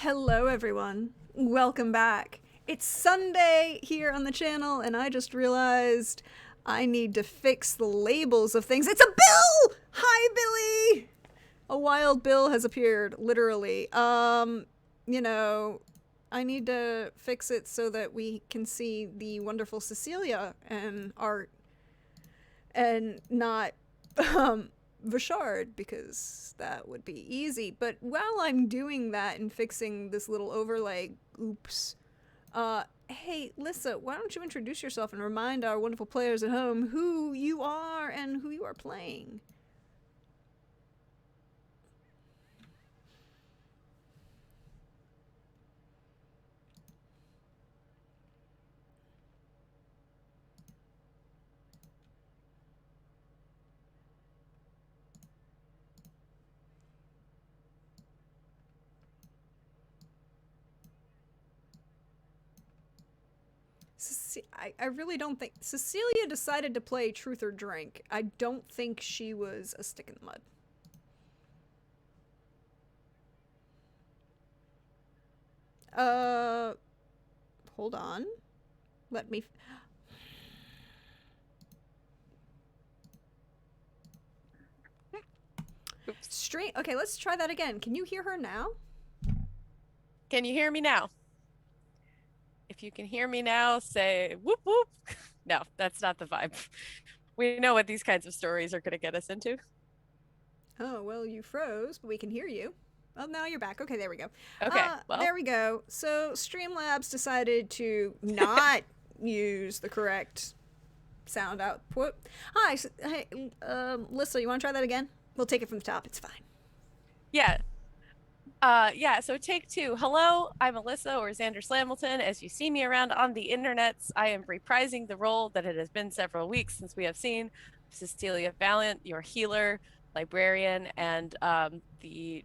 Hello, everyone. Welcome back. It's Sunday here on the channel, and I just realized I need to fix the labels of things. It's a bill! Hi, Billy! A wild bill has appeared, literally. I need to fix it so that we can see the wonderful Cecilia and art and not, Vashard, because that would be easy. But while I'm doing that and fixing this little overlay, oops, hey, Lissa, why don't you introduce yourself and remind our wonderful players at home who you are and who you are playing? I really don't think Cecilia decided to play Truth or Drink. I don't think she was a stick in the mud. Uh, Hold on. Let me. Oops. Straight. Okay, let's try that again. Can you hear her now? Can you hear me now? If you can hear me now, say whoop whoop. No, that's not the vibe. We know what these kinds of stories are going to get us into. Oh, well, you froze, but we can hear you. Oh, now you're back. Okay, there we go. Okay, well, There we go. So Streamlabs decided to not use the correct sound output. Hi, hey, Lissa, you want to try that again? We'll take it from the top. It's fine. yeah. So take two. Hello, I'm Alyssa or Xander Slamilton. As you see me around on the internets, I am reprising the role that it has been several weeks since we have seen Cecilia Valiant, your healer, librarian, and the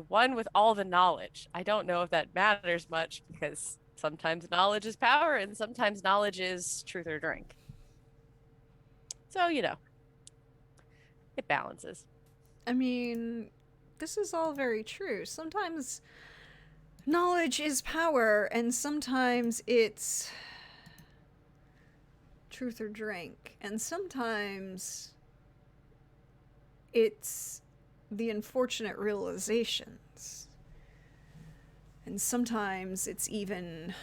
one with all the knowledge. I don't know if that matters much because sometimes knowledge is power and sometimes knowledge is truth or drink. So, it balances. I mean, this is all very true. Sometimes knowledge is power, and sometimes it's truth or drink, and sometimes it's the unfortunate realizations, and sometimes it's even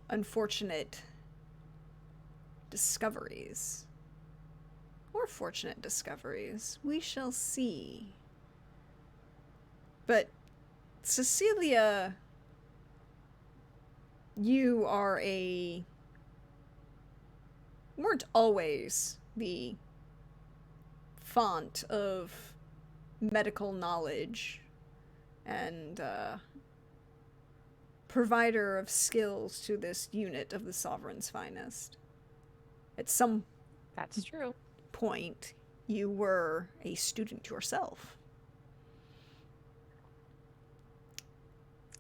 unfortunate discoveries. Or fortunate discoveries. We shall see. But Cecilia, you weren't always the font of medical knowledge and provider of skills to this unit of the Sovereign's finest. At some That's true. point, you were a student yourself.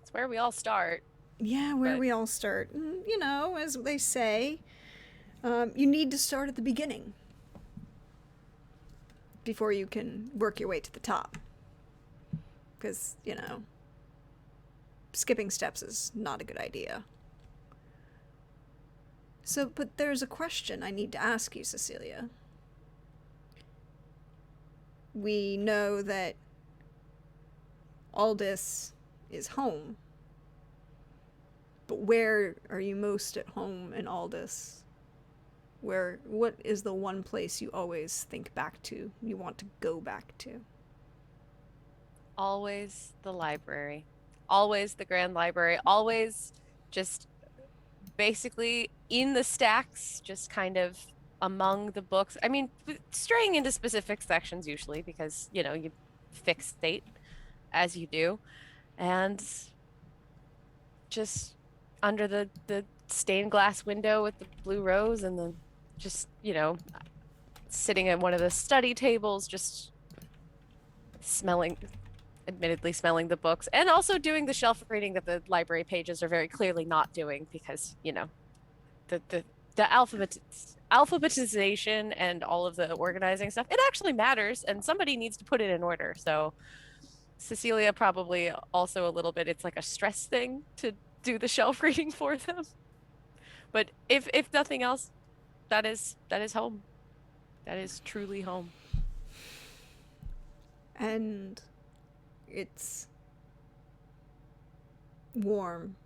It's where we all start. Yeah, where But we all start. You know, as they say, you need to start at the beginning before you can work your way to the top. Because, skipping steps is not a good idea. So, but there's a question I need to ask you, Cecilia. We know that Aldis is home, but where are you most at home in Aldis? What is the one place you always think back to, you want to go back to? always the library, always the Grand Library, always just basically in the stacks, just kind of among the books. I mean, straying into specific sections usually because, you fixate as you do. And just under the stained glass window with the blue rose and the just, sitting at one of the study tables, just admittedly smelling the books and also doing the shelf reading that the library pages are very clearly not doing because, the alphabetization and all of the organizing stuff, it actually matters and somebody needs to put it in order. So Cecilia probably also a little bit, it's like a stress thing to do the shelf reading for them. But if nothing else, that is home. That is truly home. And it's warm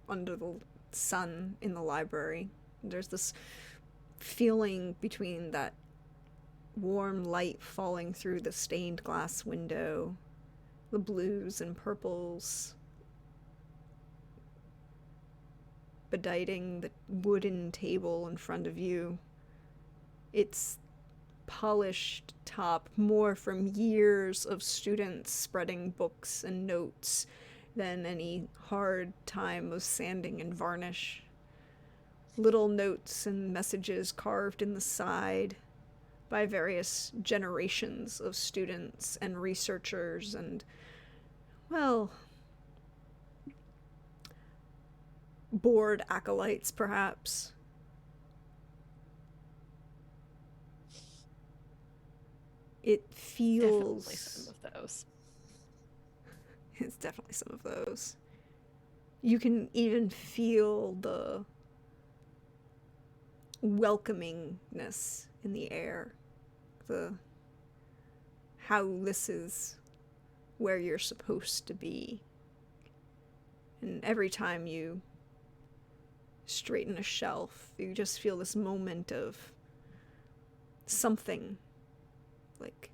under the sun in the library. There's this feeling between that warm light falling through the stained glass window, the blues and purples bedighting the wooden table in front of you. Its polished top, more from years of students spreading books and notes than any hard time of sanding and varnish. Little notes and messages carved in the side by various generations of students and researchers and, well, bored acolytes, perhaps. It feels... Definitely some of those. It's definitely some of those. You can even feel the welcomingness in the air. How this is where you're supposed to be. And every time you straighten a shelf, you just feel this moment of something, like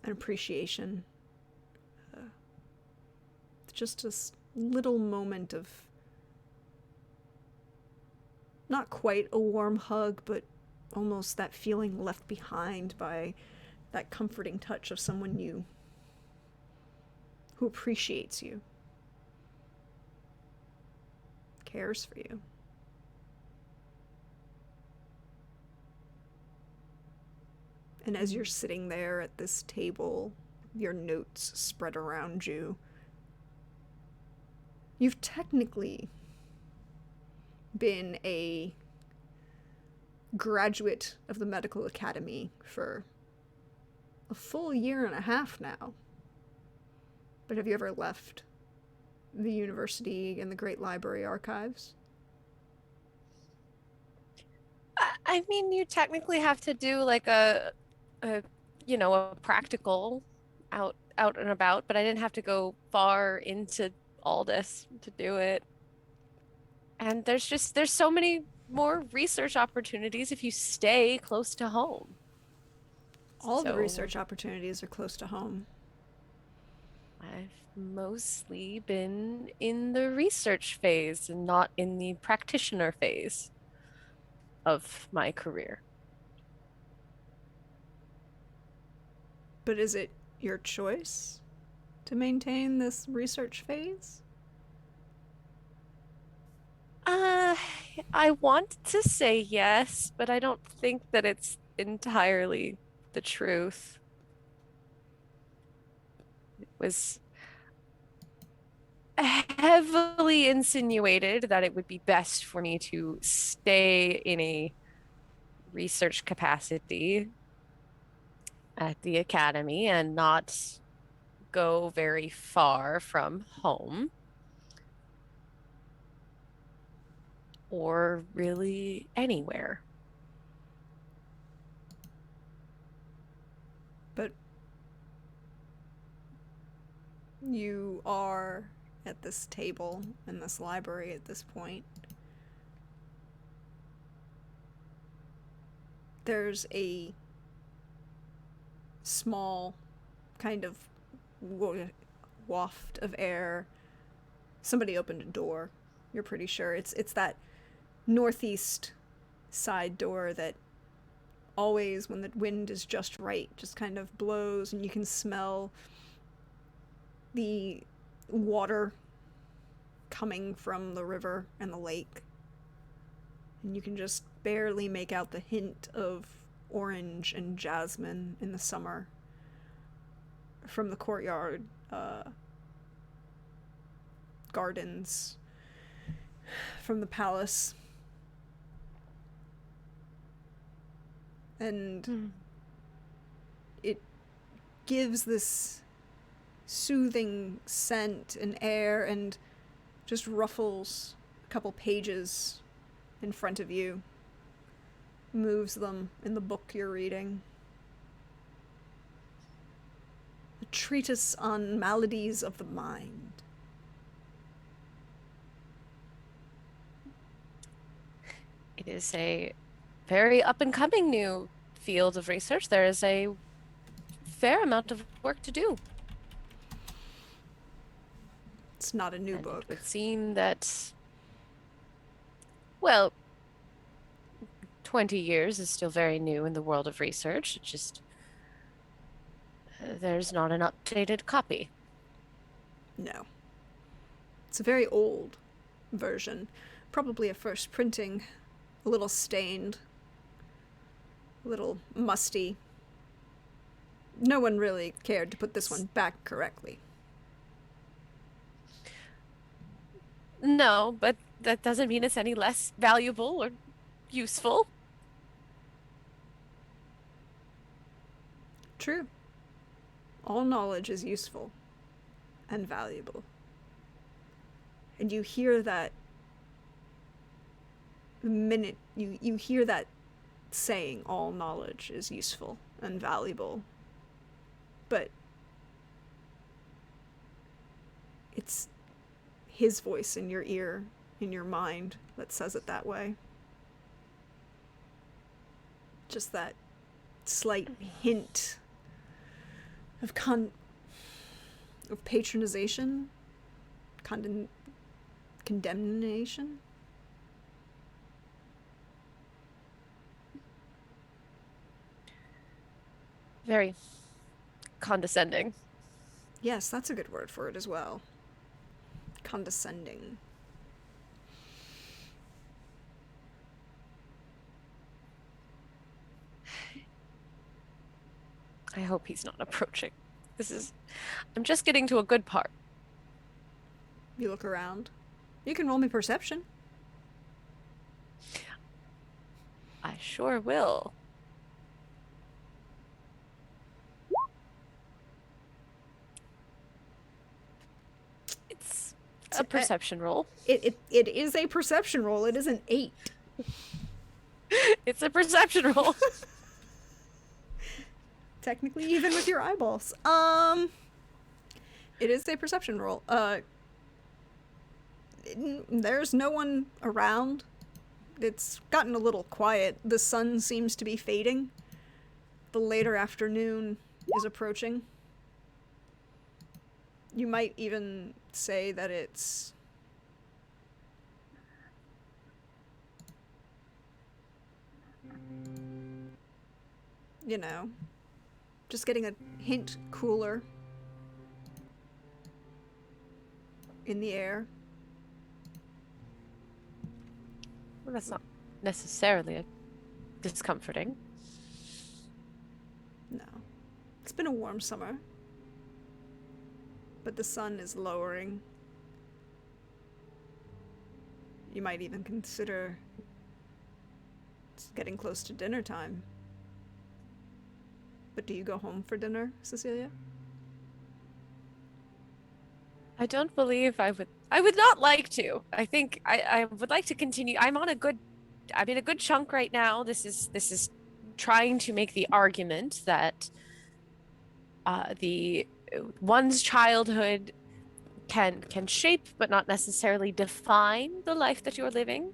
an appreciation. Just this little moment of not quite a warm hug, but almost that feeling left behind by that comforting touch of someone new who appreciates you, cares for you. And as you're sitting there at this table, your notes spread around you, you've technically been a graduate of the medical academy for a full year and a half now. But have you ever left the university and the Great Library Archives? I mean, you technically have to do like a a practical out and about, but I didn't have to go far into Aldis to do it. And there's so many more research opportunities if you stay close to home. All the So research opportunities are close to home. I've mostly been in the research phase and not in the practitioner phase of my career. But is it your choice to maintain this research phase? Uh, I want to say yes, but I don't think that it's entirely the truth. It was heavily insinuated that it would be best for me to stay in a research capacity at the academy and not go very far from home or really anywhere. But you are at this table in this library at this point. There's a small kind of waft of air. Somebody opened a door. You're pretty sure it's that northeast side door that always, when the wind is just right, just kind of blows, and you can smell the water coming from the river and the lake. And you can just barely make out the hint of orange and jasmine in the summer from the courtyard gardens from the palace. And it gives this soothing scent and air, and just ruffles a couple pages in front of you, moves them in the book you're reading. A treatise on maladies of the mind. It is a very up-and-coming new field of research. There is a fair amount of work to do. It's not a new book. It would seem that, well, 20 years is still very new in the world of research. It's just there's not an updated copy. No. It's a very old version. Probably a first printing. A little stained. A little musty. No one really cared to put this one back correctly. No, but that doesn't mean it's any less valuable or useful. True. All knowledge is useful and valuable. And you hear that minute, you hear that saying, all knowledge is useful and valuable. But it's his voice in your ear, in your mind, that says it that way. Just that slight hint of patronization, condemnation. Very condescending. Yes, that's a good word for it as well. Condescending. I hope he's not approaching. I'm just getting to a good part. You look around. You can roll me perception. I sure will. It's a perception roll. It is a perception roll. It is an 8. It's a perception roll. Technically, even with your eyeballs. It is a perception roll. There's no one around. It's gotten a little quiet. The sun seems to be fading. The later afternoon is approaching. You might even say that it's... you know, just getting a hint cooler in the air. Well, that's not necessarily discomforting. No. It's been a warm summer. But the sun is lowering. You might even consider it's getting close to dinner time. But do you go home for dinner, Cecilia? I don't believe I would. I would not like to. I think I would like to continue. I'm in a good chunk right now. This is trying to make the argument that the one's childhood can shape but not necessarily define the life that you're living,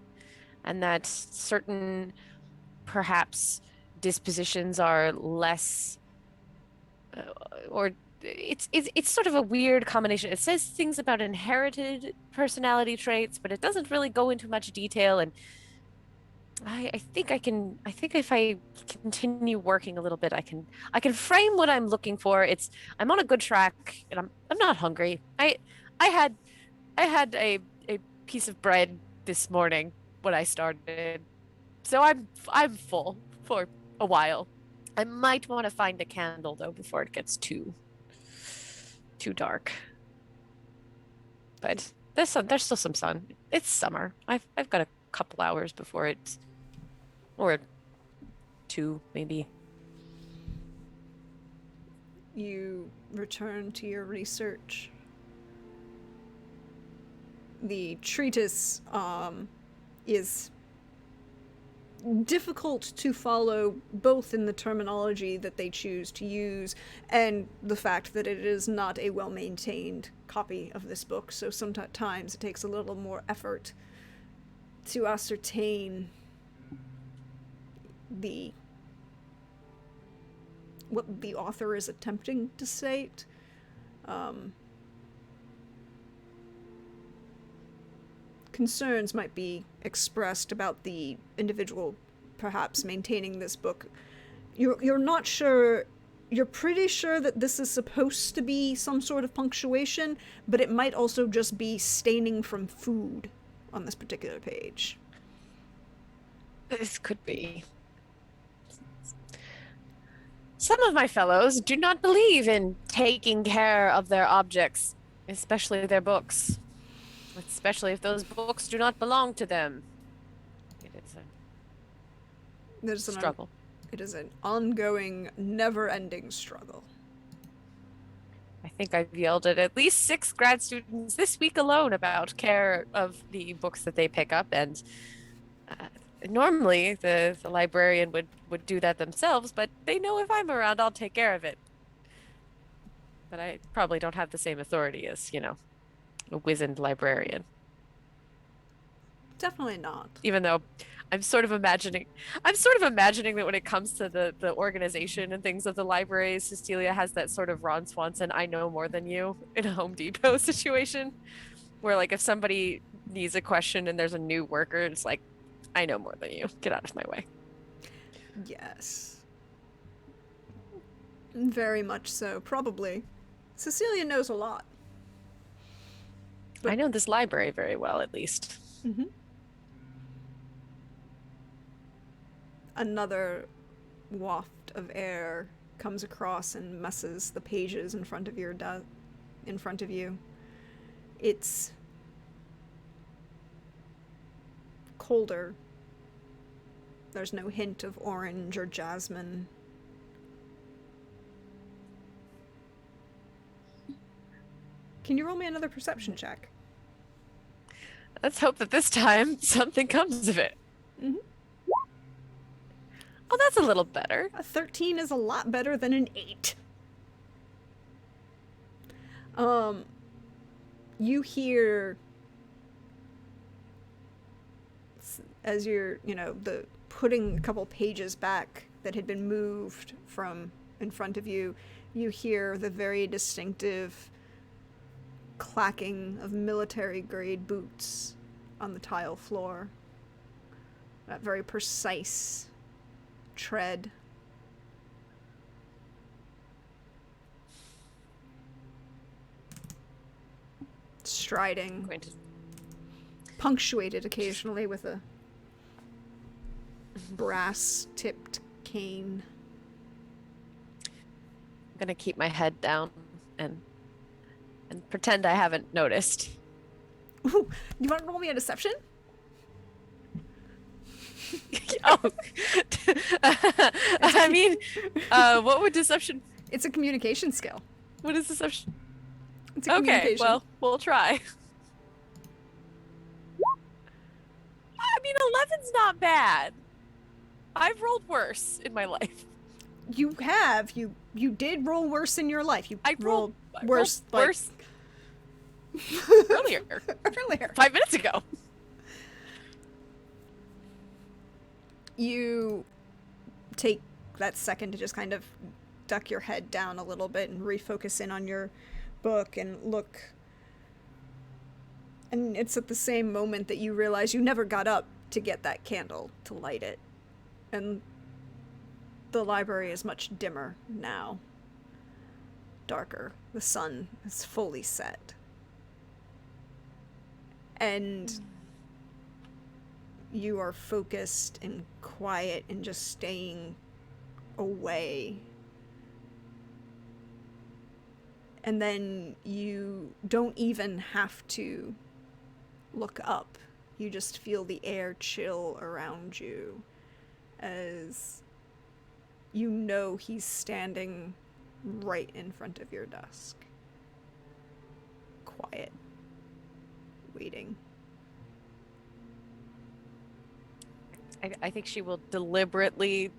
and that certain perhaps dispositions are less or it's sort of a weird combination. It says things about inherited personality traits, but it doesn't really go into much detail. And I think if I continue working a little bit, I can frame what I'm looking for. I'm on a good track, and I'm not hungry. I had a piece of bread this morning when I started, so I'm full for a while. I might want to find a candle though before it gets too dark. But there's still some sun. It's summer. I've got a couple hours before it's, or 2 maybe. you return to your research. The treatise is difficult to follow, both in the terminology that they choose to use and the fact that it is not a well-maintained copy of this book, so sometimes it takes a little more effort to ascertain what the author is attempting to state. Concerns might be expressed about the individual perhaps maintaining this book. You're not sure. You're pretty sure that this is supposed to be some sort of punctuation, but it might also just be staining from food on this particular page. This could be. Some of my fellows do not believe in taking care of their objects, especially their books. Especially if those books do not belong to them. It is a struggle. It is an ongoing, never-ending struggle. I think I've yelled at least 6 grad students this week alone about care of the books that they pick up, and normally the librarian would do that themselves, but they know if I'm around, I'll take care of it. But I probably don't have the same authority as, a wizened librarian. Definitely not. Even though I'm sort of imagining that when it comes to the organization and things of the library, Cecilia has that sort of Ron Swanson, I know more than you in a Home Depot situation, where like if somebody needs a question and there's a new worker, it's like, I know more than you. Get out of my way. Yes. Very much so. Probably. Cecilia knows a lot. But I know this library very well, at least. Mm-hmm. Another waft of air comes across and messes the pages in front of you. It's colder. There's no hint of orange or jasmine. Can you roll me another perception check? Let's hope that this time something comes of it. Mm-hmm. Oh, that's a little better. A 13 is a lot better than an 8. You hear, as you're, the putting a couple pages back that had been moved from in front of you, you hear the very distinctive clacking of military-grade boots on the tile floor. That very precise tread. Striding. Punctuated occasionally with a brass-tipped cane. I'm gonna keep my head down and pretend I haven't noticed. Ooh, you want to roll me a deception? Oh. I mean, what would deception? It's a communication skill. What is deception? It's a communication. Okay, well, we'll try. I mean, 11's not bad. I've rolled worse in my life. You have. You did roll worse in your life. I rolled worse. Worse. Earlier. 5 minutes ago. You take that second to just kind of duck your head down a little bit and refocus in on your book and look. And it's at the same moment that you realize you never got up to get that candle to light it. And the library is much dimmer now. Darker. The sun is fully set. And you are focused and quiet and just staying away. And then you don't even have to look up. You just feel the air chill around you as you know he's standing right in front of your desk. Quiet. Waiting. I think she will deliberately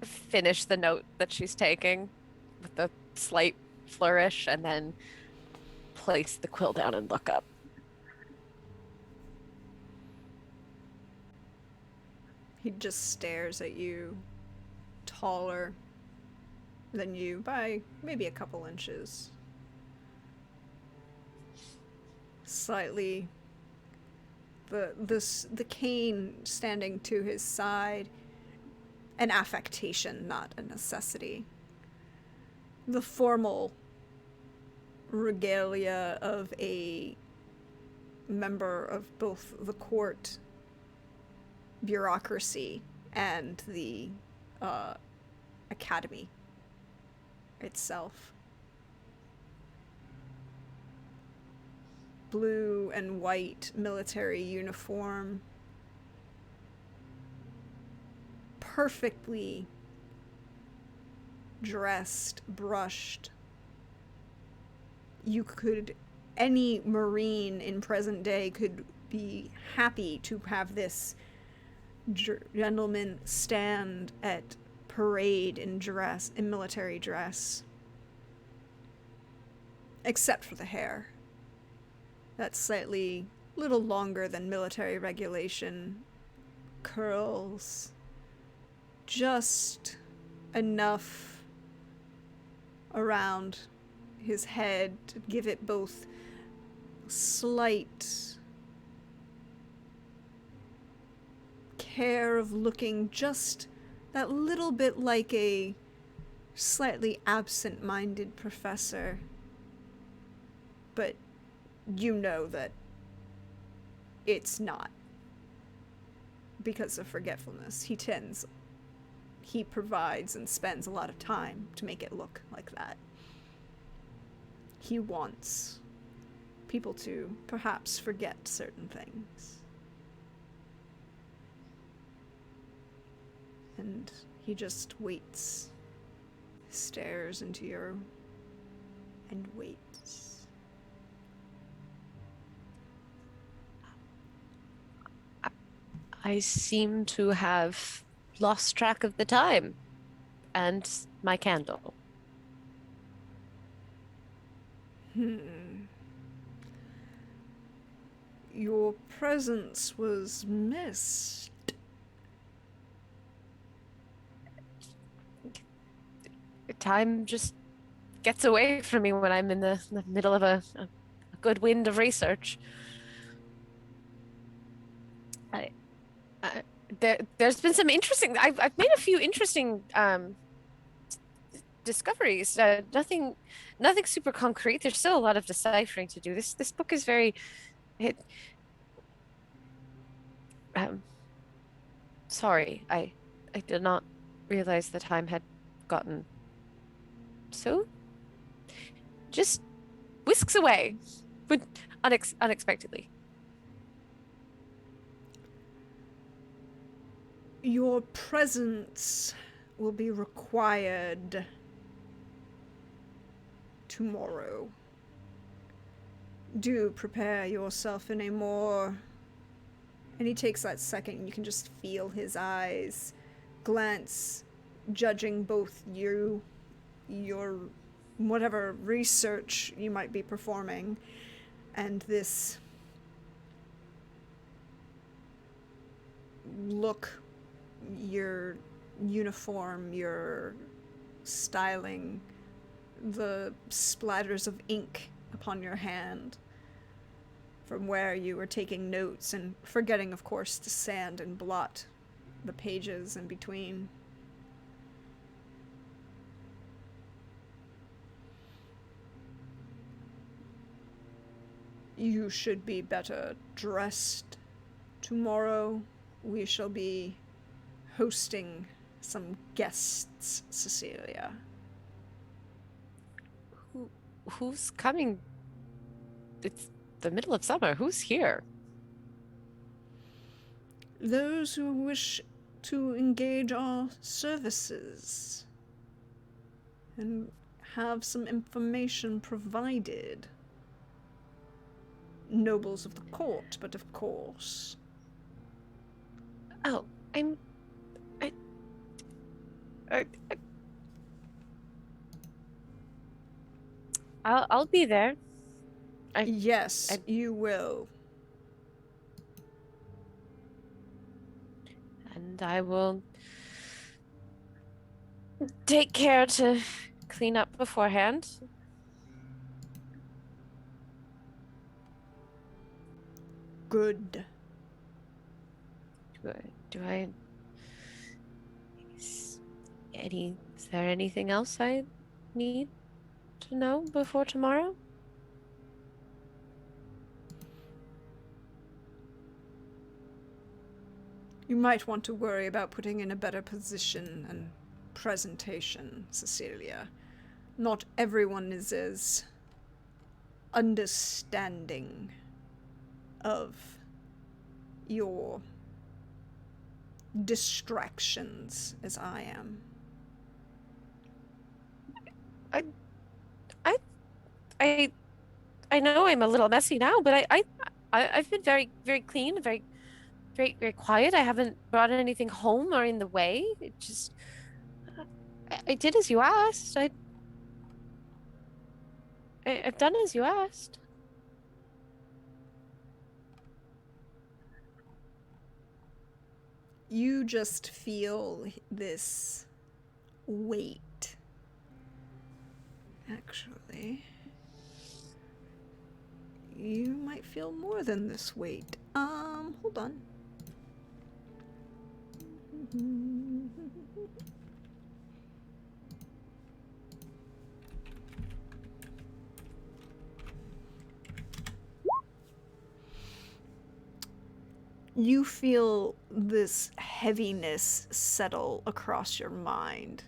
finish the note that she's taking with a slight flourish and then place the quill down and look up. He just stares at you, taller than you by maybe a couple inches. Slightly the cane standing to his side, an affectation, not a necessity. The formal regalia of a member of both the court bureaucracy and the academy itself. Blue and white military uniform, perfectly dressed, brushed. Any Marine in present day could be happy to have this gentleman stand at parade in military dress. Except for the hair. That's slightly little longer than military regulation. Curls. Just enough around his head to give it both slight care of looking just that little bit like a slightly absent-minded professor. But you know that it's not because of forgetfulness. He provides and spends a lot of time to make it look like that. He wants people to perhaps forget certain things. And he just waits, stares into your... and waits. I seem to have lost track of the time and my candle. Your presence was missed. Time just gets away from me when I'm in the middle of a good wind of research. There's been some interesting. I've made a few interesting discoveries. Nothing super concrete. There's still a lot of deciphering to do. This book is very. Sorry, I did not realize the time had gotten so. Just whisks away, but unexpectedly. Your presence will be required tomorrow. Do prepare yourself in a more... And he takes that second, and you can just feel his eyes glance, judging both you, your whatever research you might be performing, and this look, your uniform, your styling, the splatters of ink upon your hand from where you were taking notes and forgetting, of course, to sand and blot the pages in between. You should be better dressed tomorrow. We shall be hosting some guests, Cecilia. Who's coming? It's the middle of summer. Who's here? Those who wish to engage our services. And have some information provided. Nobles of the court, but of course. Oh, I'll be there. Yes, you will. And I will take care to clean up beforehand. Good. Is there anything else I need to know before tomorrow? You might want to worry about putting in a better position and presentation, Cecilia. Not everyone is as understanding of your distractions as I am. I know I'm a little messy now, but I've been very, very clean, very, very, very quiet. I haven't brought anything home or in the way. It just, I did as you asked. I've done as you asked. You just feel this weight. Actually, you might feel more than this weight. Hold on. You feel this heaviness settle across your mind.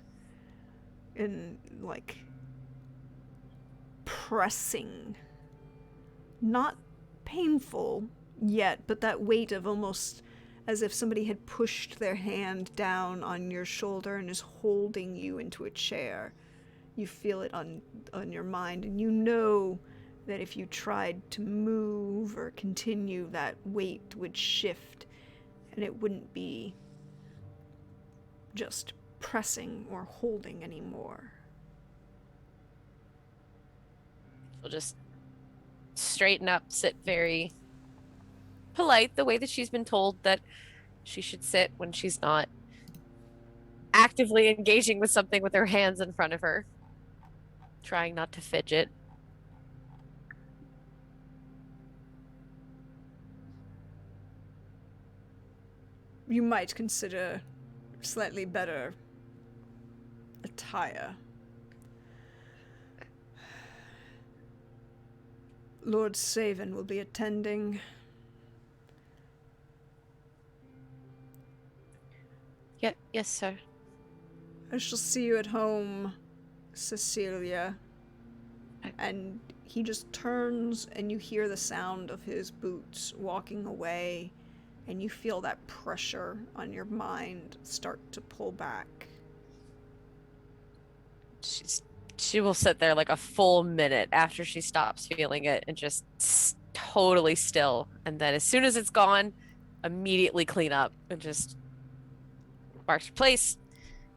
And, like, pressing. Not painful yet, but that weight of almost as if somebody had pushed their hand down on your shoulder and is holding you into a chair. You feel it on your mind, and you know that if you tried to move or continue, that weight would shift, and it wouldn't be just pressing or holding anymore. She'll just straighten up, sit very polite, the way that she's been told that she should sit when she's not actively engaging with something with her hands in front of her, trying not to fidget. You might consider slightly better attire. Lord Saven will be attending. Yes, sir. I shall see you at home, Cecilia. And he just turns, and you hear the sound of his boots walking away, and you feel that pressure on your mind start to pull back. She will sit there like a full minute after she stops feeling it and just totally still. And then as soon as it's gone, immediately clean up and just marks her place,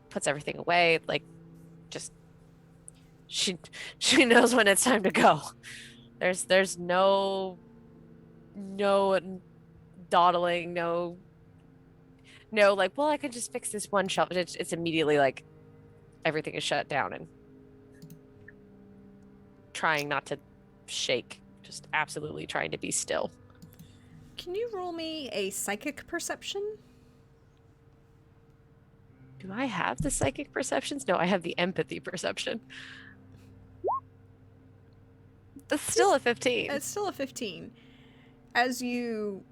puts everything away. Like, just she knows when it's time to go. There's no dawdling, no like, well, I can just fix this one shelf. It's immediately like everything is shut down and trying not to shake, just absolutely trying to be still. Can you roll me a psychic perception? Do I have the psychic perceptions? No, I have the empathy perception. It's still a 15. It's still a 15. As you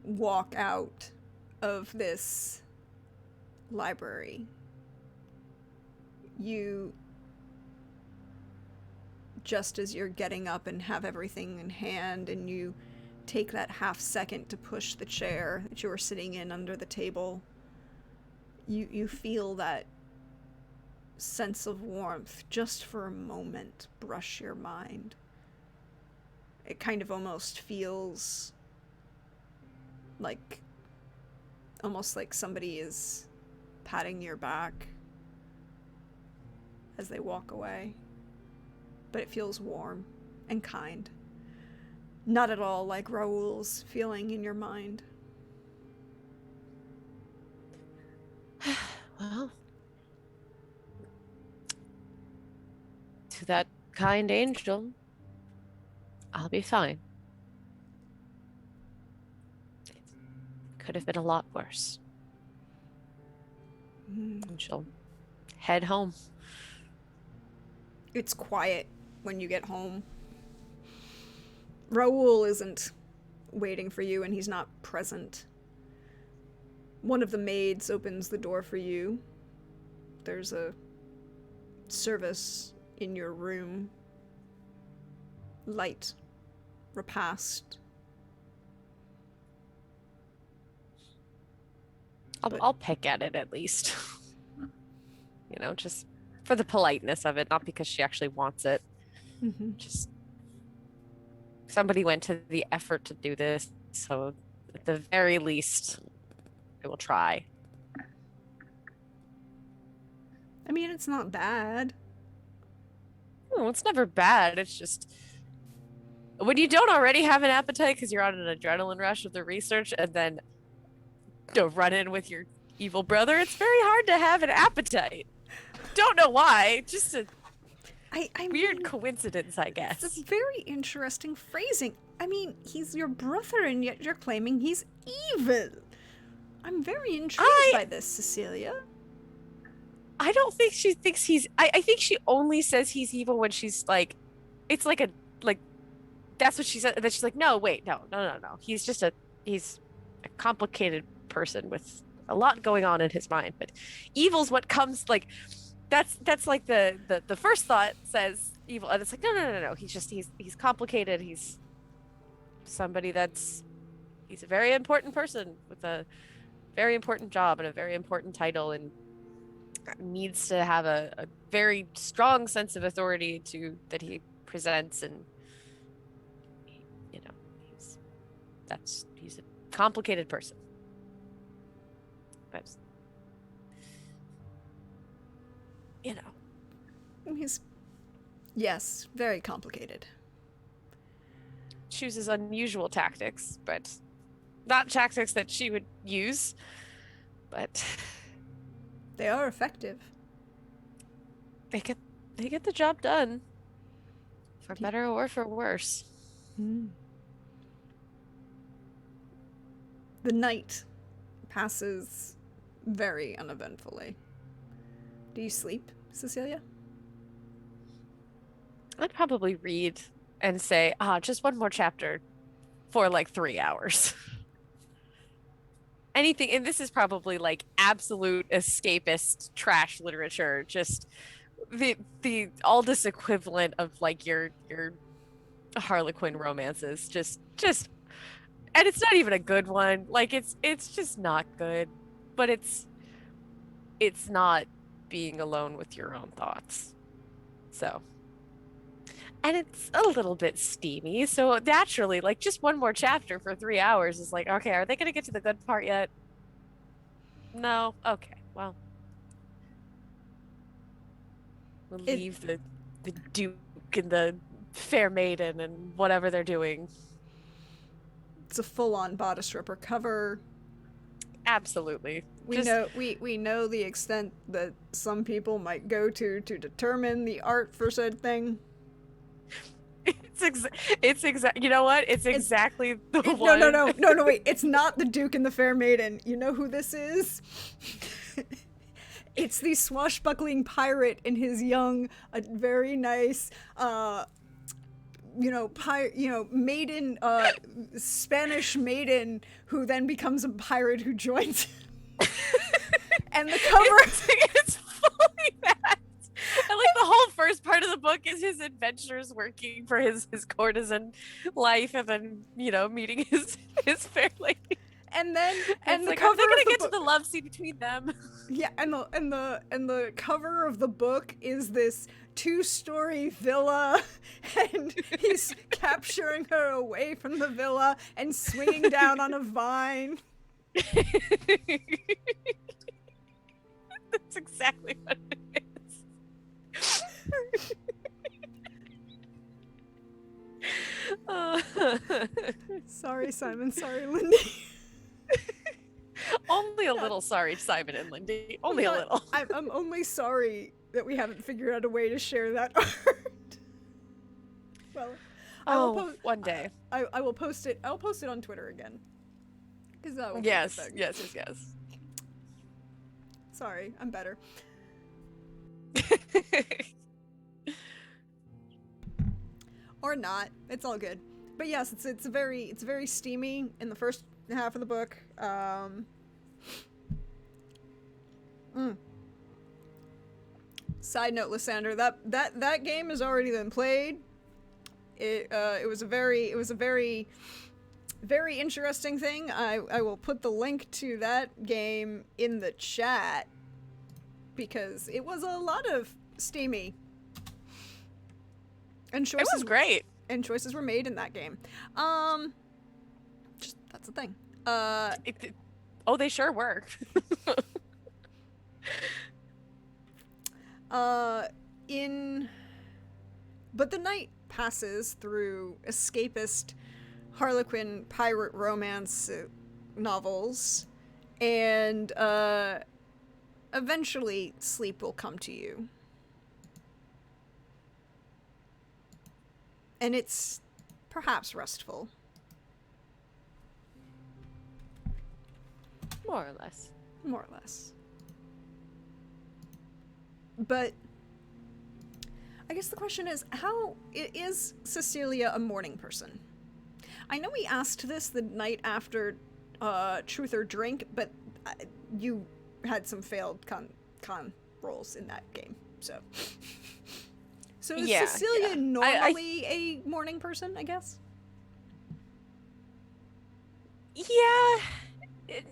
walk out of this library, you, just as you're getting up and have everything in hand, and you take that half second to push the chair that you were sitting in under the table, you feel that sense of warmth just for a moment brush your mind. It kind of almost feels like, almost like somebody is patting your back as they walk away. But it feels warm and kind. Not at all like Raoul's feeling in your mind. Well, to that kind angel, I'll be fine. It could have been a lot worse. And she'll head home. It's quiet when you get home. Raoul isn't waiting for you, and he's not present. One of the maids opens the door for you. There's a service in your room. Light repast. I'll pick at it at least. You know, just for the politeness of it, not because she actually wants it. Just somebody went to the effort to do this, so at the very least, I will try. I mean, it's not bad. Oh, it's never bad. It's just when you don't already have an appetite because you're on an adrenaline rush with the research, and then to run in with your evil brother, it's very hard to have an appetite. Don't know why. Just a weird coincidence, I guess. It's a very interesting phrasing. I mean, he's your brother, and yet you're claiming he's evil. I'm very intrigued by this, Cecilia. I don't think she thinks he's... I think she only says he's evil when she's like... It's like a... Like, that's what she said. And then she's like, no, wait, no. He's just he's a complicated person with a lot going on in his mind. But evil's what comes, like... That's like the first thought says evil, and it's like no. He's complicated. He's somebody he's a very important person with a very important job and a very important title, and needs to have a very strong sense of authority that he presents, and you know he's a complicated person. But you know. He's, yes, very complicated. Chooses unusual tactics, but not tactics that she would use. But they are effective. They get the job done, for better or for worse. The night passes very uneventfully. Do you sleep, Cecilia? I'd probably read and say, just one more chapter for like 3 hours. Anything, and this is probably like absolute escapist trash literature, just the Aldis equivalent of like your Harlequin romances, just and it's not even a good one. Like it's just not good, but it's not being alone with your own thoughts. So, and it's a little bit steamy, so naturally, like, just one more chapter for 3 hours is like, okay, are they gonna get to the good part yet? No. Okay, well, we'll leave the Duke and the Fair Maiden and whatever they're doing. It's a full-on bodice stripper cover. Absolutely. We know the extent that some people might go to determine the art for said thing. It's you know what? It's exactly the one. No, wait. It's not the Duke and the Fair Maiden. You know who this is? It's the swashbuckling pirate and his young, very nice, maiden, Spanish maiden who then becomes a pirate who joins him. And the cover it's fully that. And like the whole first part of the book is his adventures working for his courtesan life, and then meeting his fair lady. And then And the like, cover are they gonna of the get book, to the love scene between them? yeah, and the cover of the book is this 2-story villa, and he's capturing her away from the villa and swinging down on a vine. That's exactly what it is. Sorry, Simon. Sorry, Lindy. Only a little sorry, Simon and Lindy. Only a little. I'm only sorry that we haven't figured out a way to share that art. Well, one day. I will post it. I'll post it on Twitter again. Because that will Yes. Sorry, I'm better. Or not. It's all good. But yes, it's very steamy in the first half of the book. Side note, Lysander, that game has already been played. It was a very interesting thing. I will put the link to that game in the chat because it was a lot of steamy. And choices, it was great. And choices were made in that game. Just that's the thing. They sure were. But the night passes through escapist Harlequin pirate romance novels, and eventually sleep will come to you. And it's perhaps restful. More or less. More or less. But I guess the question is, how is Cecilia a morning person? I know we asked this the night after Truth or Drink, but you had some failed con rolls in that game, so. So is Cecilia normally a morning person, I guess? Yeah,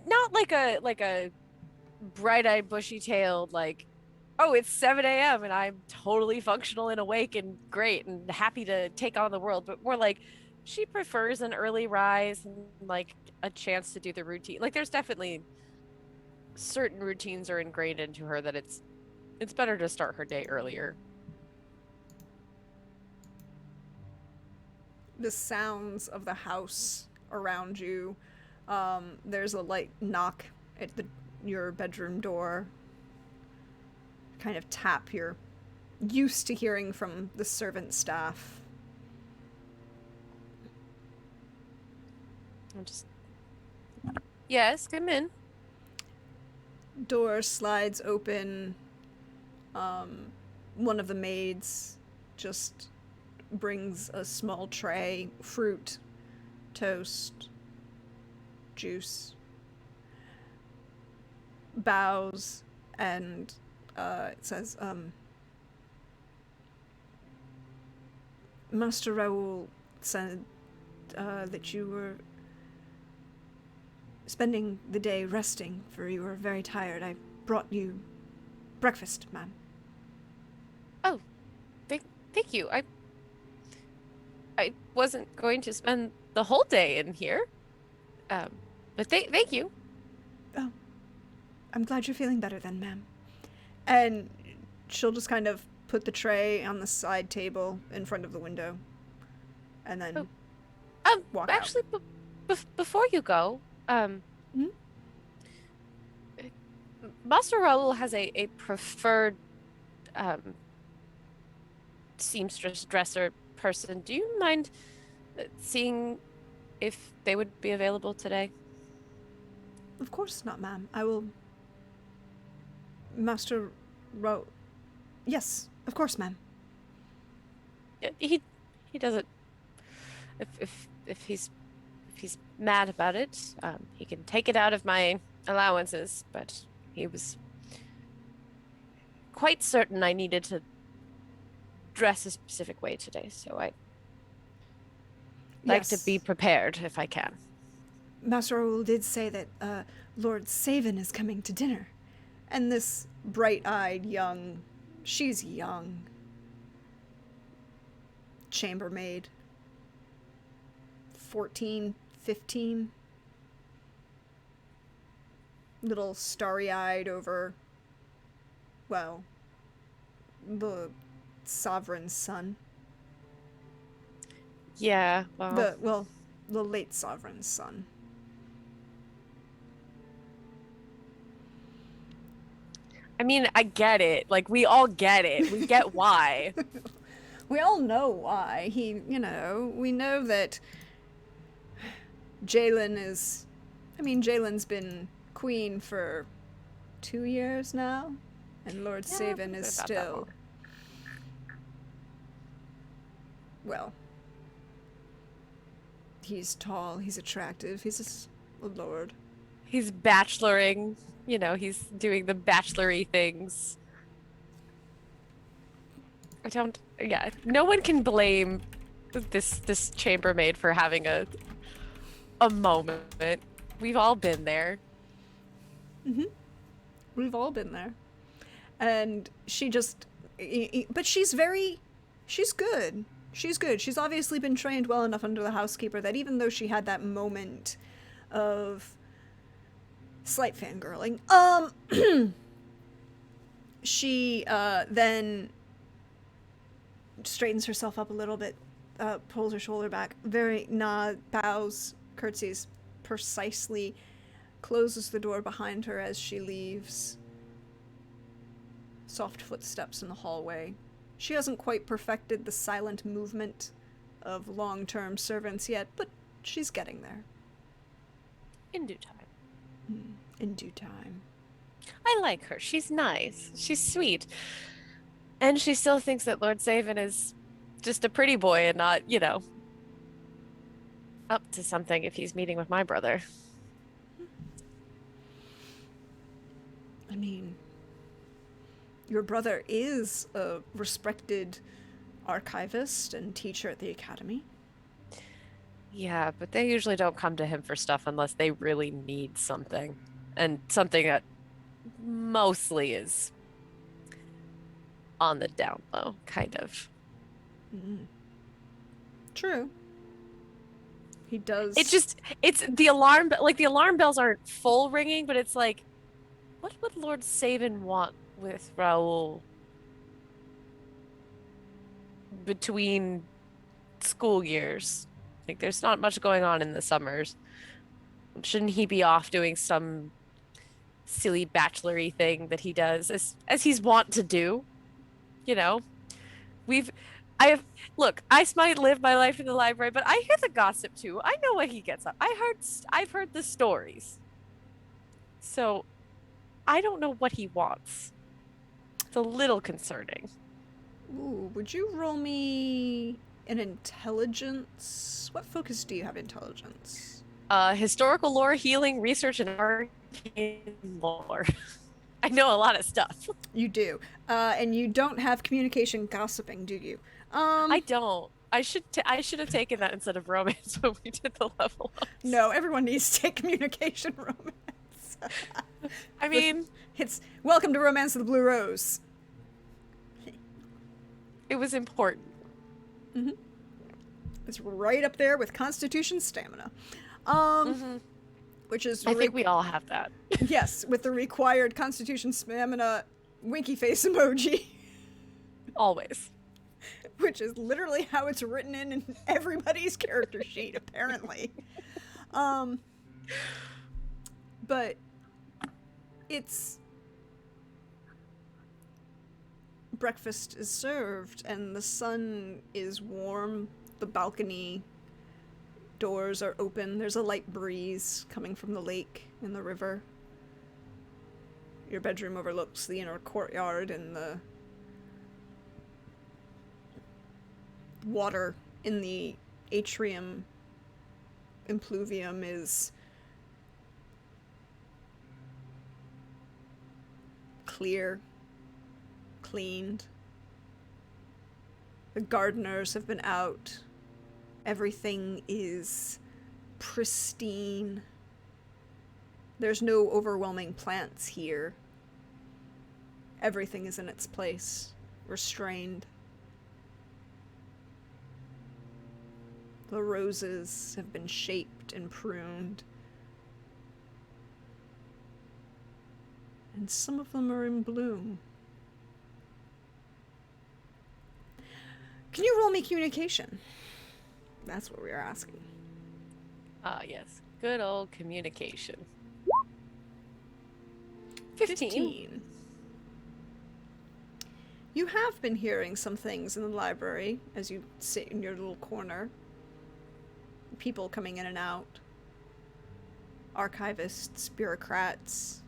not like a bright-eyed, bushy-tailed, like, oh, it's 7 a.m. and I'm totally functional and awake and great and happy to take on the world, but more like she prefers an early rise and like a chance to do the routine. Like, there's definitely certain routines are ingrained into her that it's better to start her day earlier. The sounds of the house around you. There's a light knock at your bedroom door. Kind of tap you're used to hearing from the servant staff. Yes, come in. Door slides open. One of the maids just brings a small tray, fruit, toast, juice, bows, and it says, Master Raoul said that you were spending the day resting, for you were very tired. I brought you breakfast, ma'am. Oh, thank you. I wasn't going to spend the whole day in here, but thank you. Oh, I'm glad you're feeling better then, ma'am. And she'll just kind of put the tray on the side table in front of the window, and then walk actually, before you go, Master Raoul has a preferred seamstress dresser person. Do you mind seeing if they would be available today? Of course not, ma'am. I will. Master Raoul. Yes, of course, ma'am. He doesn't. If he's mad about it, he can take it out of my allowances. But he was quite certain I needed to dress a specific way today, so I like to be prepared if I can. Master Raoul did say that Lord Savin is coming to dinner. And this bright-eyed she's young, chambermaid, 14, 15, little starry-eyed over, well, the sovereign's son. Yeah, well. The late sovereign's son. I mean, I get it. Like, we all get it. We get why. We all know why. We know that Jalen's been queen for 2 years now, and Lord Savin is still, well, he's tall, he's attractive, he's a lord. He's bacheloring, he's doing the bachelory things. No one can blame this chambermaid for having a moment. We've all been there. Mm-hmm. We've all been there. And but she's good. She's good. She's obviously been trained well enough under the housekeeper that even though she had that moment of slight fangirling, she then straightens herself up a little bit, pulls her shoulder back, bows, curtsies precisely, closes the door behind her as she leaves. Soft footsteps in the hallway. She hasn't quite perfected the silent movement of long-term servants yet, but she's getting there. In due time. In due time. I like her. She's nice. She's sweet. And she still thinks that Lord Savin is just a pretty boy and not, up to something if he's meeting with my brother. I mean, your brother is a respected archivist and teacher at the academy. Yeah, but they usually don't come to him for stuff unless they really need something. And something that mostly is on the down low, kind of. Mm-hmm. True. He does. It's the alarm bells aren't full ringing, but it's like, what would Lord Savin want with Raoul between school years? Like, there's not much going on in the summers. Shouldn't he be off doing some silly bachelory thing that he does as he's wont to do? I might live my life in the library, but I hear the gossip too. I know what he gets up. I've heard the stories. So I don't know what he wants. It's a little concerning. Ooh, would you roll me an intelligence? What focus do you have intelligence? Historical lore, healing, research, and arcane lore. I know a lot of stuff. You do. And you don't have communication gossiping, do you? I don't. I should have taken that instead of romance when we did the level ups. No, everyone needs to take communication romance. I mean, it's welcome to Romance of the Blue Rose. It was important. Mm-hmm. It's right up there with Constitution stamina. Which is I think we all have that. Yes, with the required Constitution stamina winky face emoji. Always. Which is literally how it's written in everybody's character sheet, apparently. But it's... Breakfast is served, and the sun is warm. The balcony doors are open. There's a light breeze coming from the lake and the river. Your bedroom overlooks the inner courtyard, and the water in the atrium impluvium is clear, cleaned. The gardeners have been out. Everything is pristine. There's no overwhelming plants here. Everything is in its place, restrained. The roses have been shaped and pruned. And some of them are in bloom. Can you roll me communication? That's what we are asking. Ah, yes. Good old communication. 15. You have been hearing some things in the library as you sit in your little corner. People coming in and out. Archivists, bureaucrats,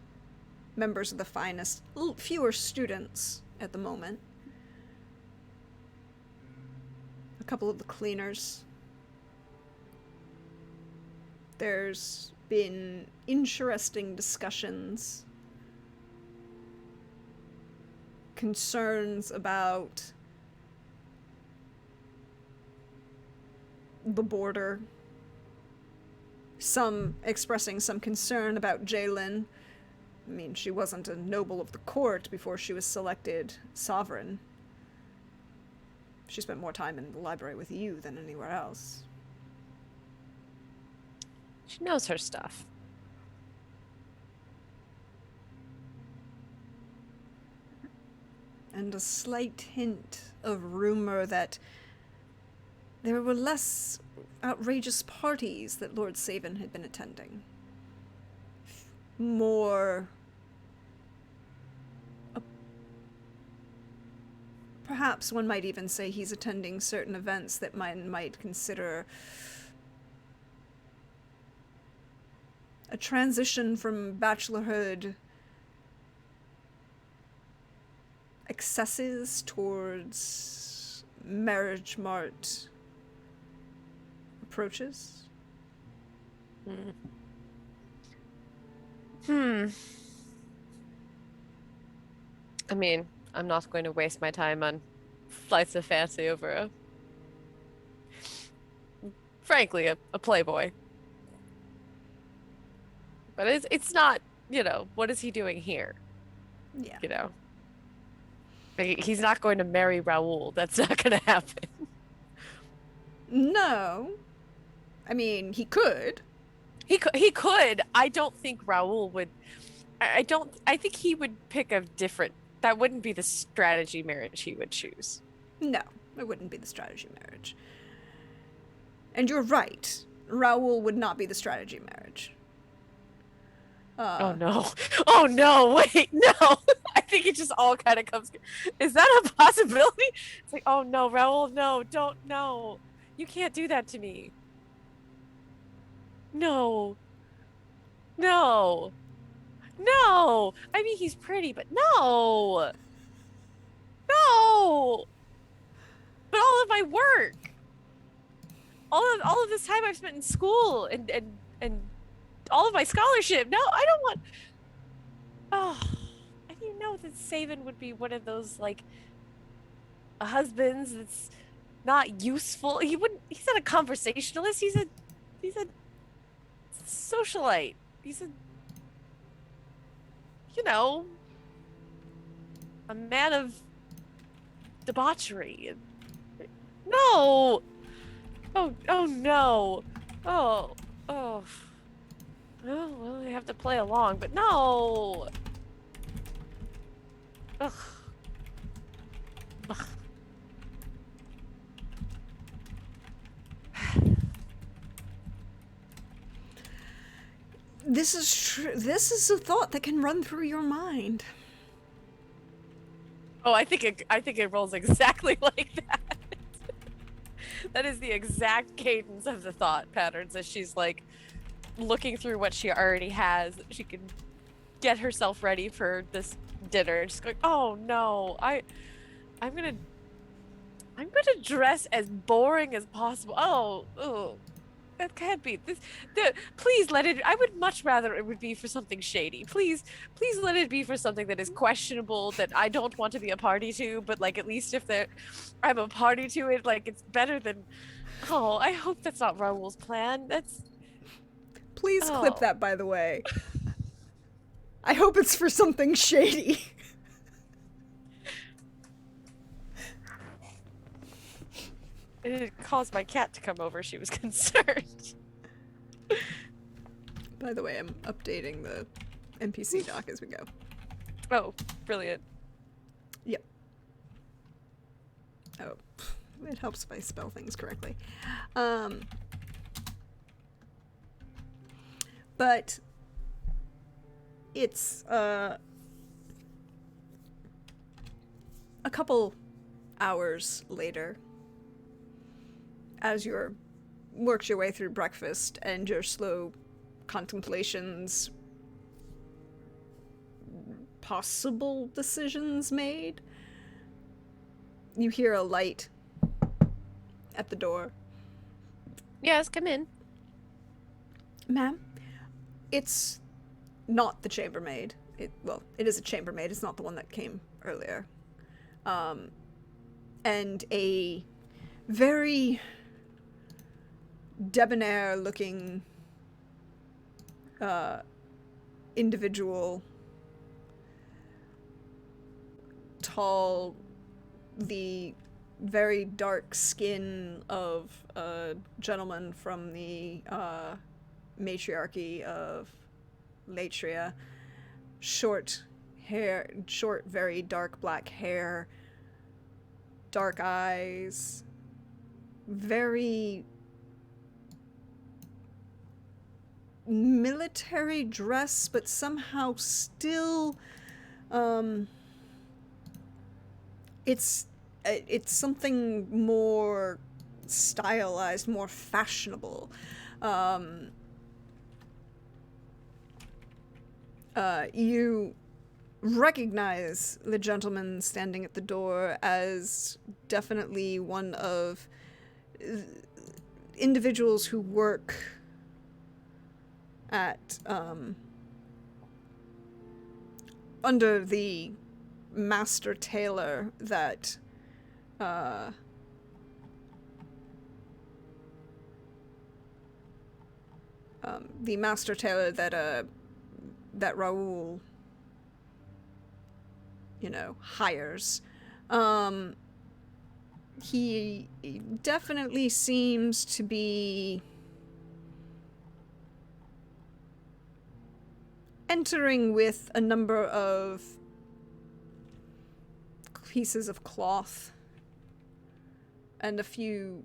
members of the finest. Fewer students at the moment. A couple of the cleaners. There's been interesting discussions, concerns about the border, some expressing some concern about Jalen. I mean, she wasn't a noble of the court before she was selected sovereign. She spent more time in the library with you than anywhere else. She knows her stuff. And a slight hint of rumor that there were less outrageous parties that Lord Savan had been attending. More... perhaps one might even say he's attending certain events that one might consider a transition from bachelorhood excesses towards marriage mart approaches. I mean, I'm not going to waste my time on flights of fancy over frankly, a playboy. But it's not, what is he doing here? Yeah. He's not going to marry Raoul. That's not going to happen. No. I mean, he could. He could. I don't think Raoul would. I think he would pick a different. That wouldn't be the strategy marriage he would choose. No, it wouldn't be the strategy marriage. And you're right. Raoul would not be the strategy marriage. Oh no. Oh no, wait, no. I think it just all kind of comes. Is that a possibility? It's like, oh no, Raoul, no, don't, no. You can't do that to me. No. No. No. I mean, he's pretty, but no. No. But all of my work. All of this time I've spent in school and all of my scholarship. No, I don't want. Oh, I didn't know that Savan would be one of those husbands that's not useful. He's not a conversationalist. He's a socialite. He's a man of debauchery. No. Oh no. Oh. Oh, well, I have to play along, but no! Ugh. Ugh. This is true. This is a thought that can run through your mind. Oh, I think it rolls exactly like that. That is the exact cadence of the thought patterns as she's looking through what she already has. She can get herself ready for this dinner. Just going, oh no, I'm gonna dress as boring as possible. Oh, that can't be this. Please let it. I would much rather it would be for something shady. Please let it be for something that is questionable that I don't want to be a party to. But at least if I'm a party to it, it's better than. Oh, I hope that's not Raoul's plan. That's. Please clip that, by the way. I hope it's for something shady. It caused my cat to come over. She was concerned. By the way, I'm updating the NPC doc as we go. Oh, brilliant. Yep. Oh, it helps if I spell things correctly. But it's a couple hours later, as you're worked your way through breakfast and your slow contemplations, possible decisions made, you hear a light at the door. Yes, come in. Ma'am, it's not the chambermaid. It is a chambermaid. It's not the one that came earlier. And a very debonair-looking individual, tall, the very dark skin of a gentleman from the matriarchy of Latria, short hair, short, very dark black hair, dark eyes, very military dress, but somehow still, it's something more stylized, more fashionable. You recognize the gentleman standing at the door as definitely one of individuals who work at under the master tailor that that Raoul, hires. He definitely seems to be entering with a number of pieces of cloth and a few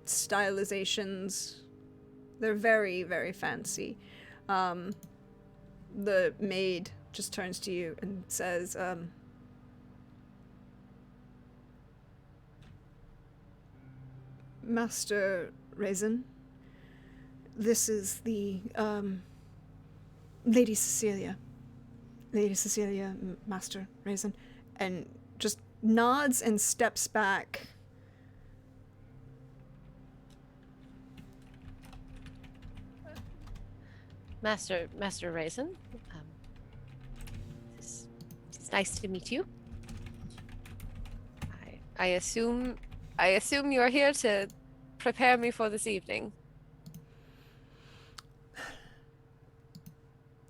stylizations. They're very, very fancy. The maid just turns to you and says, Master Raisin, this is the, Lady Cecilia. Lady Cecilia, Master Raisin, and just nods and steps back. Master Raisin, it's nice to meet you. I assume you are here to prepare me for this evening.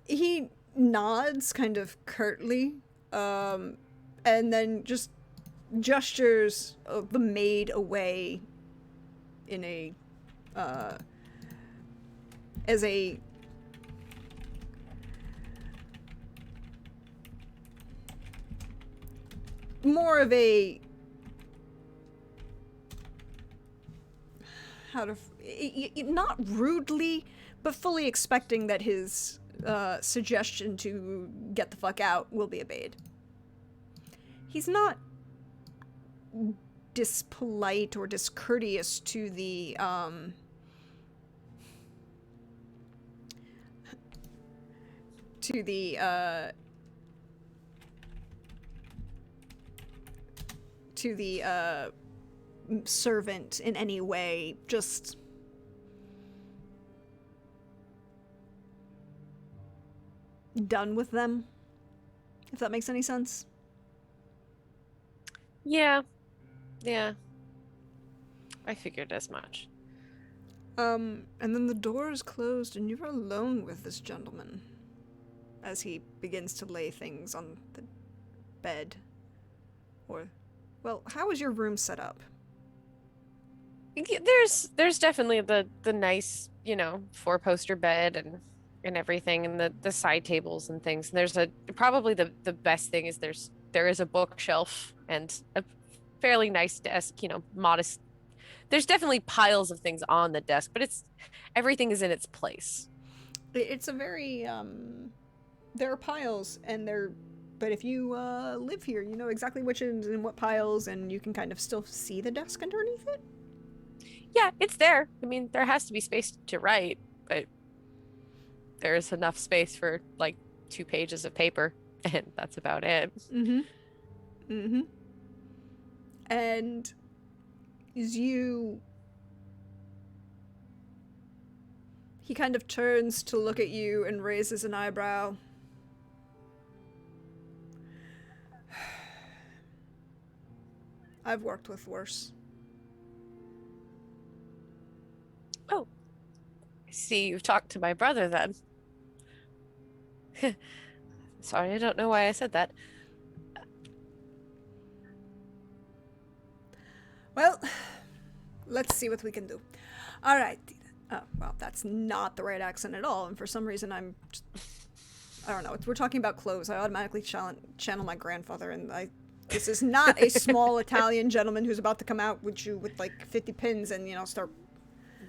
He nods kind of curtly, and then just gestures the maid away in a, as a more of a not rudely, but fully expecting that his suggestion to get the fuck out will be obeyed. He's not dispolite or discourteous to the servant in any way, just done with them, if that makes any sense. Yeah. I figured as much. And then the door is closed and you're alone with this gentleman. as he begins to lay things on the bed. Or, well, how is your room set up? There's definitely the nice, 4-poster bed and everything, and the side tables and things. And there's probably the best thing is there is a bookshelf and a fairly nice desk, modest. There's definitely piles of things on the desk, but everything is in its place. It's a very, there are piles, but if you live here, you know exactly which is in what piles, and you can kind of still see the desk underneath it. Yeah, it's there. I mean, there has to be space to write, but there's enough space for like 2 pages of paper, and that's about it. Mm-hmm. Mm-hmm. And he kind of turns to look at you and raises an eyebrow. I've worked with worse. Oh, I see you've talked to my brother then. Sorry, I don't know why I said that. Well, let's see what we can do. All right. Well, that's not the right accent at all, and for some reason I don't know. We're talking about clothes. I automatically channel my grandfather, and this is not a small Italian gentleman who's about to come out with you with like 50 pins and, start.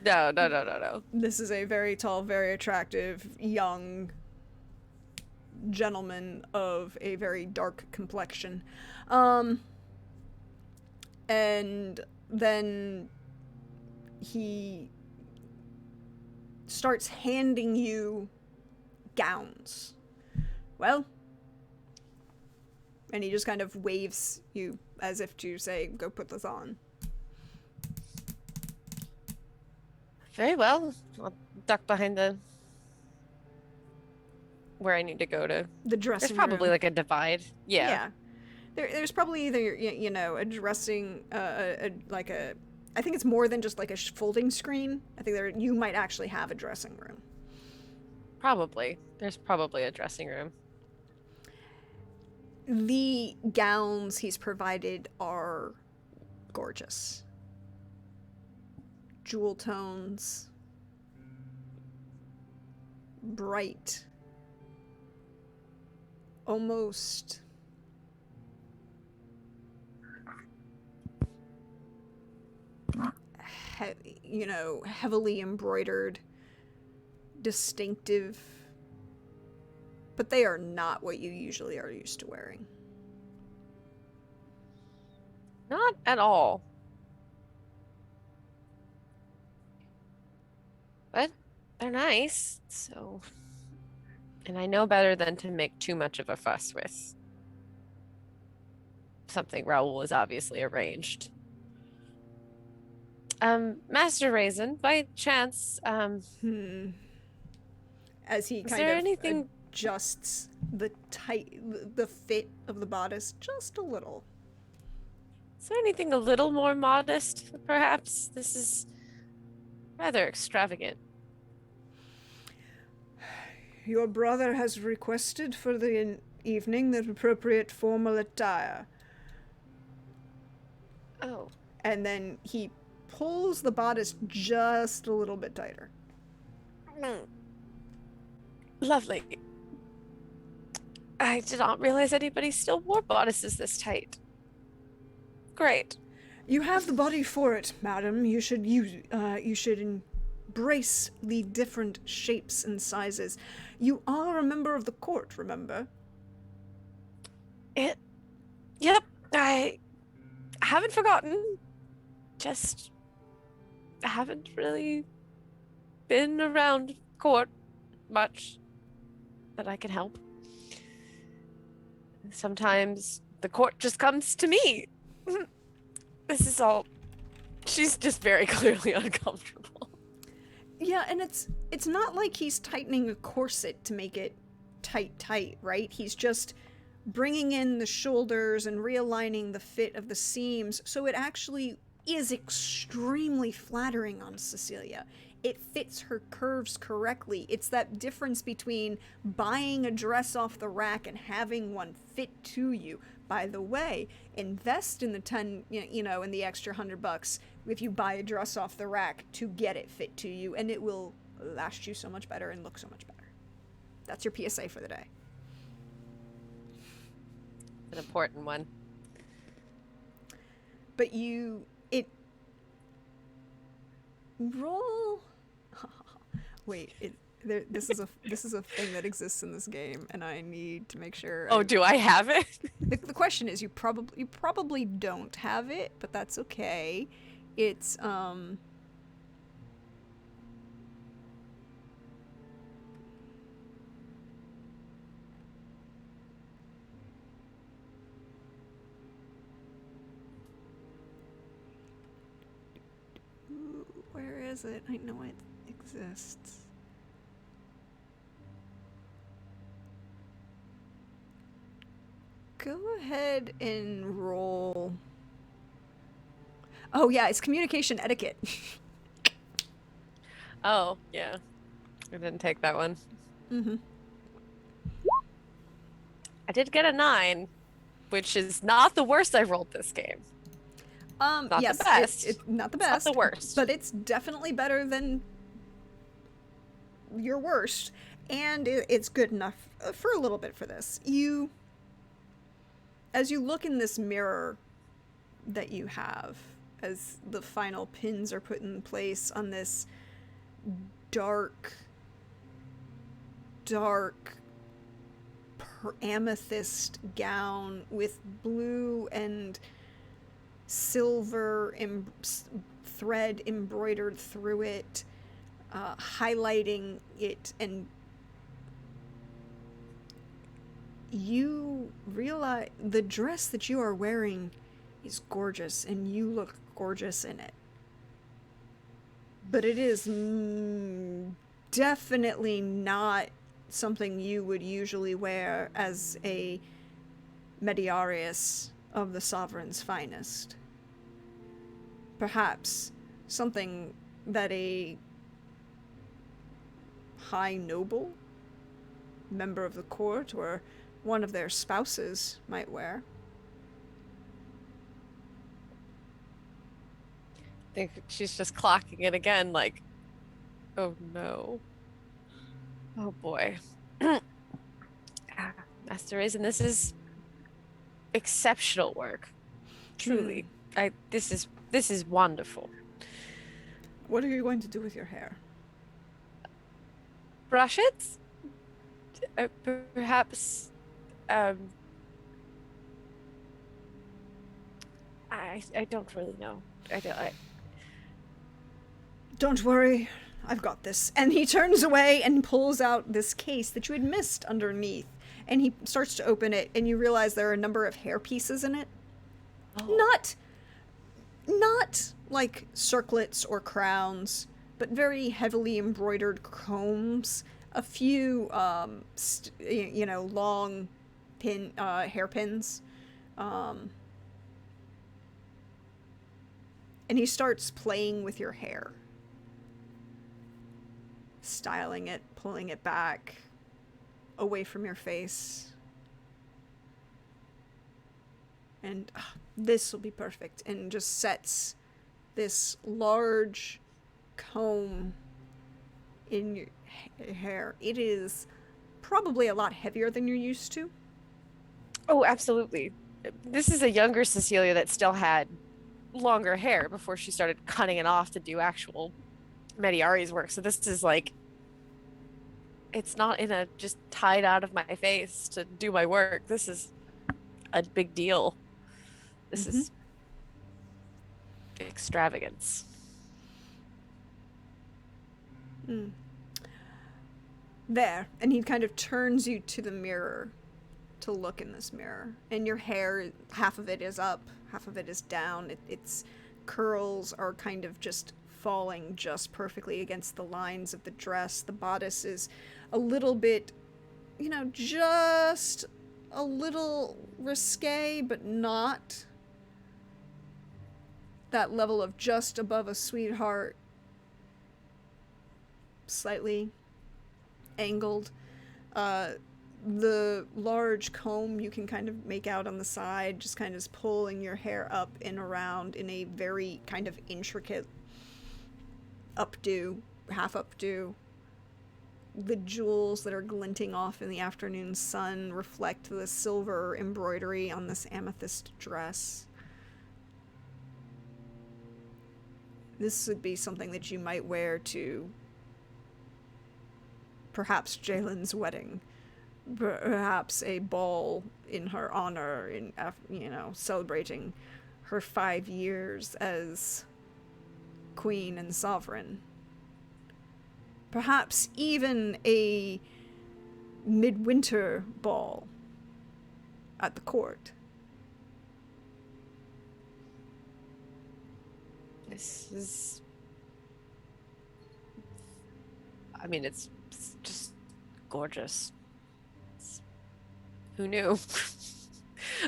No. This is a very tall, very attractive, young gentleman of a very dark complexion. And then he starts handing you gowns. Well, and he just kind of waves you as if to say, go put this on. Very well. I'll duck behind where I need to go to. The dressing There's probably room. like a divide. Yeah. There's probably either, a dressing, I think it's more than just like a folding screen. I think you might actually have a dressing room. Probably. There's probably a dressing room. The gowns he's provided are gorgeous. Jewel tones. Bright. Almost heavily embroidered, distinctive, but they are not what you usually are used to wearing. Not at all. But they're nice, so... And I know better than to make too much of a fuss with something Raoul has obviously arranged. Master Raisin, by chance, As he kind of anything... adjusts the fit of the bodice just a little. Is there anything a little more modest, perhaps? This is rather extravagant. Your brother has requested for the evening the appropriate formal attire. Oh. And then he pulls the bodice just a little bit tighter. Lovely. I did not realize anybody still wore bodices this tight. Great. You have the body for it, madam. You should embrace the different shapes and sizes. You are a member of the court, remember? Yep, I haven't forgotten. Just haven't really been around court much that I can help. Sometimes the court just comes to me. This is all... She's just very clearly uncomfortable. Yeah, and it's not like he's tightening a corset to make it tight, right? He's just bringing in the shoulders and realigning the fit of the seams so it actually is extremely flattering on Cecilia. It fits her curves correctly. It's that difference between buying a dress off the rack and having one fit to you. By the way, invest in the in the extra $100 if you buy a dress off the rack to get it fit to you, and it will last you so much better and look so much better. That's your PSA for the day. An important one. But roll. Wait, this is a thing that exists in this game, and I need to make sure. Oh, do I have it? The question is, you probably don't have it, but that's okay. It's where is it? I know it exists. Go ahead and roll. Oh yeah, it's communication etiquette. Oh, yeah. I didn't take that one. Mm-hmm. I did get a 9, which is not the worst I've rolled this game. Not yes, the best. It's not the It's best. not the worst. But it's definitely better than your worst. And it's good enough for a little bit for this. As you look in this mirror that you have, as the final pins are put in place on this dark amethyst gown with blue and silver thread embroidered through it, highlighting it, and you realize the dress that you are wearing is gorgeous, and you look gorgeous in it. But it is definitely not something you would usually wear as a Mediarius of the Sovereign's finest. Perhaps something that a high noble, member of the court, or one of their spouses might wear. I think she's just clocking it again, like, oh no. Oh boy. Master Raisin, this is exceptional work. Truly. This is wonderful. What are you going to do with your hair? Brush it? Perhaps I don't really know. Don't worry, I've got this. And he turns away and pulls out this case that you had missed underneath. And he starts to open it, and you realize there are a number of hair pieces in it. Oh. Not like circlets or crowns, but very heavily embroidered combs. A few, long hairpins. And he starts playing with your hair. Styling it, pulling it back, away from your face. And this will be perfect. And just sets this large comb in your hair. It is probably a lot heavier than you're used to. Oh, absolutely. This is a younger Cecilia that still had longer hair before she started cutting it off to do actual Mediari's work. So this is like, it's not in a just tied out of my face to do my work. This is a big deal. This is extravagance. There. And he kind of turns you to the mirror to look in this mirror. And your hair, half of it is up, half of it is down. Its curls are kind of just falling just perfectly against the lines of the dress. The bodice is a little bit, just a little risque, but not that level of just above a sweetheart, slightly angled. The large comb you can kind of make out on the side, just kind of pulling your hair up and around in a very kind of intricate updo, half updo. The jewels that are glinting off in the afternoon sun reflect the silver embroidery on this amethyst dress. This would be something that you might wear to perhaps Jalen's wedding, perhaps a ball in her honor, in, you know, celebrating her 5 years as queen and sovereign. Perhaps even a midwinter ball at the court. This is... I mean, it's just gorgeous. Who knew?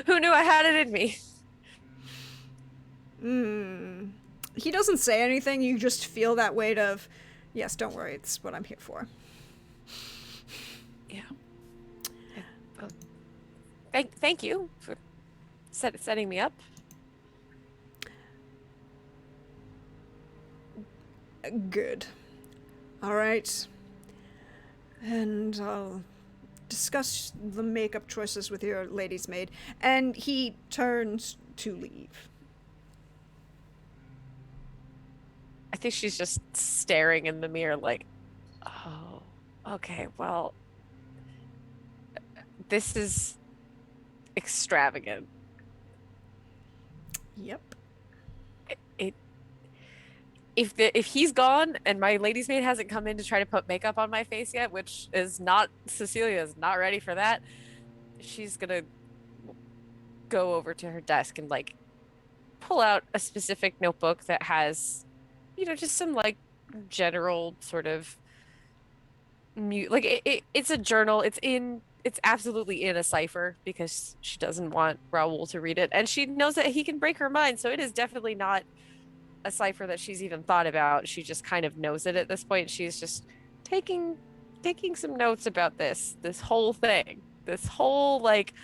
Who knew I had it in me? He doesn't say anything, you just feel that weight of, yes, don't worry, it's what I'm here for. Yeah. Well, thank you for setting me up. Good. Alright. And I'll discuss the makeup choices with your lady's maid. And he turns to leave. I think she's just staring in the mirror like, oh, okay, well, this is extravagant. Yep. If he's gone and my lady's maid hasn't come in to try to put makeup on my face yet, which is not, Cecilia is not ready for that, she's gonna go over to her desk and like pull out a specific notebook that has, you know, just some like general sort of it's a journal. It's absolutely in a cipher because she doesn't want Raoul to read it, and she knows that he can break her mind, so it is definitely not a cipher that she's even thought about. She just kind of knows it at this point. She's just taking some notes about this whole thing, this whole like,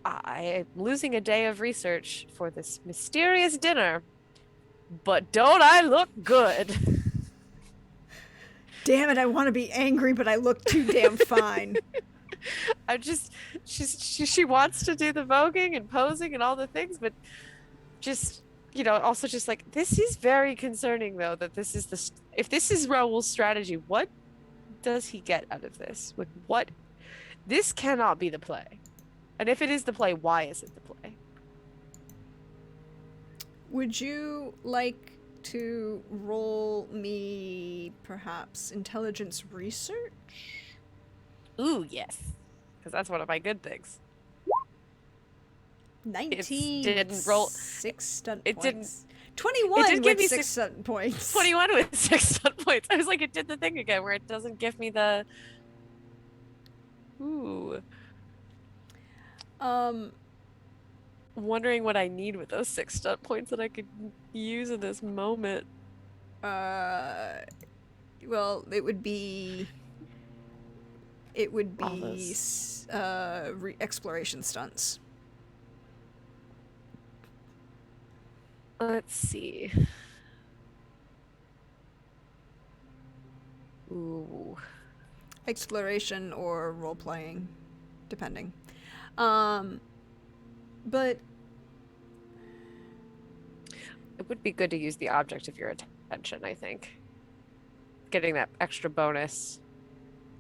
I am losing a day of research for this mysterious dinner, but don't I look good? Damn it, I want to be angry, but I look too damn fine. I'm just, she wants to do the voguing and posing and all the things, but just, you know, also just like, this is very concerning though, that this is if this is Raoul's strategy, what does he get out of this? This cannot be the play. And if it is the play, why is it the play? Would you like to roll me perhaps intelligence research? Ooh, yes. Because that's one of my good things. 19. It didn't roll 6 stunt it points. Didn't 21 it did give with me 6 stunt points. 21 with 6 stunt points. I was like, it did the thing again where it doesn't give me the... Ooh. Wondering what I need with those 6 stunt points that I could use in this moment. Well, it would be exploration stunts. Let's see. Ooh. Exploration or role playing, depending. But it would be good to use the object of your attention, I think. Getting that extra bonus.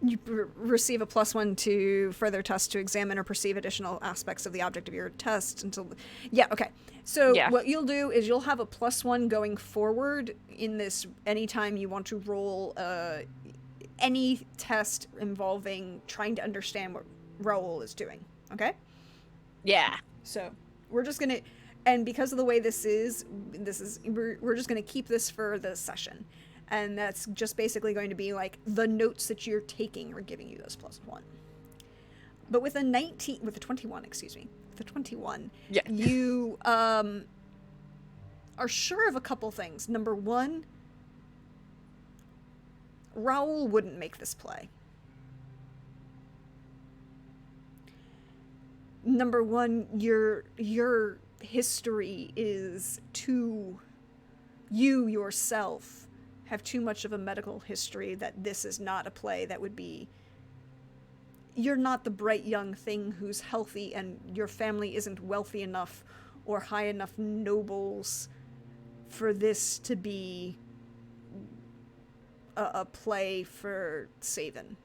You receive a +1 to further test to examine or perceive additional aspects of the object of your test until... Yeah, okay. So what you'll do is you'll have a +1 going forward in this anytime you want to roll any test involving trying to understand what Raoul is doing, okay? Yeah. So we're just going to... And because of the way this is we're just going to keep this for the session. And that's just basically going to be like the notes that you're taking are giving you those +1. But with a 21, yeah. are sure of a couple things. Number one, Raoul wouldn't make this play. Number one, your history is too... You yourself have too much of a medical history that this is not a play that would be... You're not the bright young thing who's healthy, and your family isn't wealthy enough or high enough nobles for this to be a play for Savin.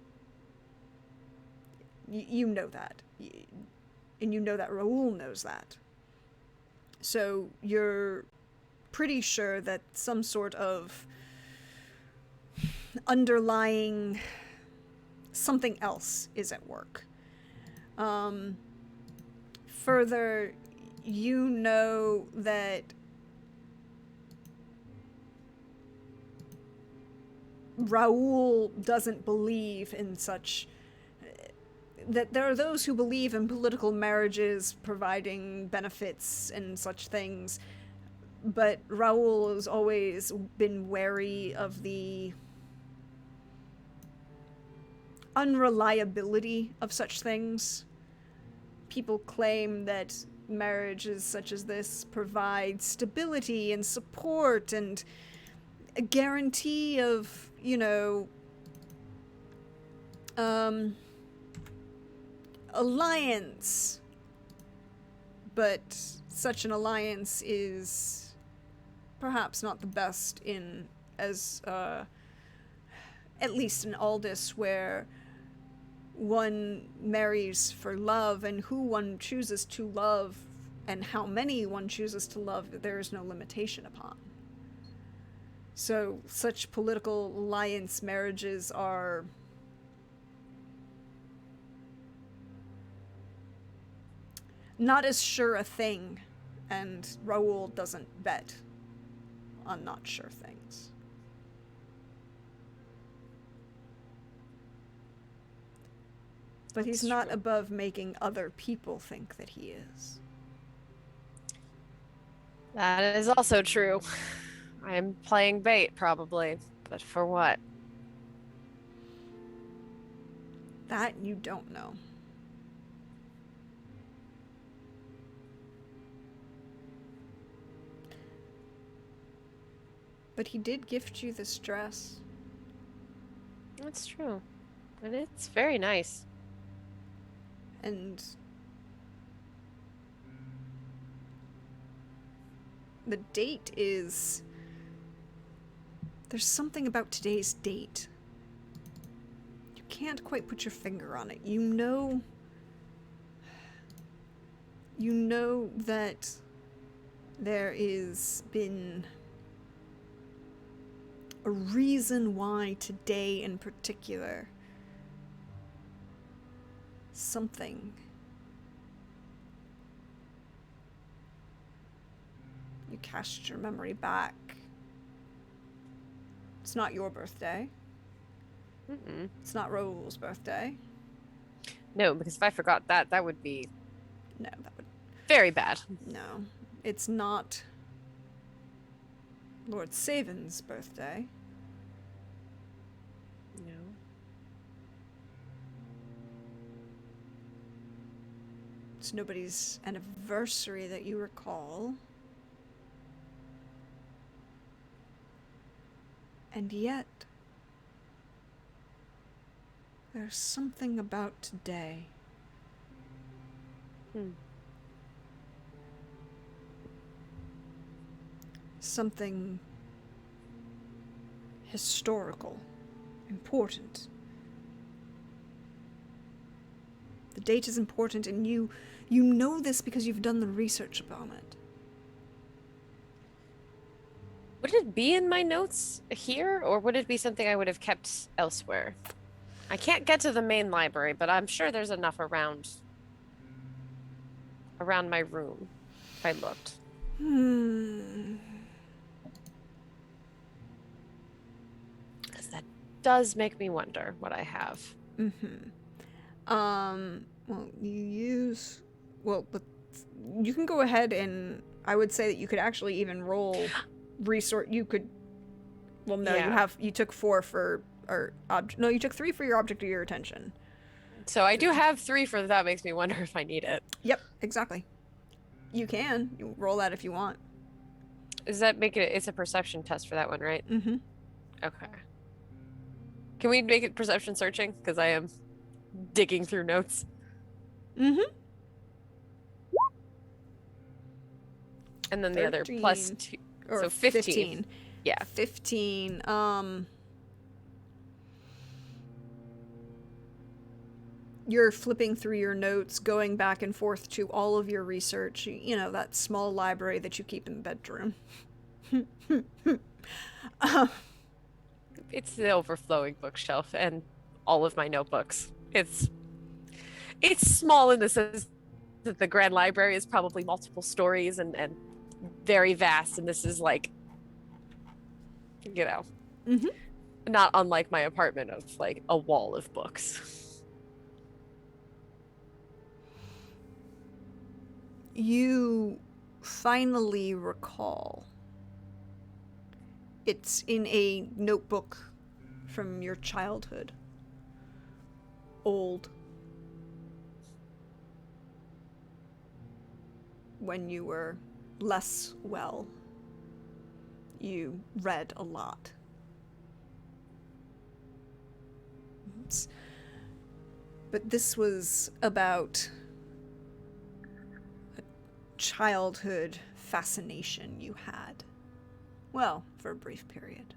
You know that. And you know that Raoul knows that. So you're pretty sure that some sort of underlying something else is at work. Further, you know that Raoul doesn't believe in such... that there are those who believe in political marriages providing benefits and such things, but Raoul has always been wary of the unreliability of such things. People claim that marriages such as this provide stability and support and a guarantee of, alliance. But such an alliance is perhaps not the best in, as, at least in Aldis, where one marries for love, and who one chooses to love and how many one chooses to love, there is no limitation upon. So such political alliance marriages are not as sure a thing, and Raoul doesn't bet on not sure things. But he's not above making other people think that he is. That is also true. I'm playing bait, probably. But for what? That you don't know. But he did gift you this dress. That's true. And it's very nice. And the date is... There's something about today's date. You can't quite put your finger on it. You know that there is been a reason why today in particular something. You cast your memory back. It's not your birthday. Mm-mm. It's not Raoul's birthday. No, because if I forgot that, that would be... No, that would... very bad. No. It's not Lord Savin's birthday. No. It's nobody's anniversary that you recall. And yet, there's something about today. Something historical, important. The date is important, and you know this because you've done the research upon it. Would it be in my notes here, or would it be something I would have kept elsewhere? I can't get to the main library, but I'm sure there's enough around my room if I looked. Because that does make me wonder what I have. Well, but you can go ahead and I would say that you could actually even roll resource. You could. Well, no, Yeah. you took 4 for no, you took 3 for your object of your attention. So I do have 3 for that. Makes me wonder if I need it. Yep, exactly. You can roll that if you want. Does that make it? It's a perception test for that one, right? Mm-hmm. Okay. Can we make it perception searching? Because I am digging through notes. Mm-hmm. And then the other 13. plus 2. Or So 15. Yeah. 15. You're flipping through your notes, going back and forth to all of your research. You know, that small library that you keep in the bedroom. It's the overflowing bookshelf and all of my notebooks. It's small in the sense that the grand library is probably multiple stories and very vast, and this is like, you know, Mm-hmm. not unlike my apartment of like a wall of books. You finally recall. It's in a notebook from your childhood. Old. When you were less well, you read a lot. But this was about a childhood fascination you had. Well, for a brief period.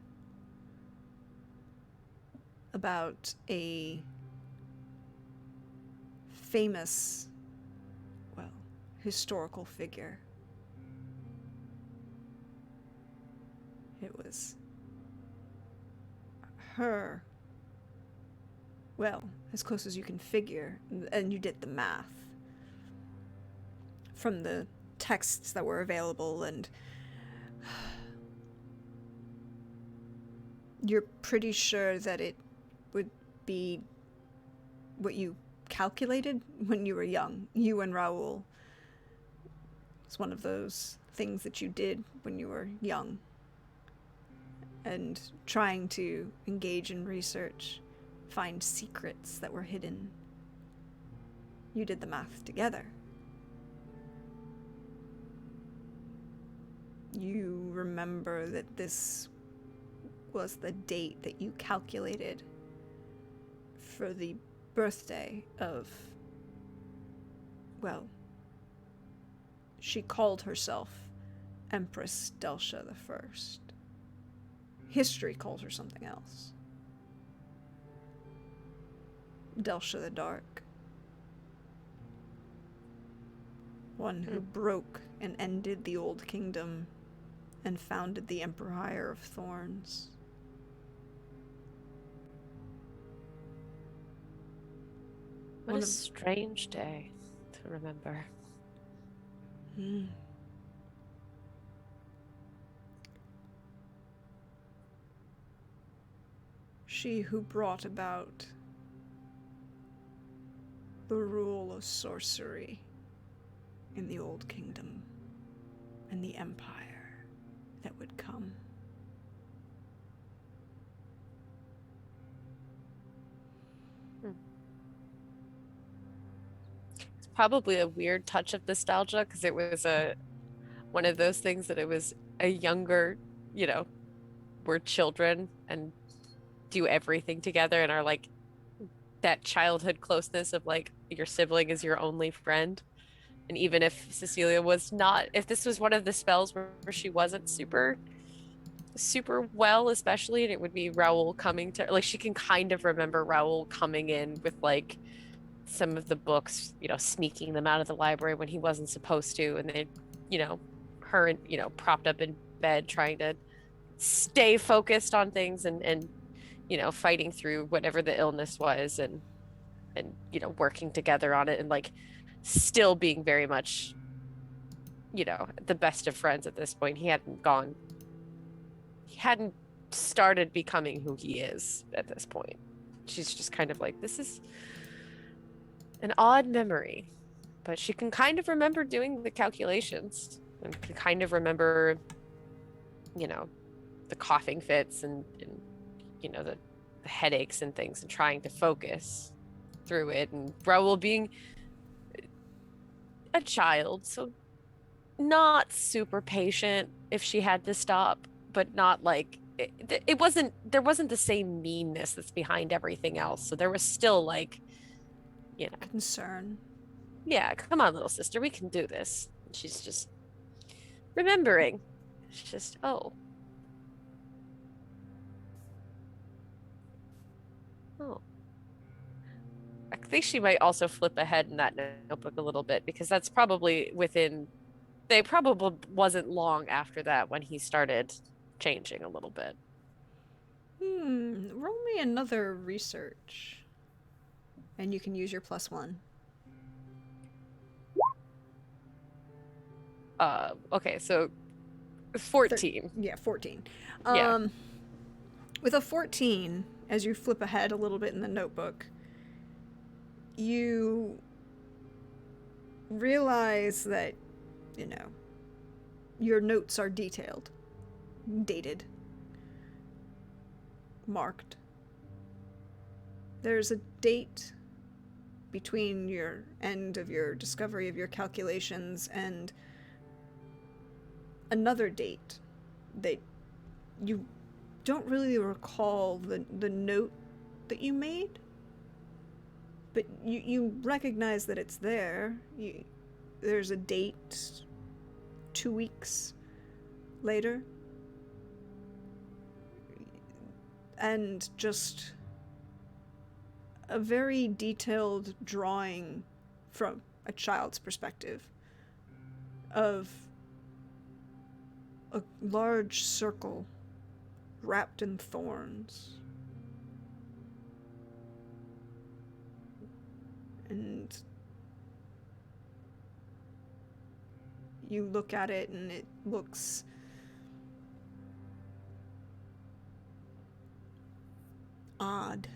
About a famous, well, historical figure. It was her. Well, as close as you can figure, and you did the math from the texts that were available, and you're pretty sure that it would be what you calculated when you were young. You and Raoul. It's one of those things that you did when you were young. And trying to engage in research, find secrets that were hidden. You did the math together. You remember that this was the date that you calculated for the birthday of, well, she called herself Empress Delsha the First. History calls her something else. Delsha the Dark. One who broke and ended the Old Kingdom and founded the Empire of Thorns. What a strange day to remember. She who brought about the rule of sorcery in the Old Kingdom and the Empire that would come. It's probably a weird touch of nostalgia because it was one of those things that it was a younger, we're children and do everything together and are like that childhood closeness of like your sibling is your only friend. And even if Cecilia was not, if this was one of the spells where she wasn't super well, especially, and it would be Raoul coming to, like, she can kind of remember Raoul coming in with like some of the books, sneaking them out of the library when he wasn't supposed to, and then her and propped up in bed trying to stay focused on things and fighting through whatever the illness was and working together on it and like still being very much the best of friends at this point. He hadn't started becoming who he is at this point. She's just kind of like, this is an odd memory, but she can kind of remember doing the calculations. and can kind of remember, you know, the coughing fits and you know, the headaches and things, and trying to focus through it, and Raoul being a child, so not super patient if she had to stop, but not like it wasn't, there wasn't the same meanness that's behind everything else. So there was still like, you know, Concern. yeah, come on, little sister, we can do this. And she's just remembering. She's just, oh, oh. I think she might also flip ahead in that notebook a little bit, because that's probably within, they probably wasn't long after that when he started changing a little bit. Roll me another research. And you can use your +1. Okay, so 14. Yeah, 14. Yeah. With a 14, as you flip ahead a little bit in the notebook, you realize that, you know, your notes are detailed, dated, marked. There's a date between your end of your discovery of your calculations and another date that you don't really recall the note that you made, but you recognize that it's there. There's a date 2 weeks later, and just a very detailed drawing from a child's perspective of a large circle wrapped in thorns. And you look at it and it looks odd.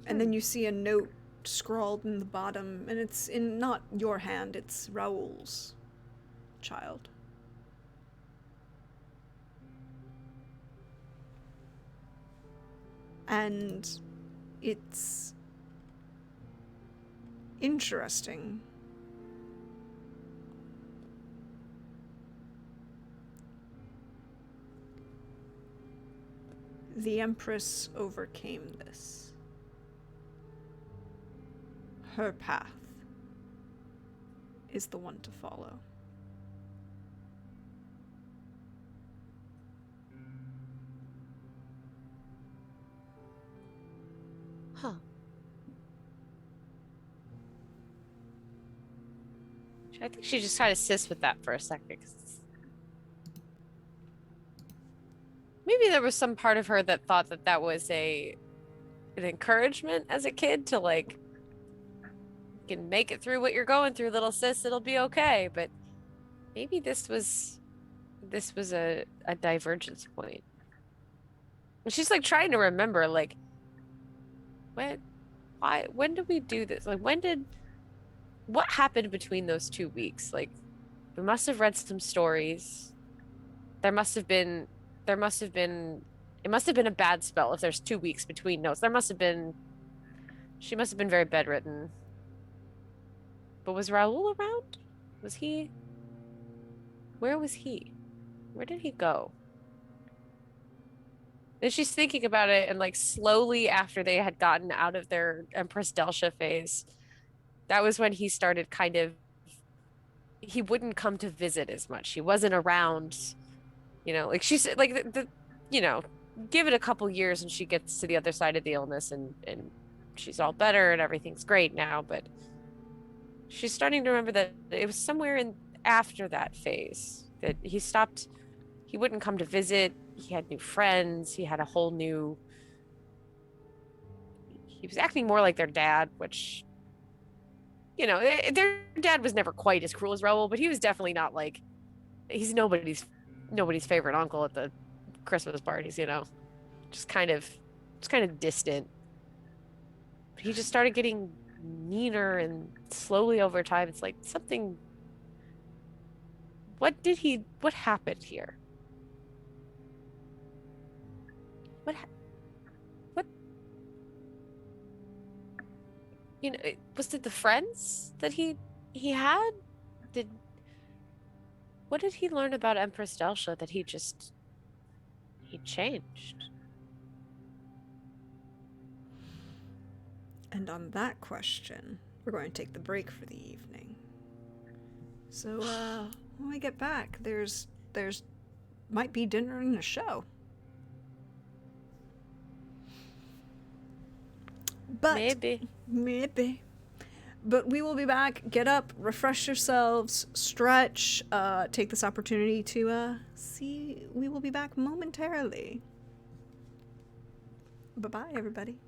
And then you see a note scrawled in the bottom, and it's in not your hand, it's Raoul's. Child. And it's interesting. The Empress overcame this. Her path is the one to follow. Huh. I think she just kind of sits with that for a second. Maybe there was some part of her that thought that that was an encouragement as a kid to like, you can make it through what you're going through, little sis, it'll be okay. But maybe this was a divergence point. And she's like trying to remember, like, when did we do this? Like, what happened between those 2 weeks? Like, we must have read some stories. It must have been a bad spell if there's 2 weeks between notes. She must have been very bedridden. But was Raoul around? Where was he? Where did he go? And she's thinking about it, and like slowly after they had gotten out of their Empress Delsha phase, that was when he started he wouldn't come to visit as much. He wasn't around, like she said, like give it a couple years and she gets to the other side of the illness and she's all better and everything's great now. But she's starting to remember that it was somewhere in after that phase that he wouldn't come to visit. He had new friends. He had he was acting more like their dad, which, their dad was never quite as cruel as Raoul, but he was definitely not like, he's nobody's favorite uncle at the Christmas parties, just kind of distant. But he just started getting meaner, and slowly over time, it's like something. What happened here? What, what, was it the friends that he had? Did, what did he learn about Empress Delsha that he changed? And on that question, we're going to take the break for the evening. So, when we get back, there's might be dinner and a show. But maybe. But we will be back. Get up, refresh yourselves, stretch, take this opportunity to see. We will be back momentarily. Bye-bye, everybody.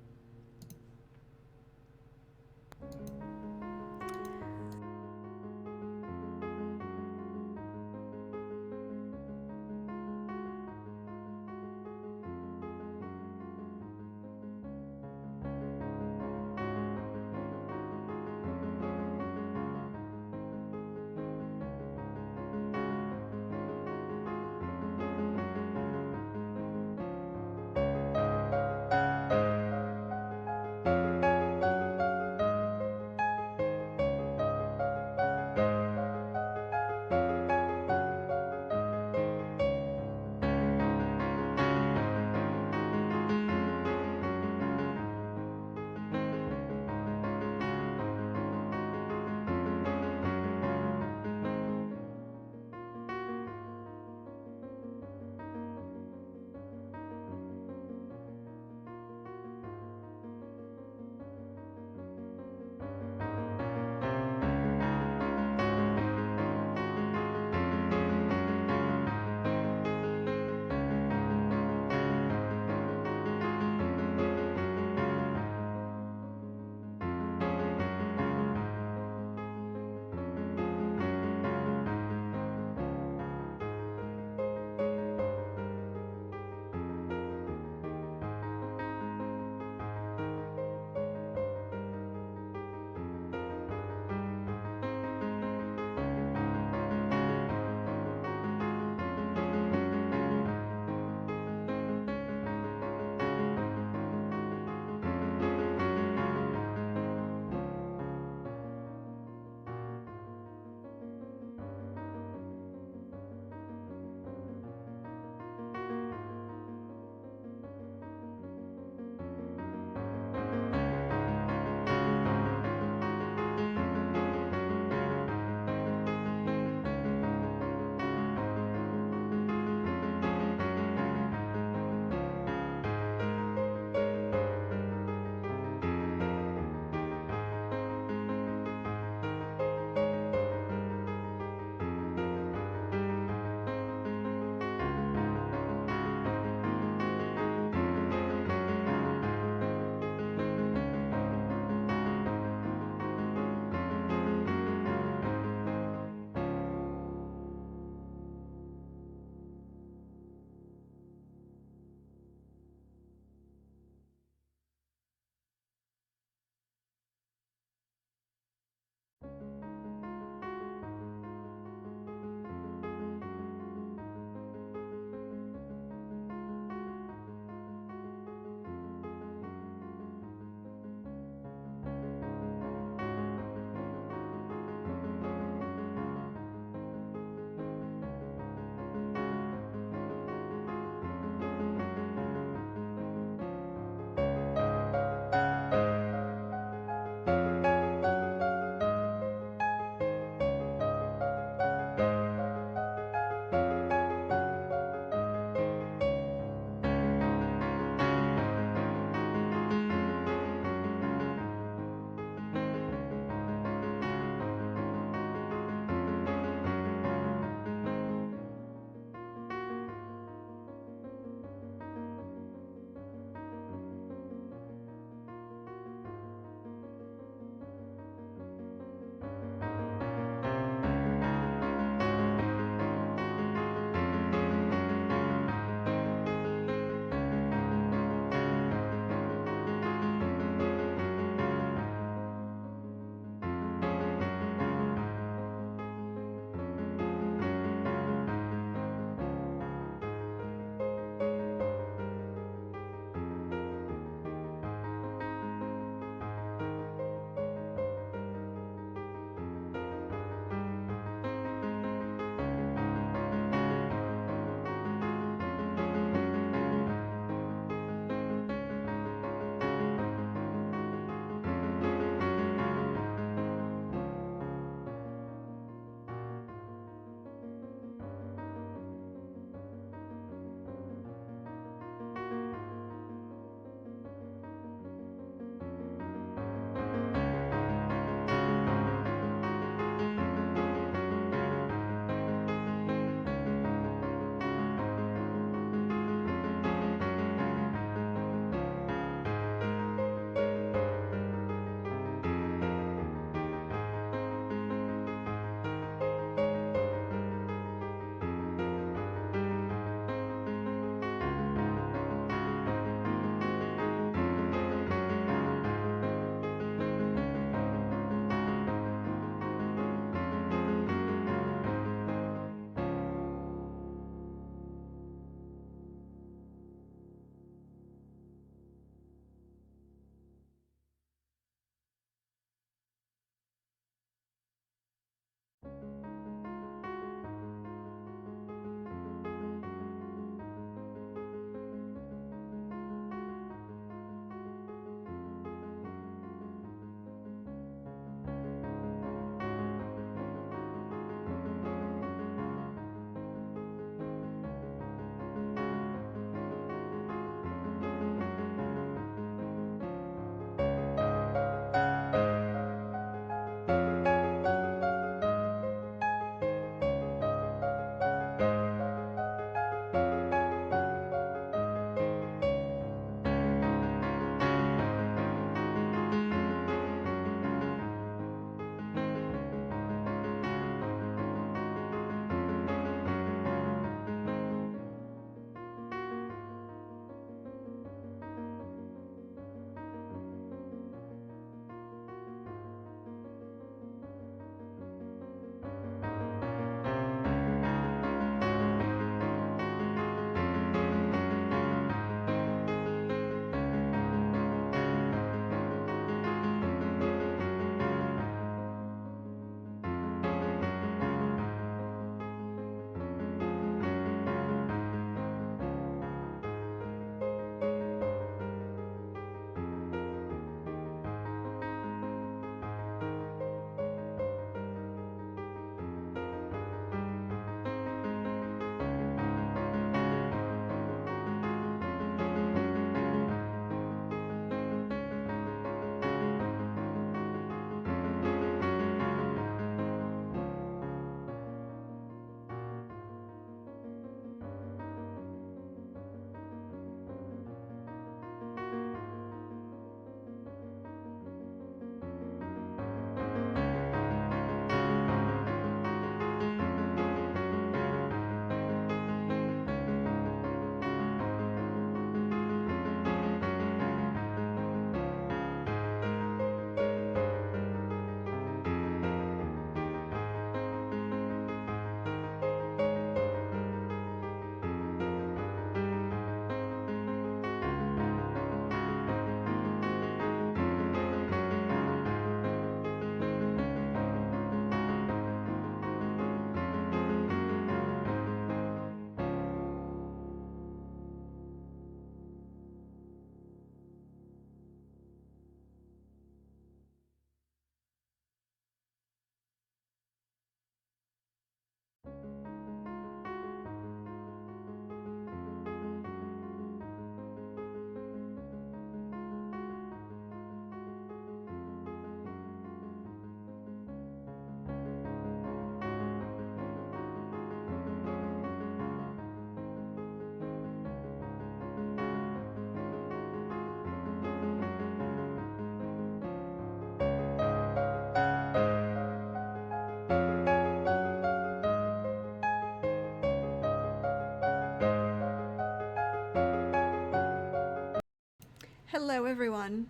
Hello, everyone,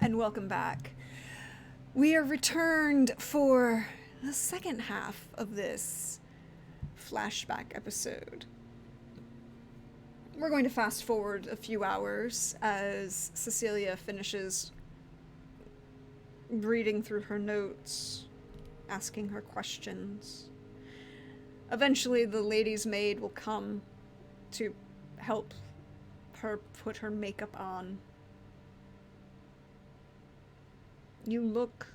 and welcome back. We are returned for the second half of this flashback episode. We're going to fast forward a few hours as Cecilia finishes reading through her notes, asking her questions. Eventually, the lady's maid will come to help her put her makeup on. You look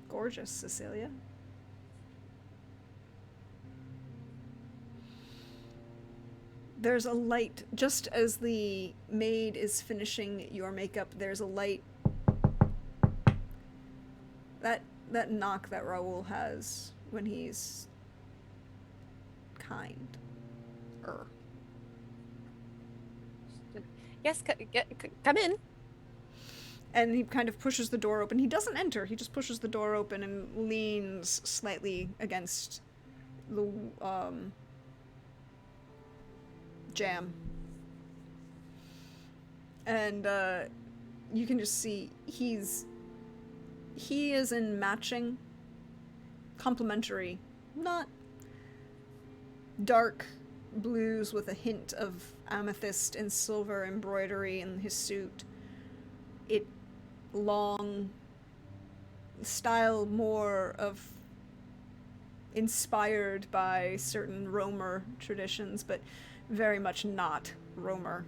gorgeous, Cecilia. There's a light, just as the maid is finishing your makeup, there's a light. That knock that Raoul has when he's kind. Yes, come in. And he kind of pushes the door open. He doesn't enter. He just pushes the door open and leans slightly against the jam. And you can just see he is in matching, complementary, not dark blues with a hint of amethyst and silver embroidery in his suit. It long style more of inspired by certain Romer traditions, but very much not Romer.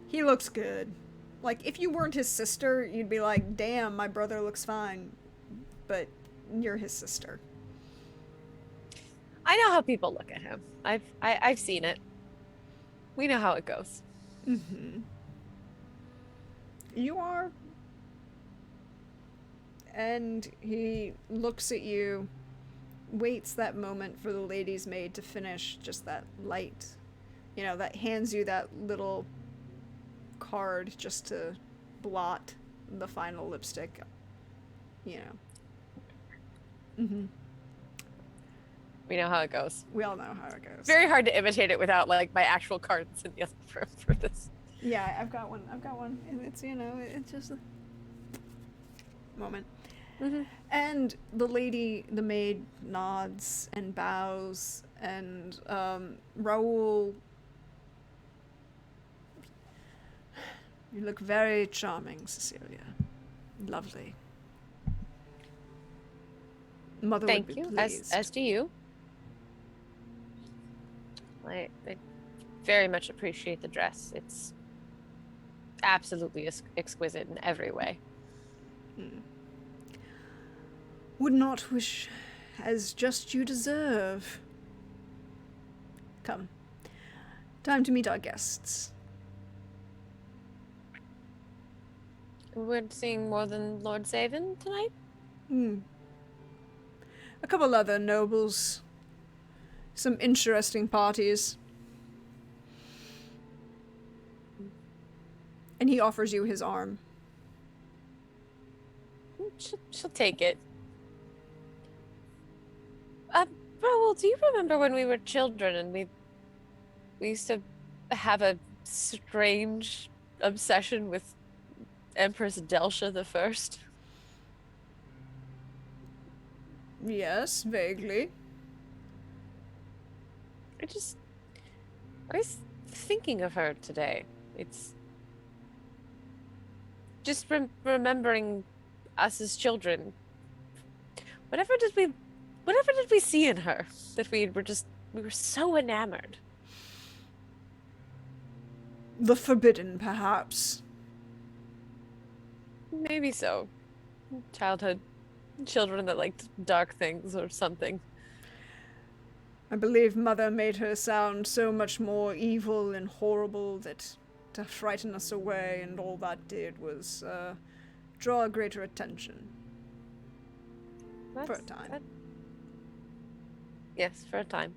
He looks good. Like, if you weren't his sister, you'd be like, damn, my brother looks fine. But you're his sister. I know how people look at him. I've seen it. We know how it goes. Mm-hmm. You are. And he looks at you, waits that moment for the lady's maid to finish just that light. You know, that hands you that little card just to blot the final lipstick. You know. Mm-hmm. We know how it goes. We all know how it goes. Very hard to imitate it without, like, my actual cards in the other for this. Yeah, I've got one. And it's, you know, it's just a moment. Mm-hmm. And the maid nods and bows, and Raoul, you look very charming, Cecilia. Lovely. Mother Thank would be you. pleased. As do you. I very much appreciate the dress. It's absolutely exquisite in every way. Would not wish as just you deserve. Come. Time to meet our guests. We're seeing more than Lord Savin tonight? A couple other nobles. Some interesting parties. And he offers you his arm. She'll take it. Raoul, do you remember when we were children and we used to have a strange obsession with Empress Delcia the First? Yes, vaguely. I was thinking of her today. It's just remembering us as children. Whatever did we see in her that we were so enamored? The forbidden, perhaps. Maybe so. Childhood children that liked dark things or something. I believe Mother made her sound so much more evil and horrible that to frighten us away, and all that did was draw greater attention. For a time. Yes, for a time.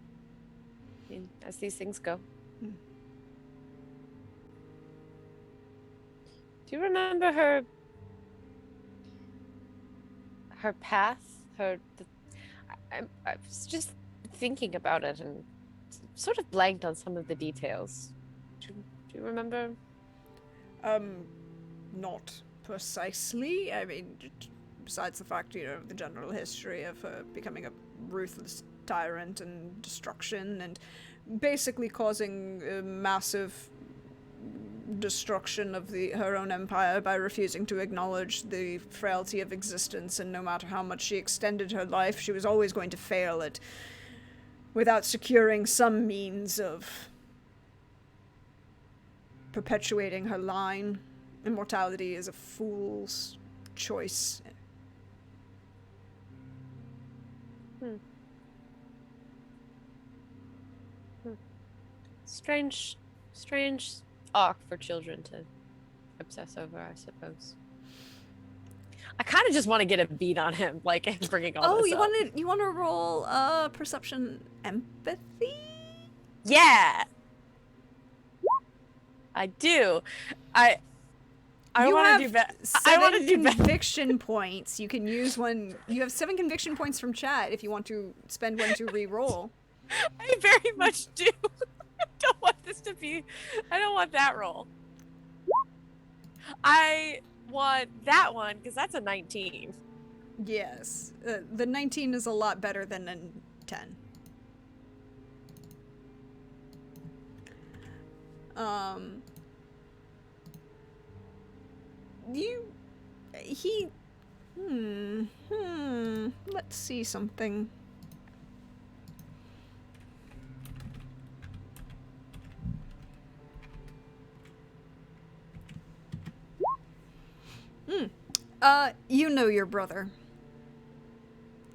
I mean, as these things go. Hmm. Do you remember her path? I was just thinking about it and sort of blanked on some of the details. Do you remember? Not precisely. I mean, besides the fact, the general history of her becoming a ruthless tyrant and destruction and basically causing a massive destruction of her own empire by refusing to acknowledge the frailty of existence, and no matter how much she extended her life, she was always going to fail it without securing some means of perpetuating her line. Immortality is a fool's choice. Strange arc for children to obsess over, I suppose. I kind of just want to get a beat on him, like bringing all this up. You want to roll perception empathy? Yeah, I do. I want to do better. I want to do conviction points. You can use one. You have 7 conviction points from chat if you want to spend one to re-roll. I very much do. I don't want this to be. I don't want that roll. I want that one because that's a 19. Yes, the 19 is a lot better than a 10. Let's see something. You know your brother.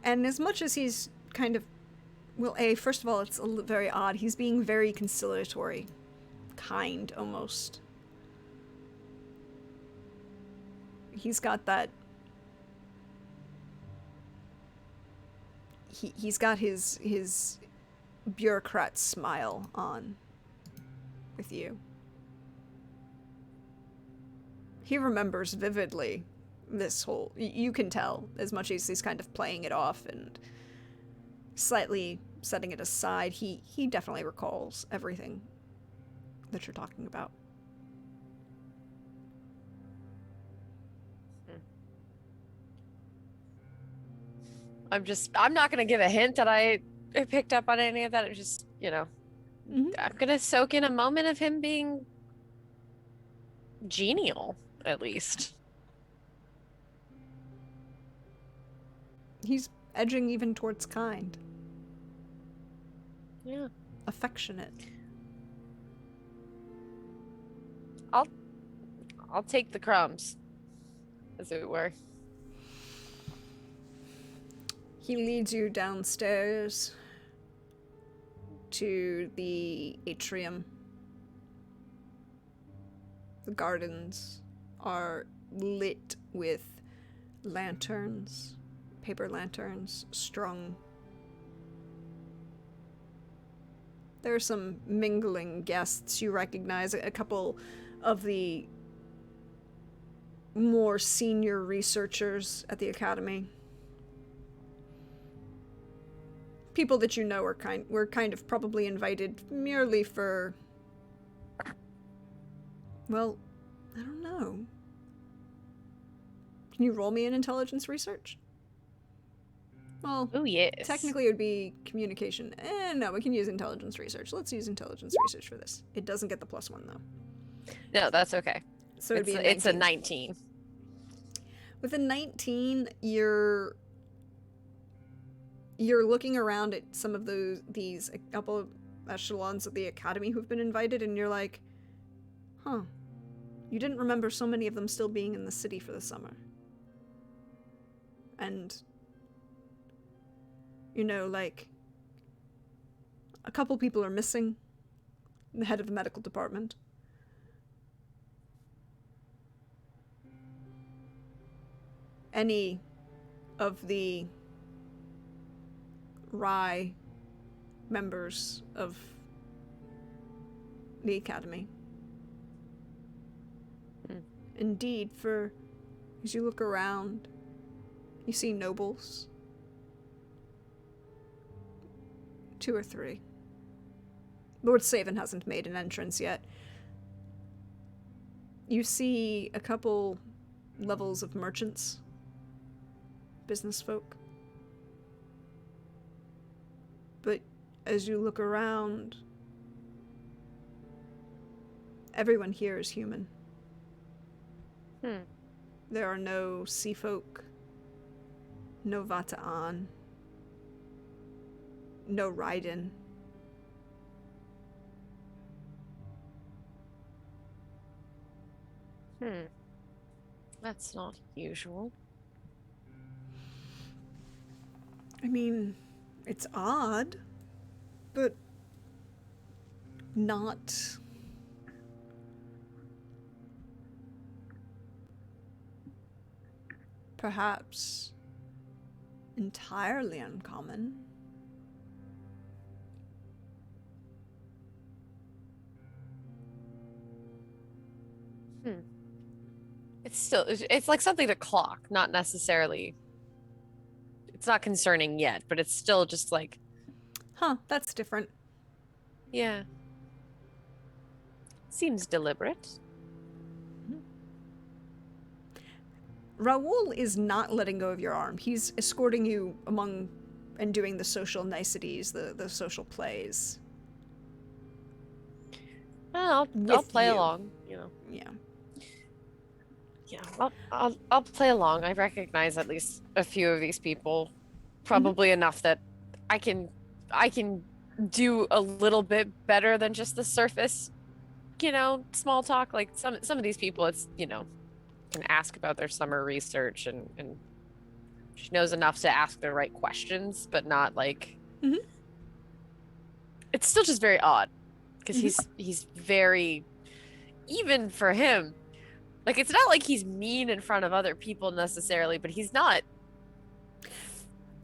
And as much as he's kind of, well, first of all, it's very odd. He's being very conciliatory. Kind, almost. He's got that... He's got his bureaucrat smile on with you. He remembers vividly this whole... You can tell, as much as he's kind of playing it off and slightly setting it aside, he definitely recalls everything that you're talking about. I'm not going to give a hint that I picked up on any of that. It's just, I'm going to soak in a moment of him being genial, at least. He's edging even towards kind. Yeah. Affectionate. I'll take the crumbs, as it were. He leads you downstairs to the atrium. The gardens are lit with lanterns, paper lanterns, strung. There are some mingling guests. You recognize a couple of the more senior researchers at the academy. People that you know were kind of probably invited merely for... Well, I don't know. Can you roll me an intelligence research? Well, oh yes. Technically it would be communication. No, we can use intelligence research. Let's use intelligence research for this. It doesn't get the +1 though. No, that's okay. So it's a 19. With a 19, you're looking around at some of these couple of echelons of the academy who've been invited, and you're like, huh, you didn't remember so many of them still being in the city for the summer. And, like, a couple people are missing. The head of the medical department. Any of the Rye members of the academy. Indeed, as you look around, you see nobles 2 or 3. Lord Saven hasn't made an entrance yet. You see a couple levels of merchants, business folk. But as you look around, everyone here is human. There are no sea folk, no Vata'an, no Raiden. That's not usual. I mean, it's odd, but not perhaps entirely uncommon. It's like something to clock, not necessarily. It's not concerning yet, but it's still just like, Huh, that's different. yeah. Seems deliberate. Raoul is not letting go of your arm. He's escorting you among and doing the social niceties, the social plays. Well, I'll play along, you know. Yeah. Yeah, I'll play along. I recognize at least a few of these people, probably enough that I can do a little bit better than just the surface, small talk. Like some of these people, it's can ask about their summer research and she knows enough to ask the right questions, but not like. It's still just very odd because he's very, even for him. Like, it's not like he's mean in front of other people necessarily, but he's not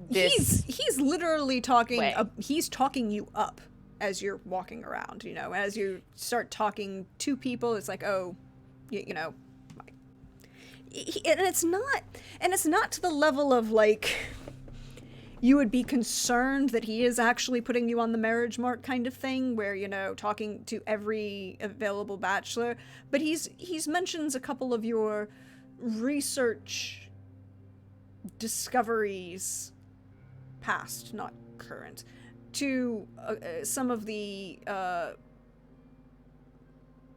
this. He's literally talking. Way. He's talking you up as you're walking around. As you start talking to people, it's like, oh, and it's not to the level of like you would be concerned that he is actually putting you on the marriage mark kind of thing, where talking to every available bachelor. But he's mentions a couple of your research discoveries, past, not current, to some of the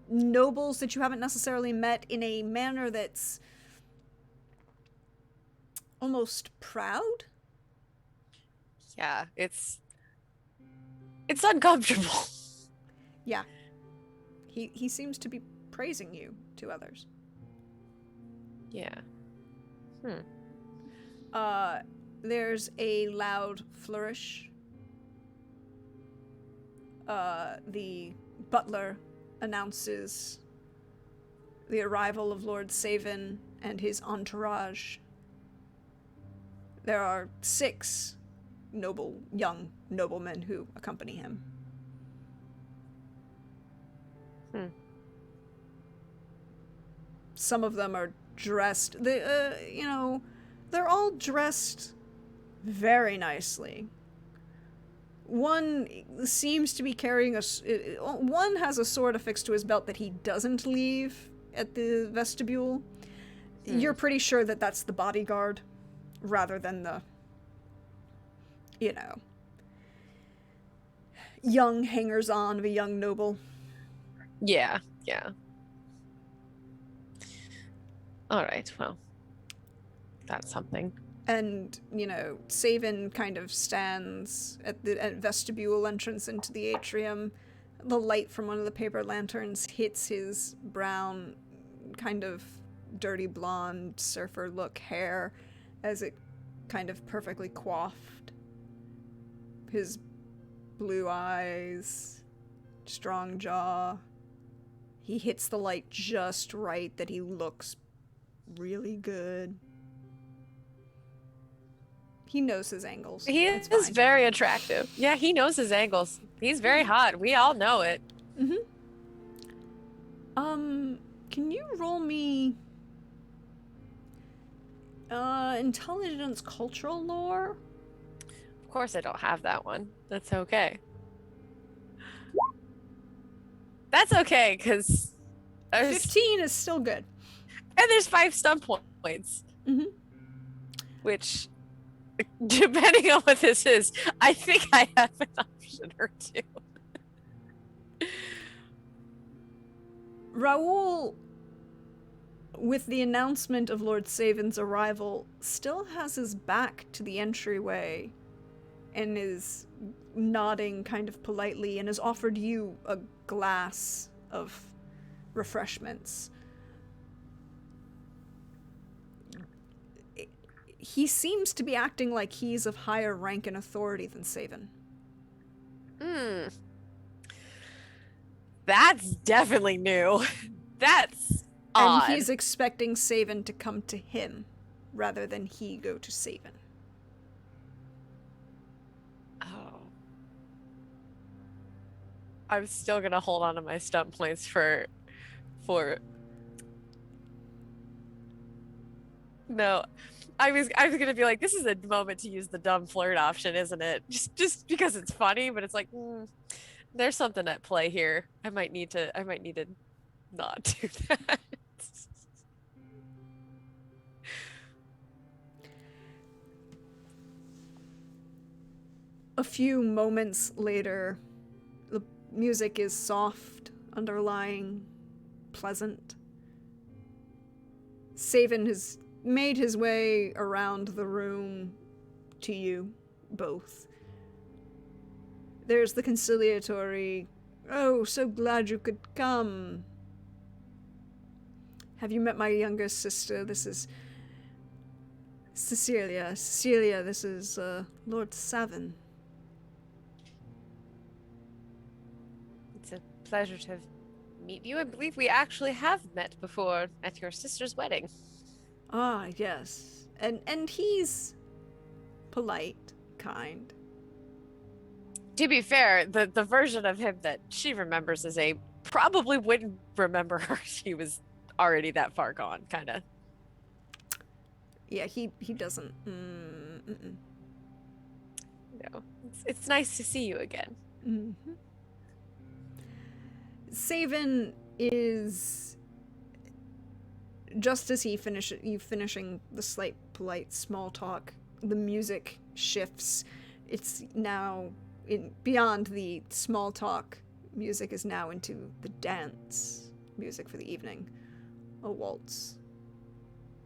nobles that you haven't necessarily met, in a manner that's almost proud. Yeah, it's uncomfortable. Yeah. He seems to be praising you to others. Yeah. There's a loud flourish. The butler announces the arrival of Lord Saven and his entourage. There are 6 young noblemen who accompany him. Some of them are dressed, they're all dressed very nicely. One seems to be carrying one has a sword affixed to his belt that he doesn't leave at the vestibule. You're pretty sure that that's the bodyguard rather than the young hangers-on of a young noble. Yeah. All right, well, that's something. And, Saven kind of stands at the vestibule entrance into the atrium. The light from one of the paper lanterns hits his brown, kind of dirty blonde surfer look hair as it kind of perfectly coiffed. His blue eyes, strong jaw. He hits the light just right that he looks really good. He knows his angles. He is very attractive. Yeah, he knows his angles. He's very hot. We all know it. Can you roll me intelligence cultural lore? Of course I don't have that one. That's okay. That's okay, because there's 15 is still good. and there's 5 stump points, Mm-hmm. which, depending on what this is, I think I have an option or two. Raoul, with the announcement of Lord Savin's arrival, still has his back to the entryway and is nodding kind of politely and has offered you a glass of refreshments. He seems to be acting like he's of higher rank and authority than Savin. That's definitely new. That's odd. And he's expecting Savin to come to him rather than he go to Savin. Oh. I'm still gonna hold on to my stump points for no. I was gonna be like, this is a moment to use the dumb flirt option, isn't it? Just because it's funny, but it's like, there's something at play here. I might need to not do that. A few moments later, the music is soft, underlying, pleasant. Savin has made his way around the room to you both. There's the conciliatory, "Oh, so glad you could come. Have you met my younger sister? This is Cecilia. Cecilia, this is Lord Savin." It's a pleasure to meet you. I believe we actually have met before at your sister's wedding. Ah, yes. And he's polite, kind. To be fair, the version of him that she remembers as a probably wouldn't remember her. She was already that far gone, kind of. Yeah, he doesn't. Mm-mm. No, it's nice to see you again. Mm-hmm. Savin is, just as you finishing the slight polite small talk, the music shifts. It's now beyond the small talk. Music is now into the dance music for the evening, a waltz.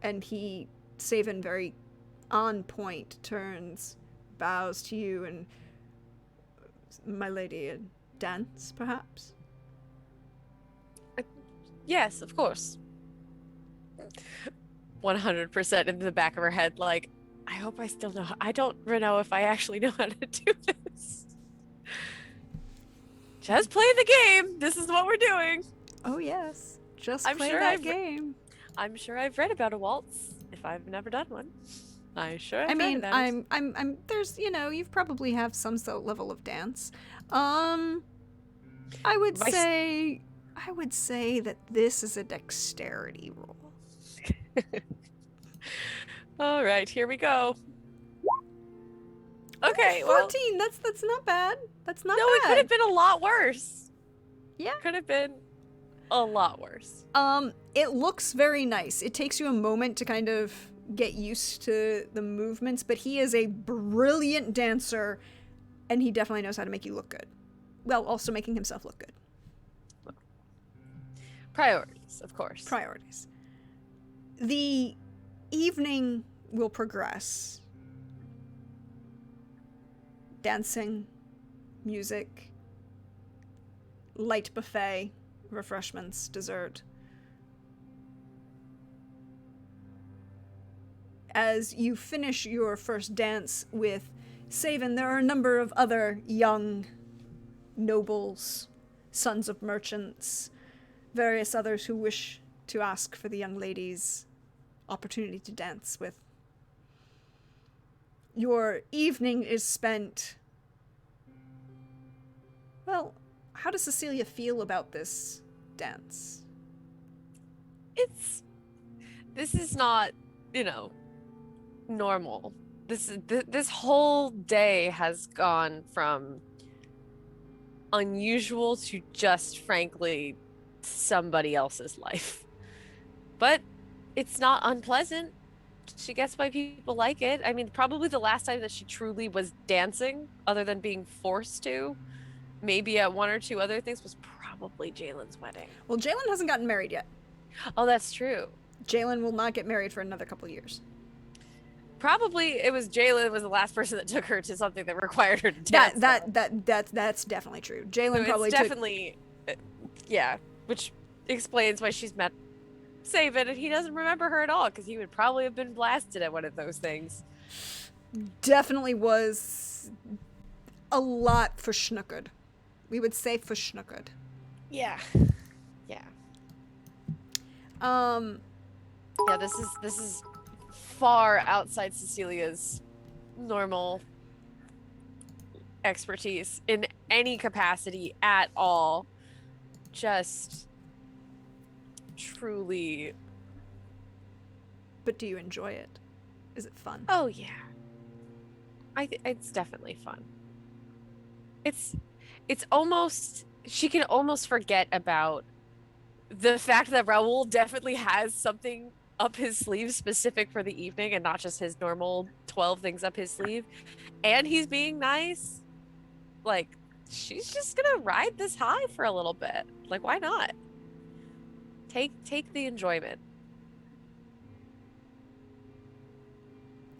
And Savin, very on point, turns, bows to you, and, "My lady, a dance, perhaps?" Yes, of course. 100% in the back of her head, like, I hope I still know. I don't know if I actually know how to do this. Just play the game. This is what we're doing. Oh yes, just I'm play sure that game. I'm sure I've read about a waltz if I've never done one. I mean, I'm there's, you've probably have some level of dance. I would say that this is a dexterity roll. All right, here we go. Okay, 14. Well, that's not bad. That's not bad. No, it could have been a lot worse. Yeah. Could have been a lot worse. It looks very nice. It takes you a moment to kind of get used to the movements, but he is a brilliant dancer, and he definitely knows how to make you look good. Well, also making himself look good. Priorities, of course. Priorities. The evening will progress. Dancing, music, light buffet, refreshments, dessert. As you finish your first dance with Savin, there are a number of other young nobles, sons of merchants, various others who wish to ask for the young lady's opportunity to dance with. Your evening is spent... Well, how does Cecilia feel about this dance? This is not, normal this whole day has gone from unusual to just frankly somebody else's life. But it's not unpleasant. She gets why people like it. I mean, probably the last time that she truly was dancing, other than being forced to, maybe at one or two other things, was probably Jalen's wedding. Well, Jalen hasn't gotten married yet. Oh, that's true. Jalen will not get married for another couple years. Probably it was Jalen was the last person that took her to something that required her to dance. That's definitely true. Jalen So probably it's definitely, yeah, which explains why she's met Saban and he doesn't remember her at all because he would probably have been blasted at one of those things. definitely was a lot for schnookered. We would say for schnookered. Yeah. Yeah. Yeah, this is far outside Cecilia's normal expertise in any capacity at all. Just truly. But do you enjoy it? Is it fun? Oh yeah. It's definitely fun. It's almost she can almost forget about the fact that Raul definitely has something up his sleeve specific for the evening and not just his normal 12 things up his sleeve. And he's being nice. Like, she's just gonna ride this high for a little bit. Like, why not? Take the enjoyment.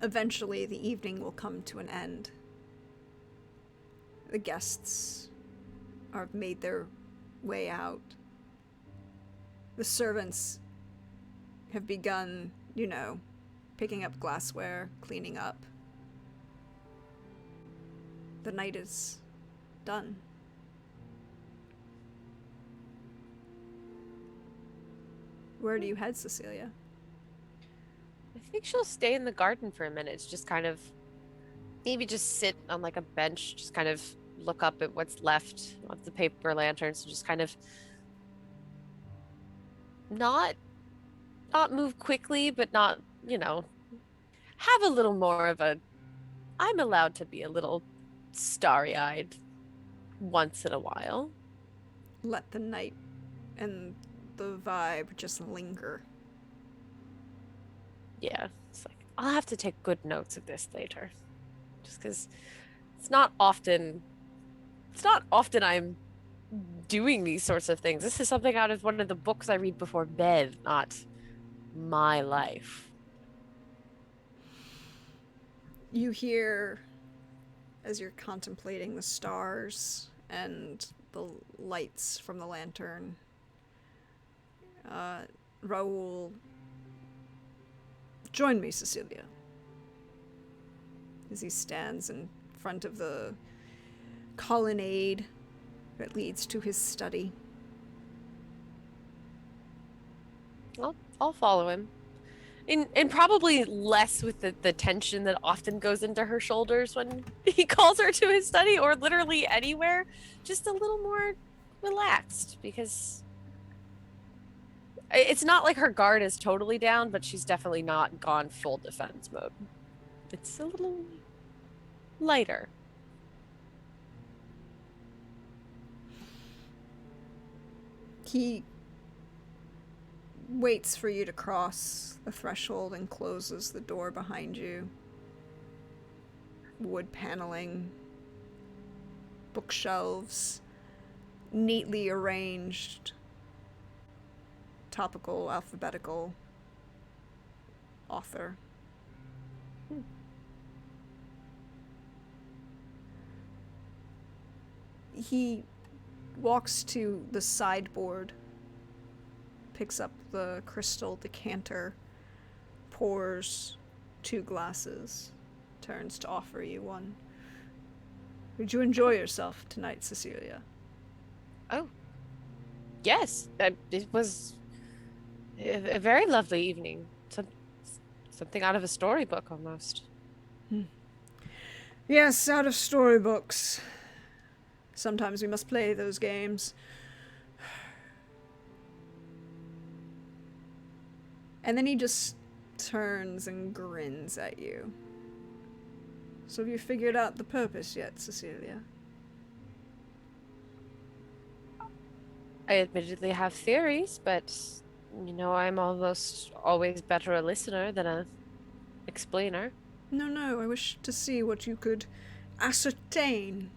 Eventually, the evening will come to an end. The guests have made their way out. The servants have begun, picking up glassware, cleaning up. The night is done. Where do you head, Cecilia? I think she'll stay in the garden for a minute. Just kind of maybe just sit on like a bench, just kind of look up at what's left of the paper lanterns, and just kind of not move quickly, but not, have a little more of a I'm allowed to be a little starry-eyed once in a while. Let the night and the vibe just linger. Yeah, it's like I'll have to take good notes of this later. Just because it's not often I'm doing these sorts of things. This is something out of one of the books I read before bed, not my life. You hear, as you're contemplating the stars and the lights from the lantern, Raul, join me, Cecilia, as he stands in front of the colonnade that leads to his study. I'll follow him. And probably less with the tension that often goes into her shoulders when he calls her to his study or literally anywhere. Just a little more relaxed because it's not like her guard is totally down, but she's definitely not gone full defense mode. It's a little lighter. He waits for you to cross the threshold and closes the door behind you. Wood paneling, bookshelves, neatly arranged, topical, alphabetical, author. He walks to the sideboard, picks up the crystal decanter, pours 2 glasses, turns to offer you one. Would you enjoy yourself tonight, Cecilia? Oh, yes. It was a very lovely evening. Something out of a storybook almost. Yes, out of storybooks. Sometimes we must play those games. And then he just turns and grins at you. So have you figured out the purpose yet, Cecilia? I admittedly have theories, but I'm almost always better a listener than a explainer. No, I wish to see what you could ascertain.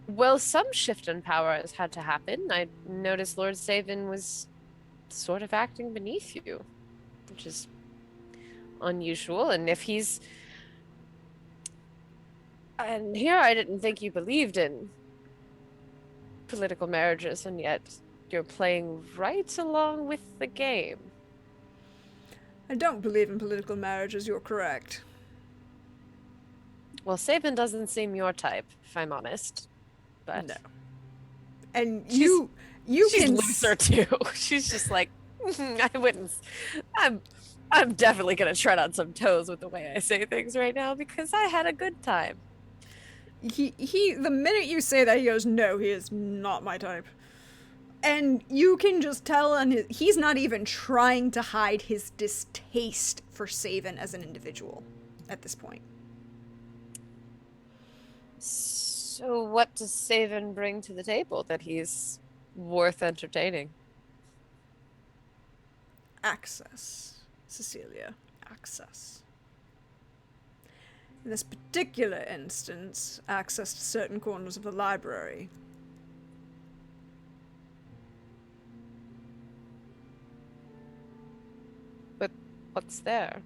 Well, some shift in power has had to happen. I noticed Lord Saven was sort of acting beneath you, which is unusual. And if he's... And here I didn't think you believed in political marriages, and yet you're playing right along with the game. I don't believe in political marriages, you're correct. Well, Saven doesn't seem your type, if I'm honest. But no. And she's can looser too. She's just like, I wouldn't. I'm definitely gonna tread on some toes with the way I say things right now because I had a good time. He the minute you say that, he goes, no, he is not my type. And you can just tell on he's not even trying to hide his distaste for Saven as an individual at this point. So what does Saven bring to the table that he's worth entertaining? Access, Cecilia. Access. In this particular instance, access to certain corners of the library. But what's there?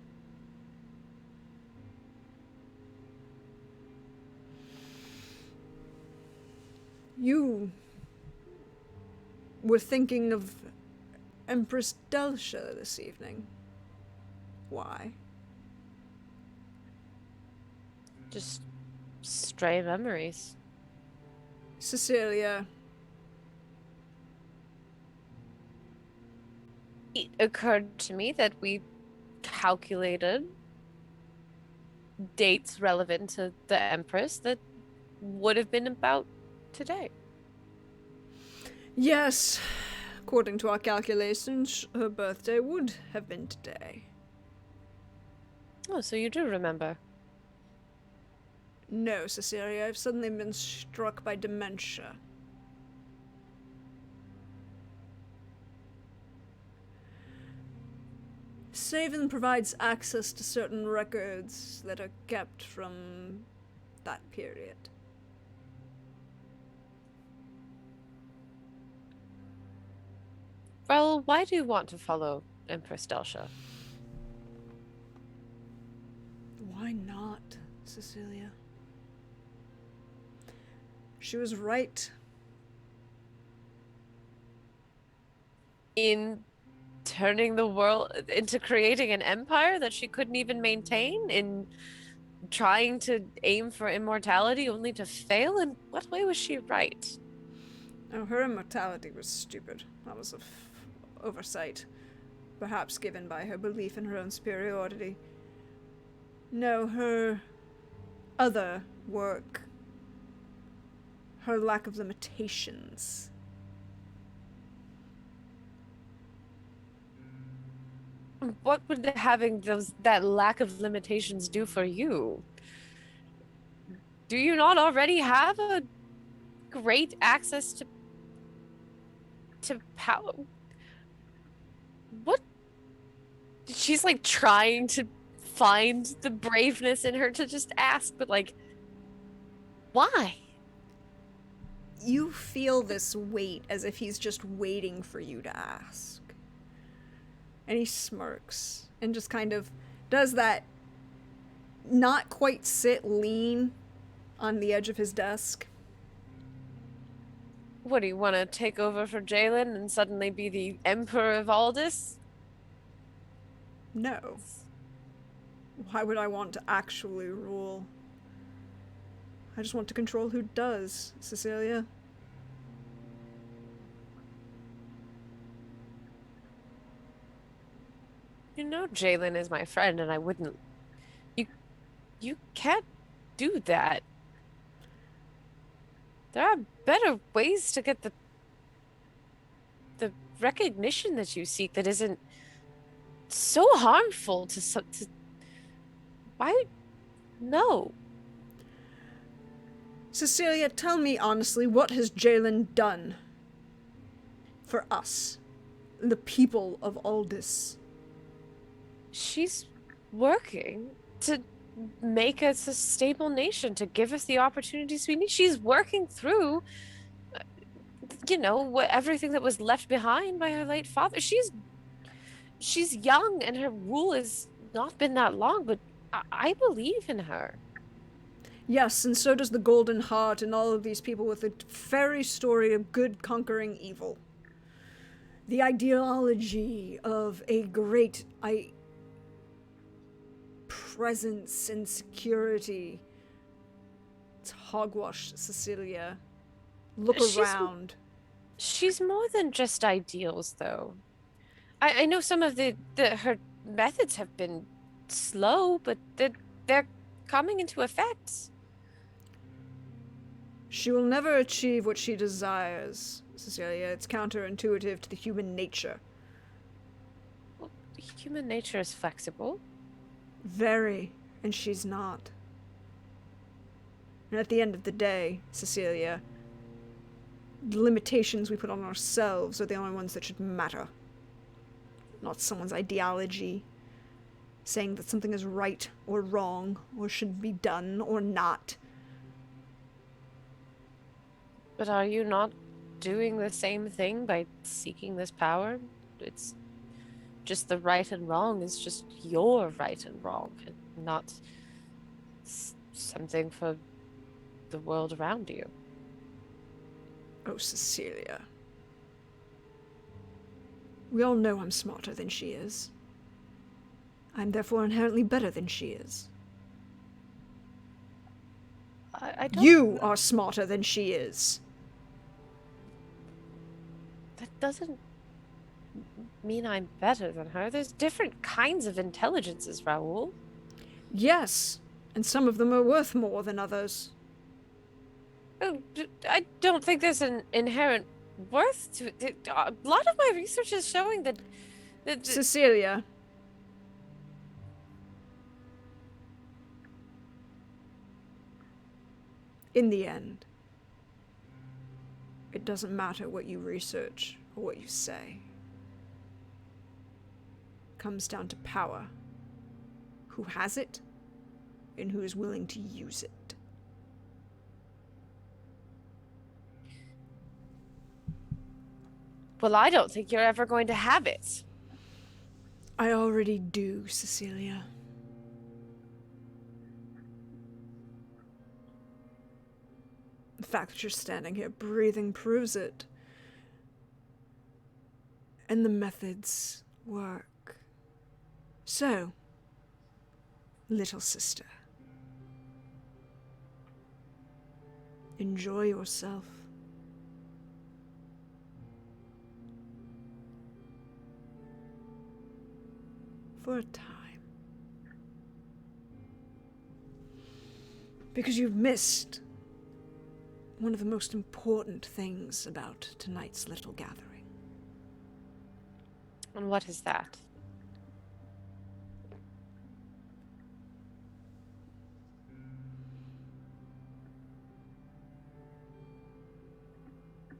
You were thinking of Empress Delsha this evening. Why? Just stray memories. Cecilia. It occurred to me that we calculated dates relevant to the Empress that would have been about today. Yes, according to our calculations, her birthday would have been today. Oh, so you do remember. No, Cecilia, I've suddenly been struck by dementia. Saven provides access to certain records that are kept from that period. Well, why do you want to follow Empress Delsha? Why not, Cecilia? She was right. In turning the world into creating an empire that she couldn't even maintain, in trying to aim for immortality only to fail? In what way was she right? Oh, her immortality was stupid. That was an oversight, perhaps given by her belief in her own superiority. No, her other work, her lack of limitations. What would having that lack of limitations do for you? Do you not already have a great access to power? What? She's like trying to find the braveness in her to just ask, but like, why? You feel this weight as if he's just waiting for you to ask. And he smirks and just kind of does that not quite sit lean on the edge of his desk. What, do you want to take over for Jalen and suddenly be the Emperor of Aldis? No. Why would I want to actually rule? I just want to control who does, Cecilia. You know Jalen is my friend and I wouldn't... You can't do that. There are better ways to get the recognition that you seek that isn't so harmful to Why? No. Cecilia, tell me honestly, what has Jalen done for us, the people of Aldis? She's working to make us a stable nation, to give us the opportunities we need. She's working through, everything that was left behind by her late father. She's young and her rule has not been that long, but I believe in her. Yes, and so does the Golden Heart and all of these people with the fairy story of good conquering evil. The ideology of a great presence and security. It's hogwash, Cecilia. Look around. She's more than just ideals, though. I know some of her methods have been slow, but they're coming into effect. She will never achieve what she desires, Cecilia. It's counterintuitive to the human nature. Well, human nature is flexible. Very, and she's not. And at the end of the day, Cecilia, the limitations we put on ourselves are the only ones that should matter. Not someone's ideology, saying that something is right or wrong, or should be done or not. But are you not doing the same thing by seeking this power? It's just the right and wrong is just your right and wrong, and not something for the world around you. Oh, Cecilia. We all know I'm smarter than she is. I'm therefore inherently better than she is. I don't... You are smarter than she is. That doesn't mean I'm better than her. There's different kinds of intelligences, Raoul. Yes, and some of them are worth more than others. I don't think there's an inherent worth to it. A lot of my research is showing that Cecilia. In the end, it doesn't matter what you research or what you say. It comes down to power. Who has it, and who is willing to use it. Well, I don't think you're ever going to have it. I already do, Cecilia. The fact that you're standing here breathing proves it. And the methods work. So, little sister, enjoy yourself. For a time. Because you've missed one of the most important things about tonight's little gathering. And what is that?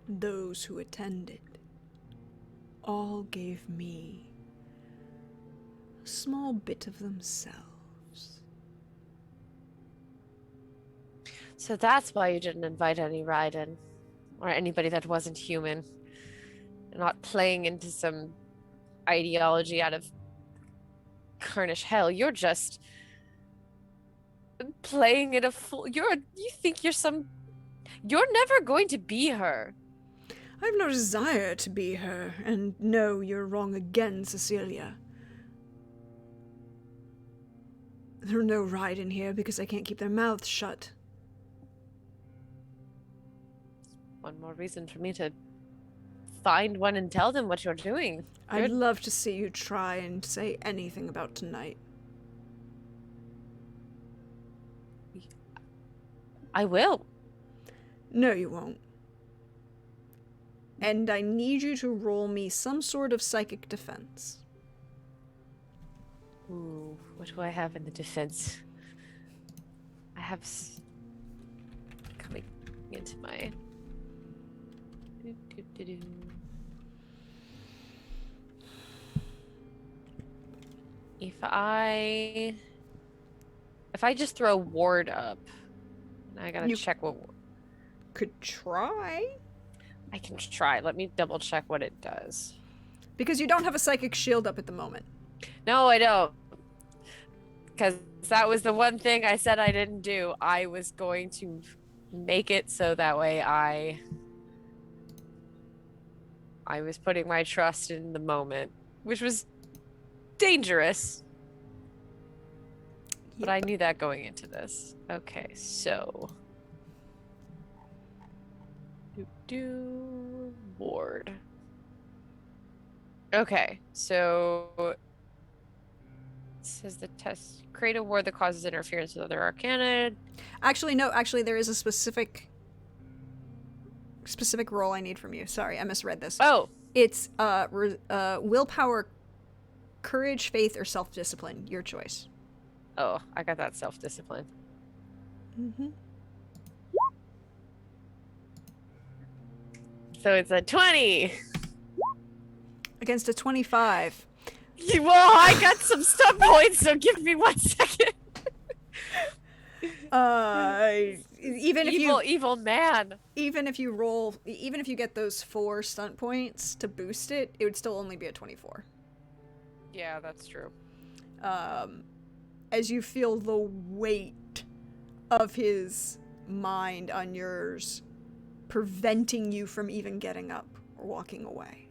Those who attended all gave me a small bit of themselves. So that's why you didn't invite any Raiden, or anybody that wasn't human. You're not playing into some ideology out of Kernish hell. You're just playing it a fool. You think you're you're never going to be her. I have no desire to be her, and no, you're wrong again, Cecilia. There are no Raiden here because I can't keep their mouths shut. One more reason for me to find one and tell them what you're doing. I'd love to see you try and say anything about tonight. I will. No, you won't. And I need you to roll me some sort of psychic defense. Ooh, what do I have in the defense? have coming into my. If I just throw ward up, I gotta check what. Could try. I can try. Let me double check what it does. Because you don't have a psychic shield up at the moment. No, I don't. Because that was the one thing I said I didn't do. I was going to make it so that way I was putting my trust in the moment, which was dangerous. But I knew that going into this. Okay, so ward. Okay, so it says the test create a ward that causes interference with other arcana. Actually, no. Actually, there is a specific roll I need from you. Sorry, I misread this. Oh, it's willpower, courage, faith, or self-discipline. Your choice. Oh, I got that self-discipline. Mm-hmm. So it's a 20 against a 25. Well, I got some stun points, so give me 1 second. Even if evil man. Even if you get those 4 stunt points to boost it, it would still only be a 24. Yeah, that's true. As you feel the weight of his mind on yours, preventing you from even getting up or walking away.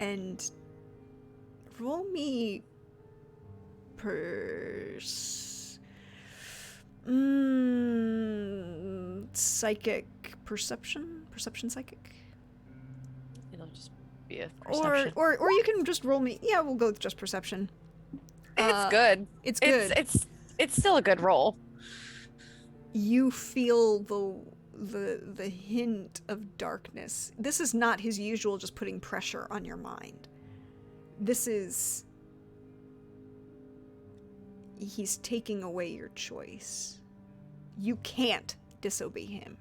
And roll me psychic perception psychic. It'll just be a perception. Or you can just roll me. Yeah, we'll go with just perception. It's good. It's good. It's still a good roll. You feel the hint of darkness. This is not his usual just putting pressure on your mind. This is... he's taking away your choice. You can't disobey him.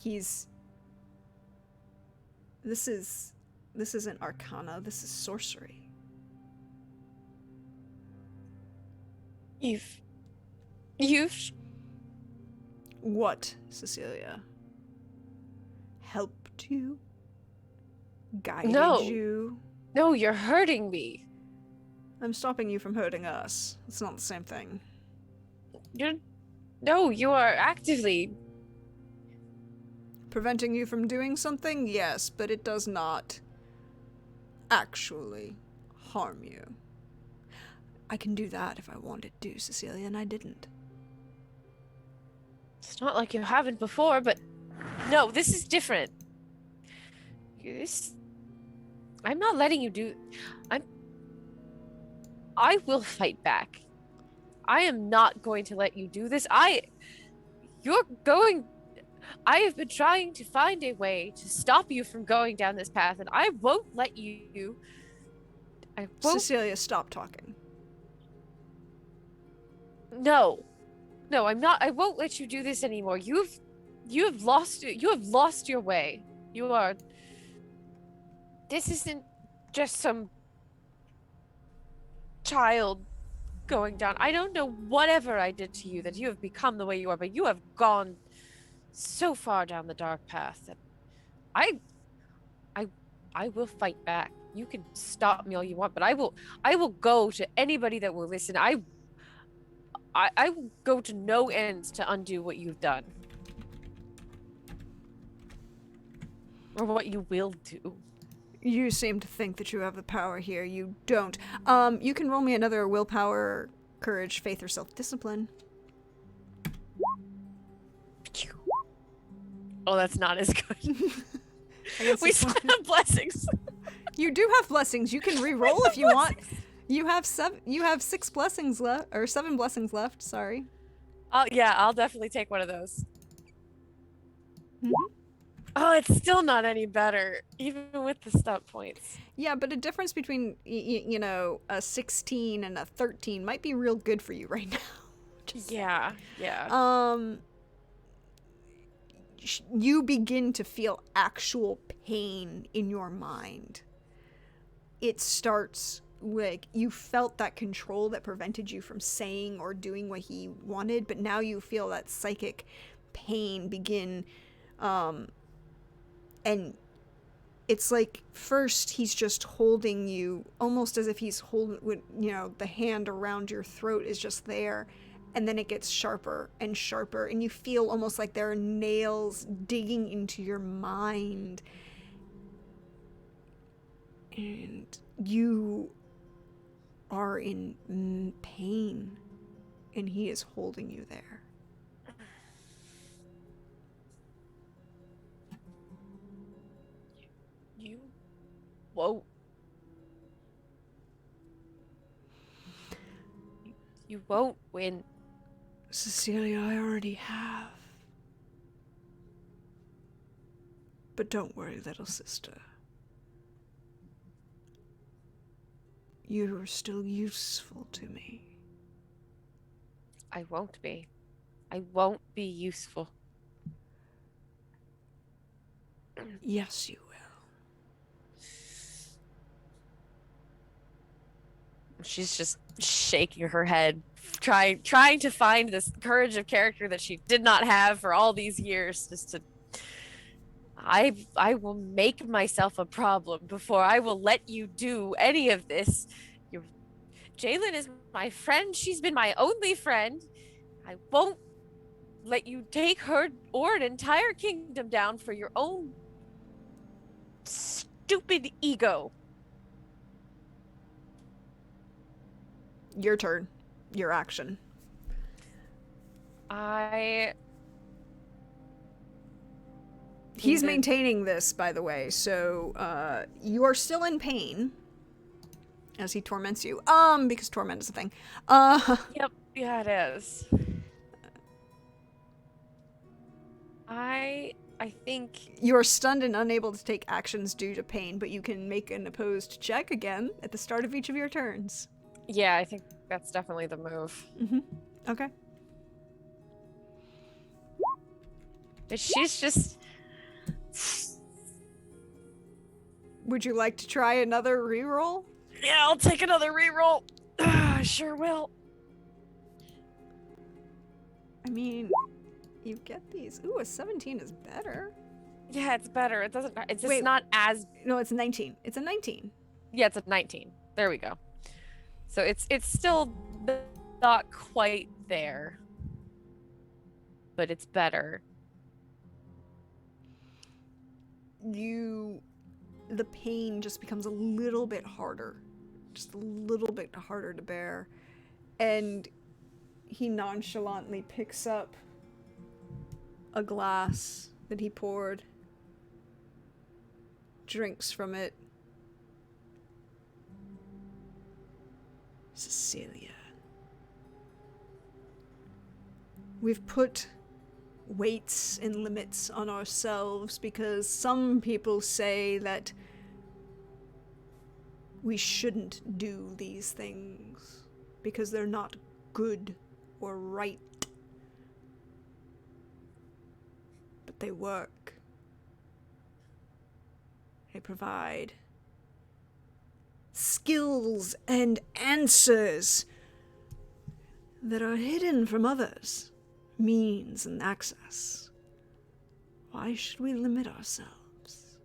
This isn't arcana, this is sorcery. You've What, Cecilia? Helped you? Guided you? No, you're hurting me. I'm stopping you from hurting us. It's not the same thing. You are actively... Preventing you from doing something? Yes, but it does not actually harm you. I can do that if I wanted to, Cecilia, and I didn't. It's not like you haven't before, but... No, this is different. I'm not letting you do... I will fight back. I am not going to let you do this. I have been trying to find a way to stop you from going down this path, and I won't let you... Cecilia, stop talking. No, I'm not. I won't let you do this anymore. You have lost your way. You are... This isn't just some child going down. I don't know whatever I did to you that you have become the way you are, but you have gone so far down the dark path that I will fight back. You can stop me all you want, but I will go to anybody that will listen. I will go to no ends to undo what you've done. Or what you will do. You seem to think that you have the power here. You don't. You can roll me another willpower, courage, faith, or self-discipline. Oh, that's not as good. We still have blessings. You do have blessings. You can re-roll if you want. You have 6 blessings left, or 7 blessings left. Sorry. I'll definitely take one of those. Mm-hmm. Oh, it's still not any better, even with the stunt points. Yeah, but a difference between a 16 and a 13 might be real good for you right now. Yeah. You begin to feel actual pain in your mind. It starts like you felt that control that prevented you from saying or doing what he wanted, but now you feel that psychic pain begin, and it's like first he's just holding you almost as if he's holding, the hand around your throat is just there, and then it gets sharper and sharper, and you feel almost like there are nails digging into your mind, and you are in pain, and he is holding you there. You won't. You won't win. Cecilia, I already have. But don't worry, little sister. You are still useful to me. I won't be. I won't be useful. Yes, you will. She's just shaking her head, trying to find this courage of character that she did not have for all these years. I will make myself a problem before I will let you do any of this. Jalen is my friend. She's been my only friend. I won't let you take her or an entire kingdom down for your own stupid ego. Your turn. Your action. He's maintaining this, by the way, so you are still in pain as he torments you. Because torment is a thing. Yep, yeah, it is. I think you are stunned and unable to take actions due to pain, but you can make an opposed check again at the start of each of your turns. Yeah, I think that's definitely the move. Mm-hmm. Okay. She's just... Would you like to try another reroll? Yeah, I'll take another reroll. I sure will. I mean, you get these. Ooh, a 17 is better. Yeah, it's better. It doesn't... It's just Wait, not as... No, it's 19. It's a 19. Yeah, it's a 19. There we go. So it's still not quite there, but it's better. The pain just becomes a little bit harder, just a little bit harder to bear, and he nonchalantly picks up a glass that he poured, drinks from it. Cecilia, we've put weights and limits on ourselves because some people say that we shouldn't do these things because they're not good or right. But they work. They provide skills and answers that are hidden from others, means and access. Why should we limit ourselves?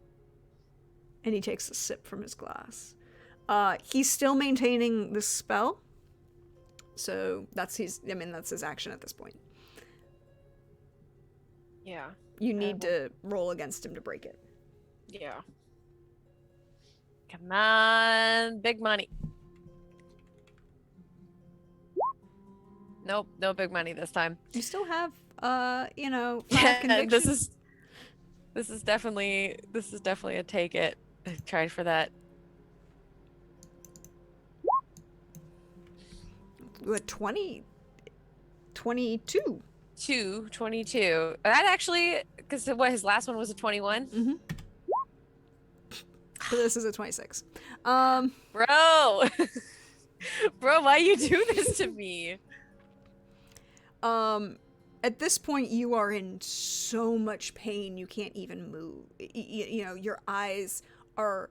And he takes a sip from his glass. He's still maintaining this spell, so that's his action at this point. Yeah. You need to roll against him to break it. Yeah. Come on, big money. Nope, no big money this time. You still have, 5 convictions. This is definitely a take it. I tried for that. What, 20? 22. 22. That actually, because his last one was a 21? Mm-hmm. But this is a 26. Bro! Bro, why you do this to me? At this point, you are in so much pain you can't even move. You know, your eyes are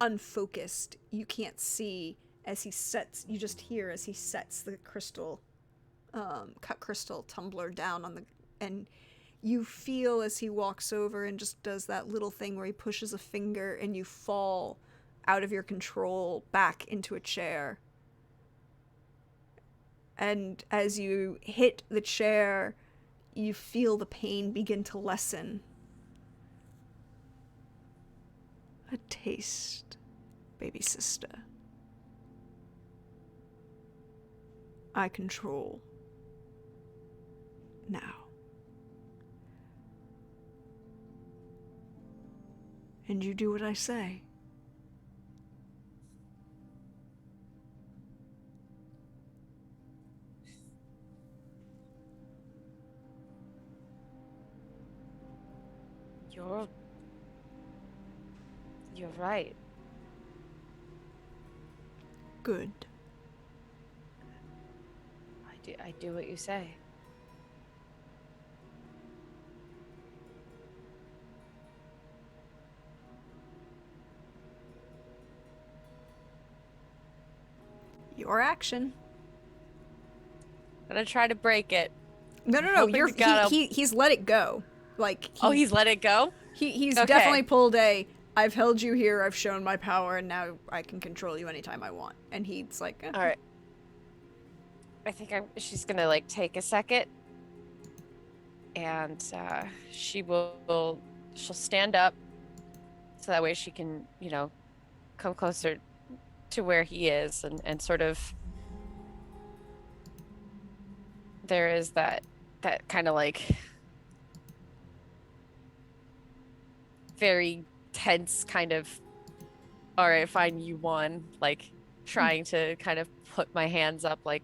unfocused. You can't see as he sets. You just hear as he sets the crystal, cut crystal tumbler down on the, and you feel as he walks over and just does that little thing where he pushes a finger and you fall out of your control back into a chair. And as you hit the chair, you feel the pain begin to lessen. A taste, baby sister. I control. Now. And you do what I say. You're right. Good. I do what you say. Your action. I'm gonna try to break it. No. He's let it go. Like he's let it go? He's okay. Definitely pulled a, I've held you here, I've shown my power, and now I can control you anytime I want. And he's like, all right. I think she's gonna like take a second, and she'll stand up, so that way she can, you know, come closer to where he is, and sort of, there is that kind of like very tense kind of, all right, fine, you won, like trying to kind of put my hands up, like,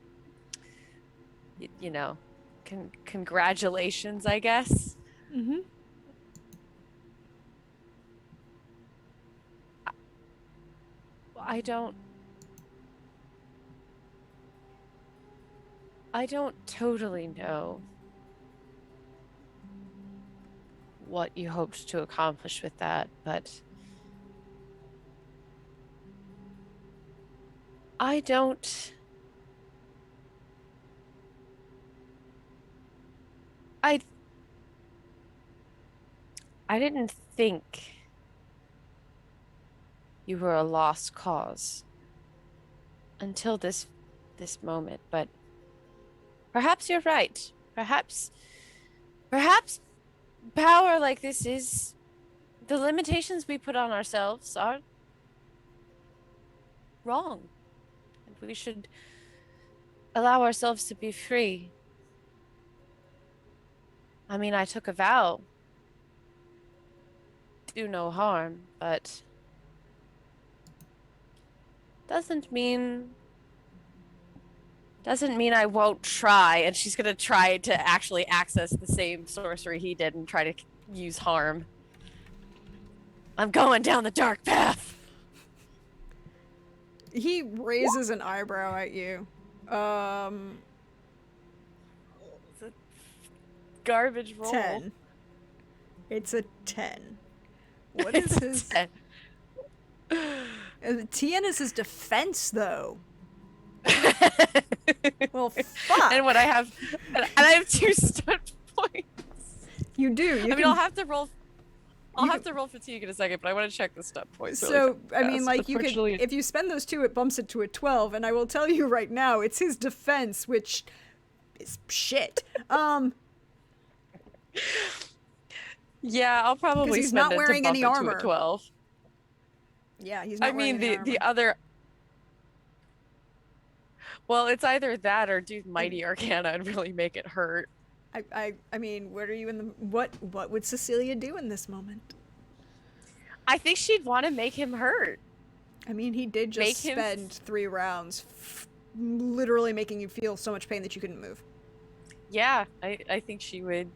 you know, congratulations, I guess. Mm-hmm. I don't totally know what you hoped to accomplish with that, but I didn't think you were a lost cause until this moment, but perhaps you're right. Perhaps power like this is, the limitations we put on ourselves are wrong. And we should allow ourselves to be free. I mean, I took a vow. Do no harm, but doesn't mean I won't try. And she's gonna try to actually access the same sorcery he did and try to use harm. I'm going down the dark path. He raises an eyebrow at you. It's a garbage roll. 10. It's a 10. What is his? 10. 10 is his defense, though. Well, fuck. And what I have 2 stunt points. You do. I mean, I'll have to roll. I'll have to roll fatigue in a second, but I want to check the stunt points. So, I mean, like, you could, if you spend those 2, it bumps it to a 12, and I will tell you right now, it's his defense, which is shit. Yeah, I'll probably he's spend not it wearing to bump any it armor. To a 12. Yeah, he's not wearing any armor. The other. Well, it's either that or do Mighty Arcana and really make it hurt. I mean, what are you in the, what would Cecilia do in this moment? I think she'd want to make him hurt. I mean, he did just spend 3 rounds literally making you feel so much pain that you couldn't move. Yeah, I think she would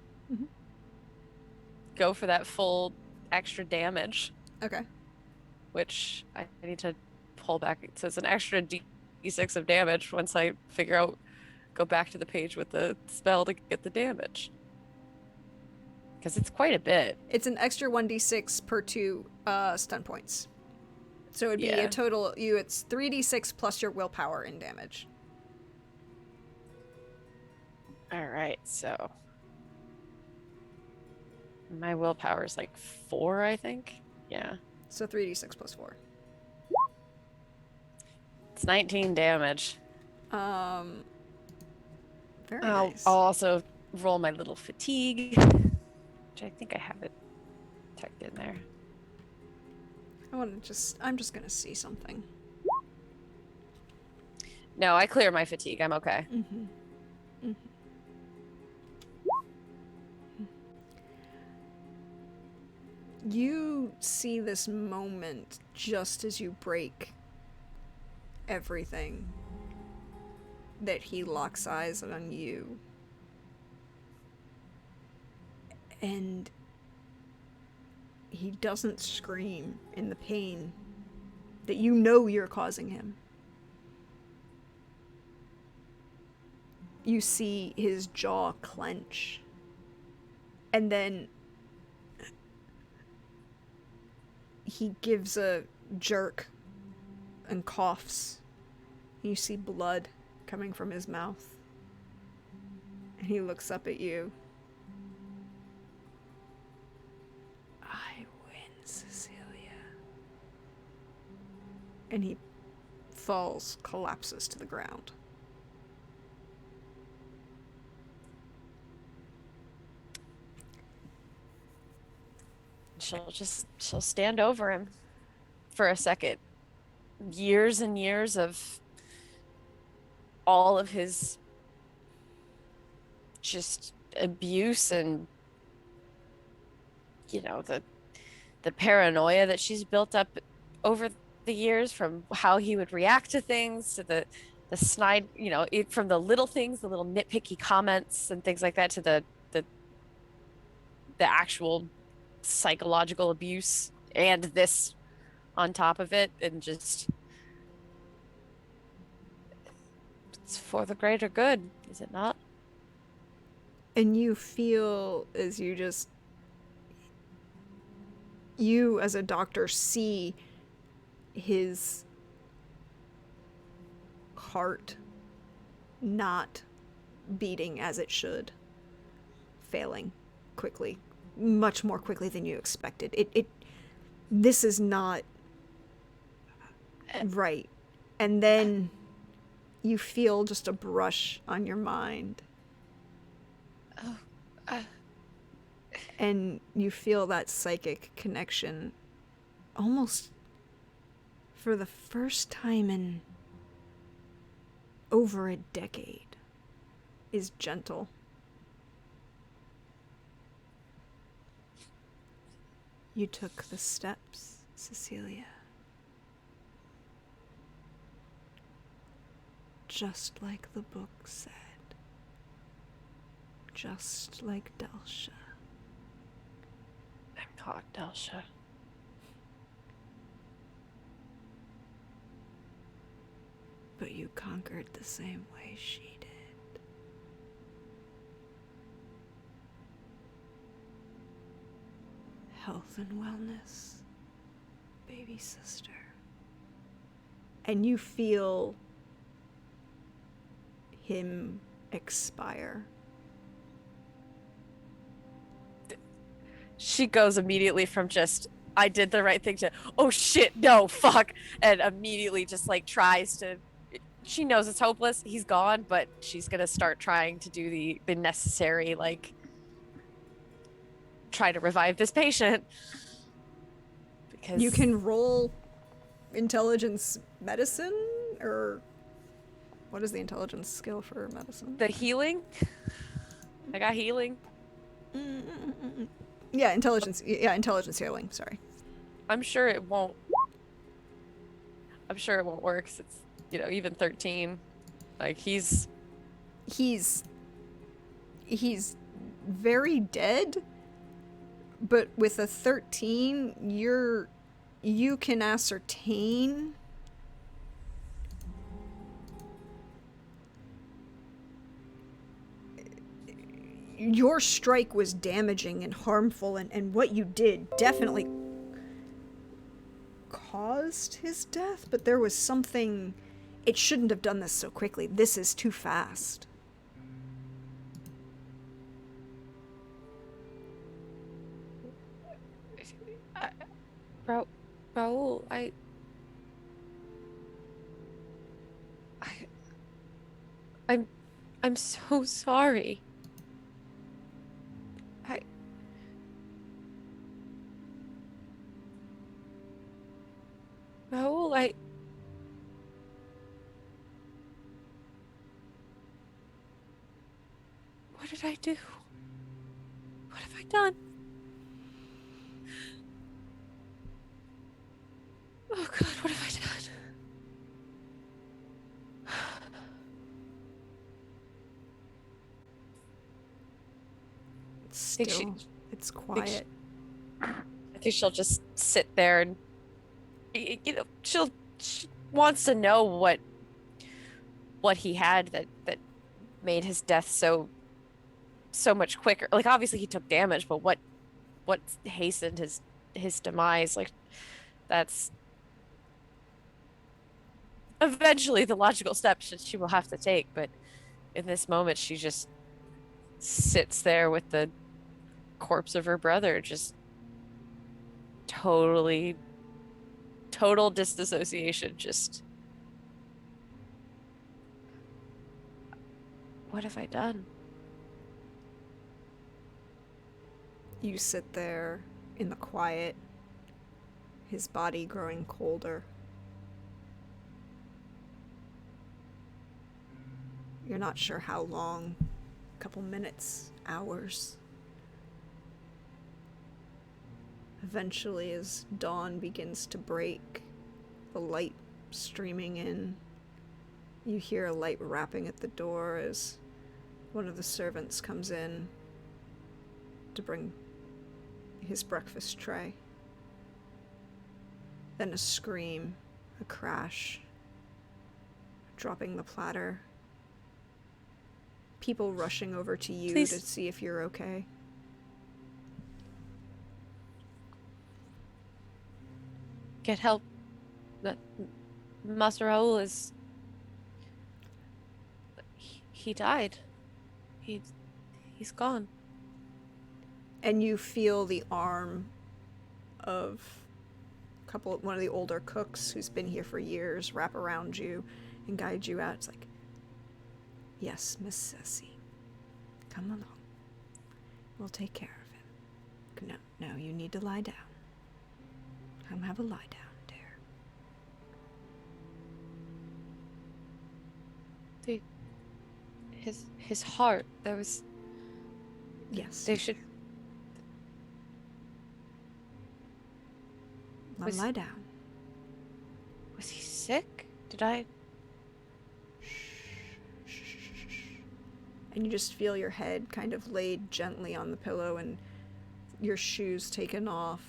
go for that full extra damage. Okay. Which I need to pull back. It says an extra D6 of damage once I figure out go back to the page with the spell to get the damage. Because it's quite a bit. It's an extra 1d6 per 2 stun points. So it'd be a total, it's 3d6 plus your willpower in damage. Alright, so... my willpower is like 4, I think. Yeah. So 3d6 plus 4. It's 19 damage. Very nice. I'll also roll my little fatigue, which I think I have it tucked in there. I'm just gonna see something. No, I clear my fatigue. I'm okay. Mm-hmm. Mm-hmm. You see this moment just as you break everything that he locks eyes on you. And he doesn't scream in the pain that you know you're causing him. You see his jaw clench. And then he gives a jerk and coughs. You see blood coming from his mouth. And he looks up at you. I win, Cecilia. And he falls, collapses to the ground. She'll stand over him for a second. Years and years of all of his just abuse and, you know, the paranoia that she's built up over the years, from how he would react to things to the snide, you know, from the little things, the little nitpicky comments and things like that, to the actual psychological abuse and this on top of it. And just, it's for the greater good, is it not? And you feel as you as a doctor see his heart not beating as it should, failing quickly, much more quickly than you expected. This is not right. And then you feel just a brush on your mind. And you feel that psychic connection almost for the first time in over a decade is gentle. You took the steps, Cecilia. Just like the book said. Just like Delsha. I'm not Delsha. But you conquered the same way she did. Health and wellness, baby sister. And you feel him expire. She goes immediately from just, I did the right thing, to, oh shit, no, fuck, and immediately just like tries to, she knows it's hopeless, he's gone, but she's gonna start trying to do the necessary, like, try to revive this patient. Because you can roll intelligence medicine, or what is the intelligence skill for medicine? The healing? I got healing. Yeah, intelligence healing, sorry. I'm sure it won't work, 'cause it's, you know, even 13. Like, he's very dead, but with a 13, you can ascertain your strike was damaging and harmful, and what you did definitely caused his death, but there was something... It shouldn't have done this so quickly. This is too fast. Raul, I'm so sorry. Raul, what did I do? What have I done? Oh God, what have I done? Still, it's quiet. I think she'll just sit there and, she wants to know what he had that made his death so much quicker. Like, obviously he took damage, but what hastened his demise? Like, that's eventually the logical step she will have to take, but in this moment she just sits there with the corpse of her brother, just total disassociation. Just, what have I done? You sit there in the quiet, his body growing colder. You're not sure how long. A couple minutes, hours. Eventually, as dawn begins to break, the light streaming in, you hear a light rapping at the door as one of the servants comes in to bring his breakfast tray. Then a scream, a crash, dropping the platter. People rushing over to you Please. to see if you're okay. Get help. Master Raul is... He died. He's gone. And you feel the arm of one of the older cooks who's been here for years wrap around you and guide you out. It's like, yes, Miss Ceci, come along. We'll take care of him. No, you need to lie down. Come have a lie down, dear. His heart, there was... Yes. They should... Now lie down. Was he sick? Did I... And you just feel your head kind of laid gently on the pillow and your shoes taken off.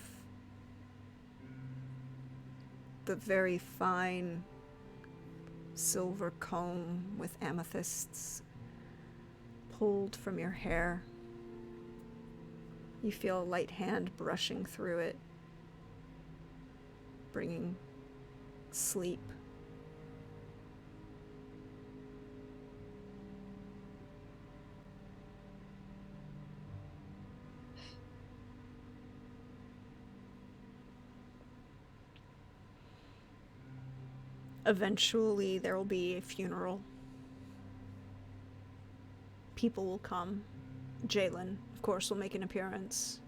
The very fine silver comb with amethysts pulled from your hair. You feel a light hand brushing through it, bringing sleep. Eventually, there will be a funeral. People will come. Jalen, of course, will make an appearance.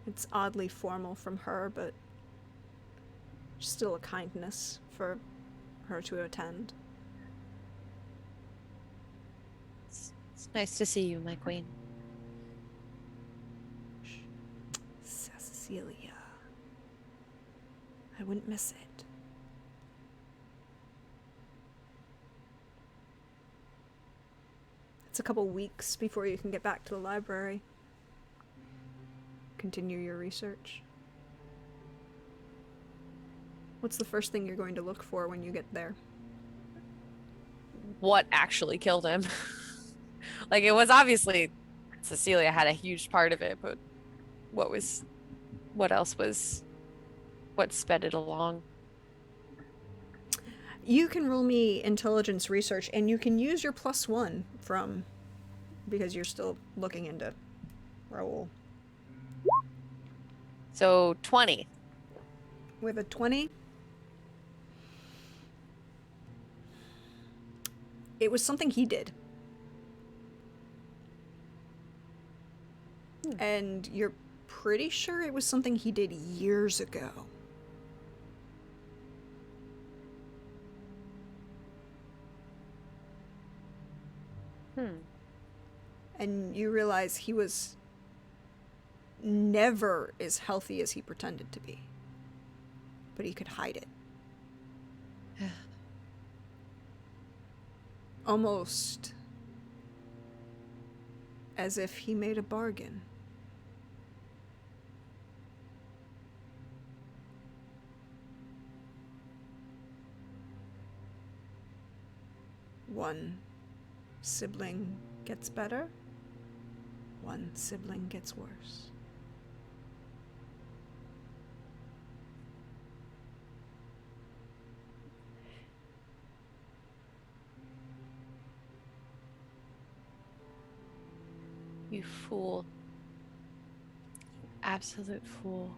It's oddly formal from her, but still a kindness for her to attend. It's nice to see you, my queen. Cecilia. I wouldn't miss it. It's a couple weeks before you can get back to the library. Continue your research. What's the first thing you're going to look for when you get there? What actually killed him? Like, it was obviously Cecilia had a huge part of it, but what else was what sped it along? You can roll me intelligence research, and you can use your +1 from, because you're still looking into Raoul. So 20. With a 20, it was something he did. And you're pretty sure it was something he did years ago. And you realize he was never as healthy as he pretended to be. But he could hide it. Almost as if he made a bargain. One sibling gets better, one sibling gets worse. You fool. Absolute fool.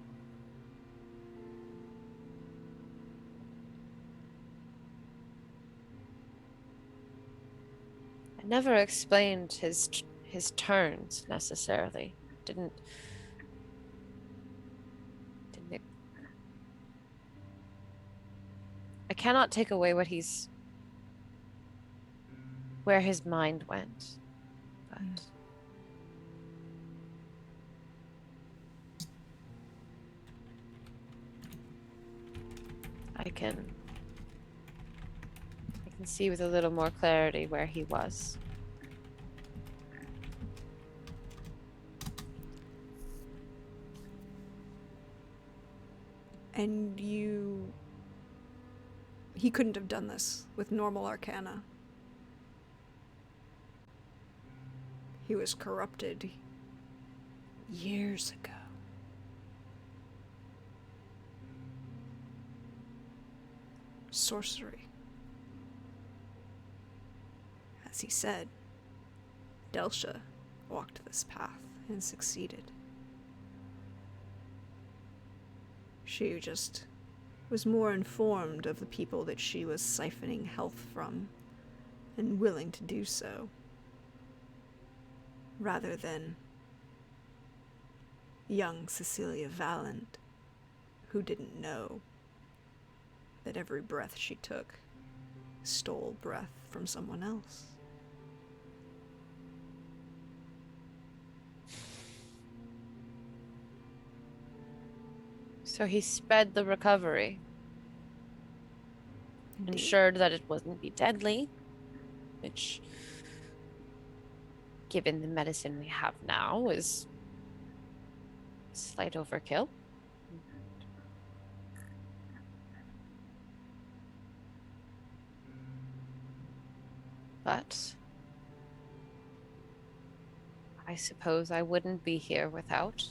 I never explained his turns necessarily. Didn't I cannot take away where his mind went. But I can see with a little more clarity where he was. And he couldn't have done this with normal arcana. He was corrupted years ago. Sorcery. As he said, Delsha walked this path and succeeded. She just was more informed of the people that she was siphoning health from, and willing to do so, rather than young Cecilia Valent, who didn't know that every breath she took stole breath from someone else. So he sped the recovery. Indeed. Ensured that it wouldn't be deadly, which, given the medicine we have now, is a slight overkill. But I suppose I wouldn't be here without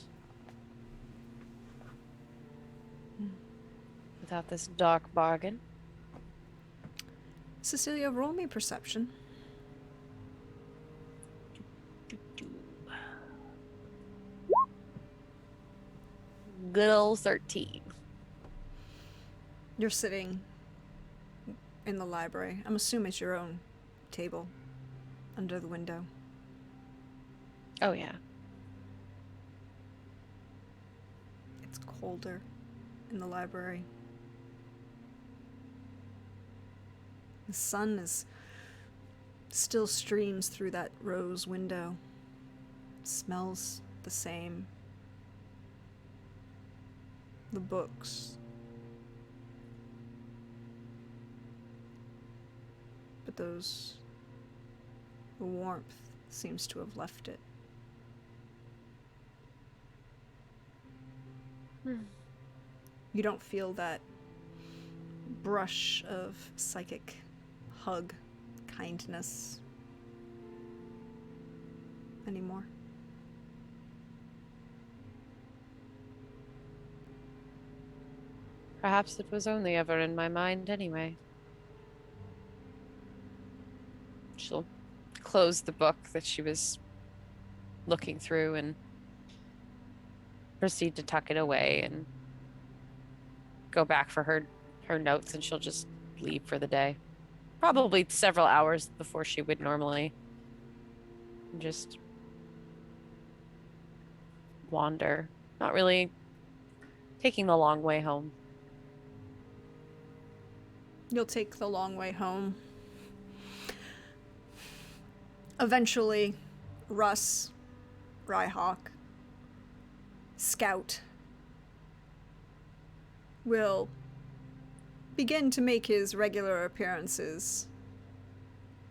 this dark bargain. Cecilia, roll me perception. Good old 13. You're sitting in the library. I'm assuming it's your own table under the window. Oh, yeah. It's colder in the library. The sun still streams through that rose window. It smells the same. The books. But the warmth seems to have left it. You don't feel that brush of psychic hug, kindness. anymore. Perhaps it was only ever in my mind anyway. She'll close the book that she was looking through and proceed to tuck it away and go back for her notes, and she'll just leave for the day. Probably several hours before she would normally. Just wander, not really taking the long way home. You'll take the long way home. Eventually, Russ, Rhyhawk, Scout will begin to make his regular appearances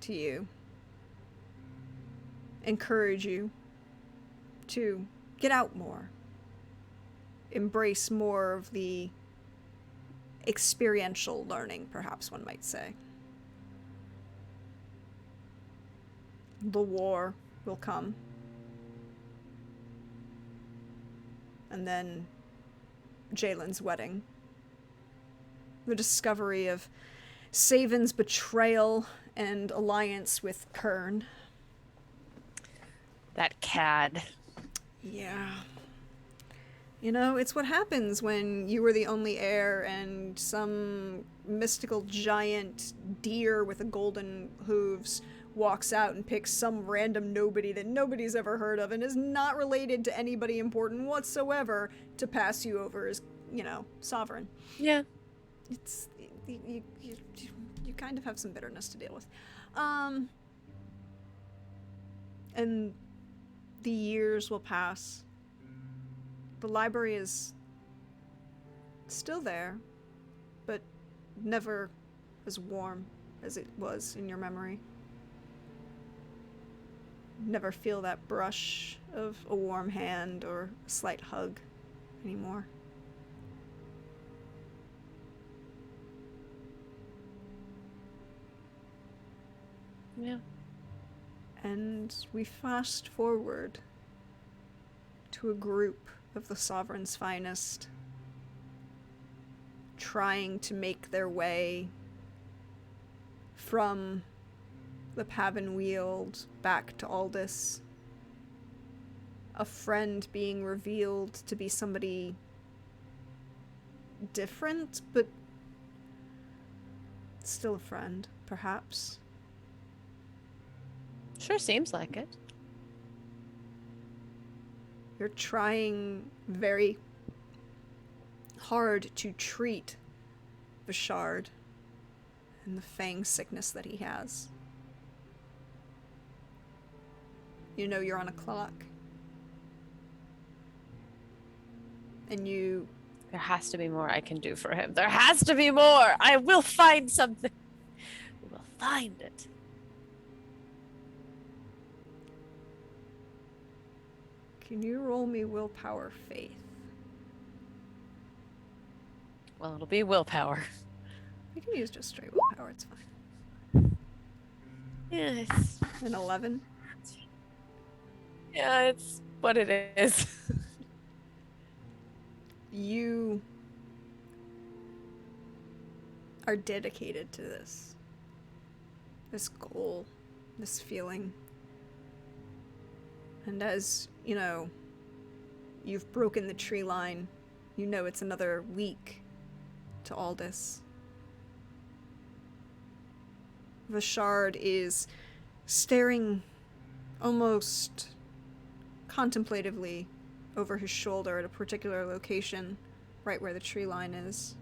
to you. Encourage you to get out more. Embrace more of the experiential learning, perhaps one might say. The war will come. And then Jalen's wedding. The discovery of Savin's betrayal and alliance with Kern. That cad. Yeah. You know, it's what happens when you were the only heir and some mystical giant deer with a golden hooves walks out and picks some random nobody that nobody's ever heard of and is not related to anybody important whatsoever to pass you over as, you know, sovereign. Yeah. It's you kind of have some bitterness to deal with. And the years will pass. The library is still there, but never as warm as it was in your memory. Never feel that brush of a warm hand or a slight hug anymore. Yeah. And we fast forward to a group of the Sovereign's finest trying to make their way from the Pavin Weald back to Aldis. A friend being revealed to be somebody different, but still a friend, perhaps. Sure seems like it. You're trying very hard to treat Vishard and the fang sickness that he has. You know you're on a clock. And you... There has to be more I can do for him. There has to be more! I will find something! We will find it. Can you roll me willpower faith? Well, it'll be willpower. You can use just straight willpower, it's fine. Yes. An 11? Yeah, it's what it is. You are dedicated to this. This goal, this feeling. And as, you know, you've broken the tree line, you know it's another week to Aldis. Vishard is staring almost contemplatively over his shoulder at a particular location, right where the tree line is.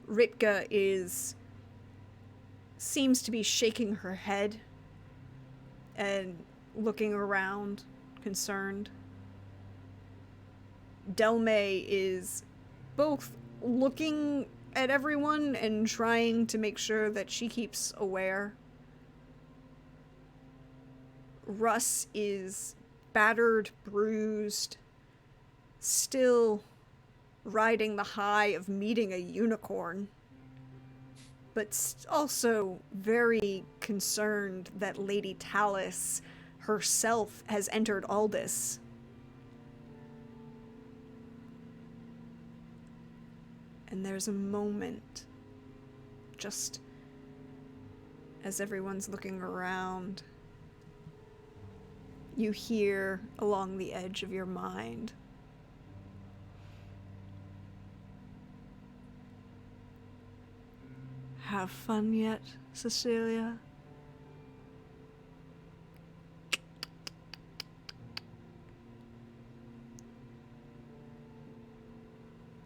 Ritka seems to be shaking her head and looking around, concerned. Delmay is both looking at everyone and trying to make sure that she keeps aware. Russ is battered, bruised, still riding the high of meeting a unicorn. but also very concerned that Lady Tallis herself has entered Aldis. And there's a moment, just as everyone's looking around, you hear along the edge of your mind, "Have fun yet, Cecilia?"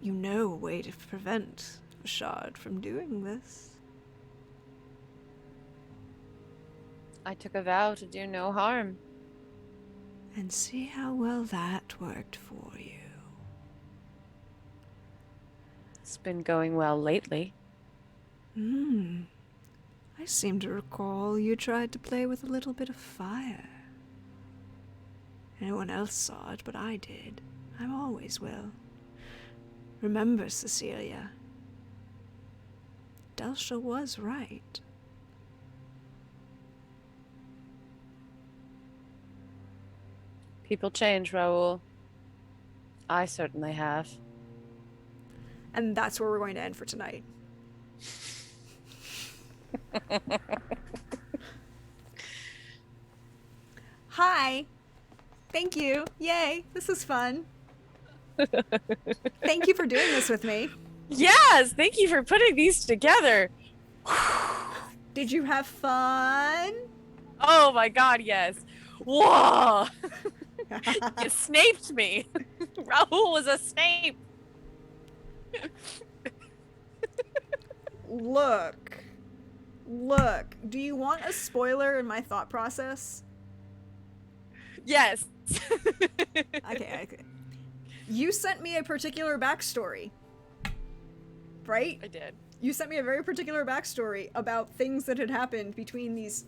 You know a way to prevent Vashard from doing this. I took a vow to do no harm. And see how well that worked for you. It's been going well lately. I seem to recall you tried to play with a little bit of fire. No one else saw it, but I did. I always will. Remember, Cecilia, Delsha was right. People change, Raoul. I certainly have. And that's where we're going to end for tonight. Hi. Thank you. Yay. This is fun. Thank you for doing this with me. Yes, thank you for putting these together. Did you have fun? Oh my god, yes. Whoa! You snaped me. Raoul was a snape. Look. Do you want a spoiler in my thought process? Yes. Okay. You sent me a particular backstory. Right? I did. You sent me a very particular backstory about things that had happened between these,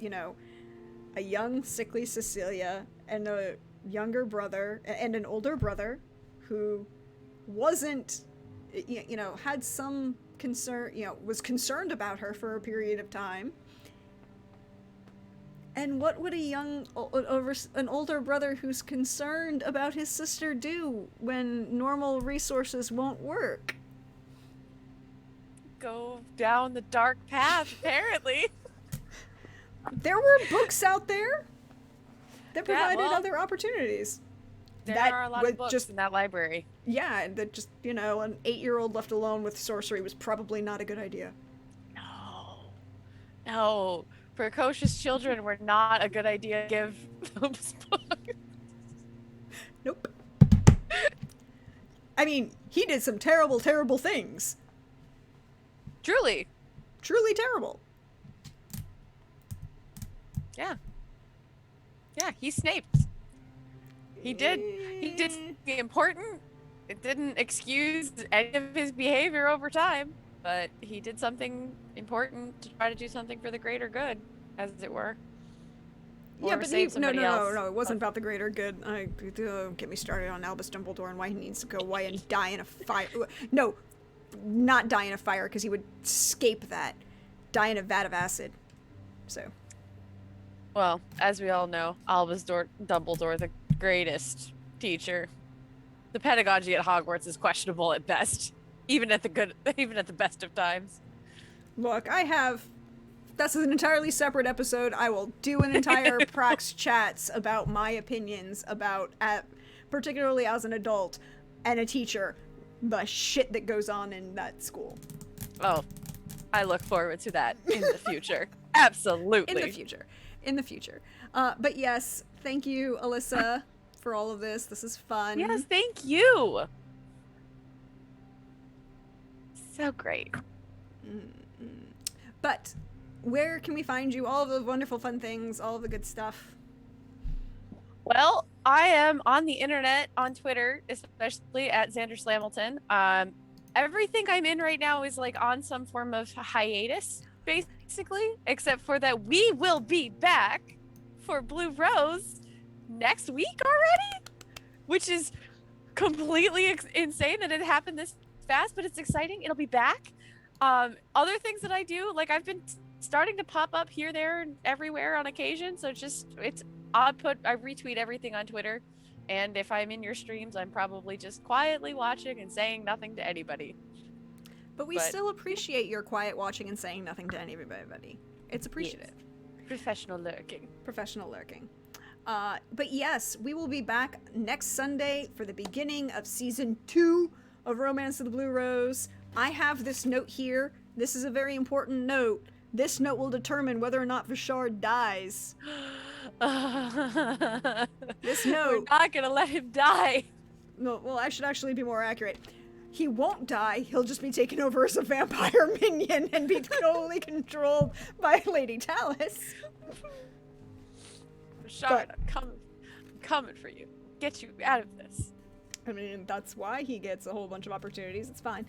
a young, sickly Cecilia and a younger brother, and an older brother who wasn't, had some concern, was concerned about her for a period of time. And what would an older brother who's concerned about his sister do when normal resources won't work? Go down the dark path, apparently. There were books out there that provided other opportunities. There are a lot of books in that library. Yeah, that just, an 8-year-old left alone with sorcery was probably not a good idea. No. Precocious children were not a good idea to give those books. Nope. I mean, he did some terrible, terrible things. Truly terrible. Yeah, he snaped. He did the important. It didn't excuse any of his behavior over time, but he did something important to try to do something for the greater good, as it were. Yeah, but no, it wasn't about the greater good. Get me started on Albus Dumbledore and why he needs to go away and die in a fire. No, not die in a fire, because he would escape that. Die in a vat of acid. So. Well, as we all know, Albus Dumbledore, the greatest teacher. The pedagogy at Hogwarts is questionable at best, even at the best of times. Look, that's an entirely separate episode. I will do an entire Prax chats about my opinions about, particularly as an adult and a teacher, the shit that goes on in that school. Oh, I look forward to that in the future. Absolutely. In the future. But yes, thank you, Alyssa, for all of this. This is fun. Yes, thank you. So great. But where can we find you? All of the wonderful fun things, all of the good stuff. Well, I am on the internet, on Twitter, especially at Xander Slamilton. Everything I'm in right now is like on some form of hiatus, basically, except for that we will be back for Blue Rose next week already, which is completely insane that it happened this fast, but it's exciting. It'll be back. Other things that I do, like I've been starting to pop up here, there, and everywhere on occasion. So it's I retweet everything on Twitter, and if I'm in your streams, I'm probably just quietly watching and saying nothing to anybody. But we still appreciate your quiet watching and saying nothing to anybody. It's appreciative. Yes. Professional lurking. Professional lurking. But yes, we will be back next Sunday for the beginning of season 2 of Romance of the Blue Rose. I have this note here. This is a very important note. This note will determine whether or not Vishard dies. This note... We're not gonna let him die. No, well, I should actually be more accurate. He won't die. He'll just be taken over as a vampire minion and be totally controlled by Lady Talus. Vishard, I'm coming for you. Get you out of this. I mean, that's why he gets a whole bunch of opportunities. It's fine.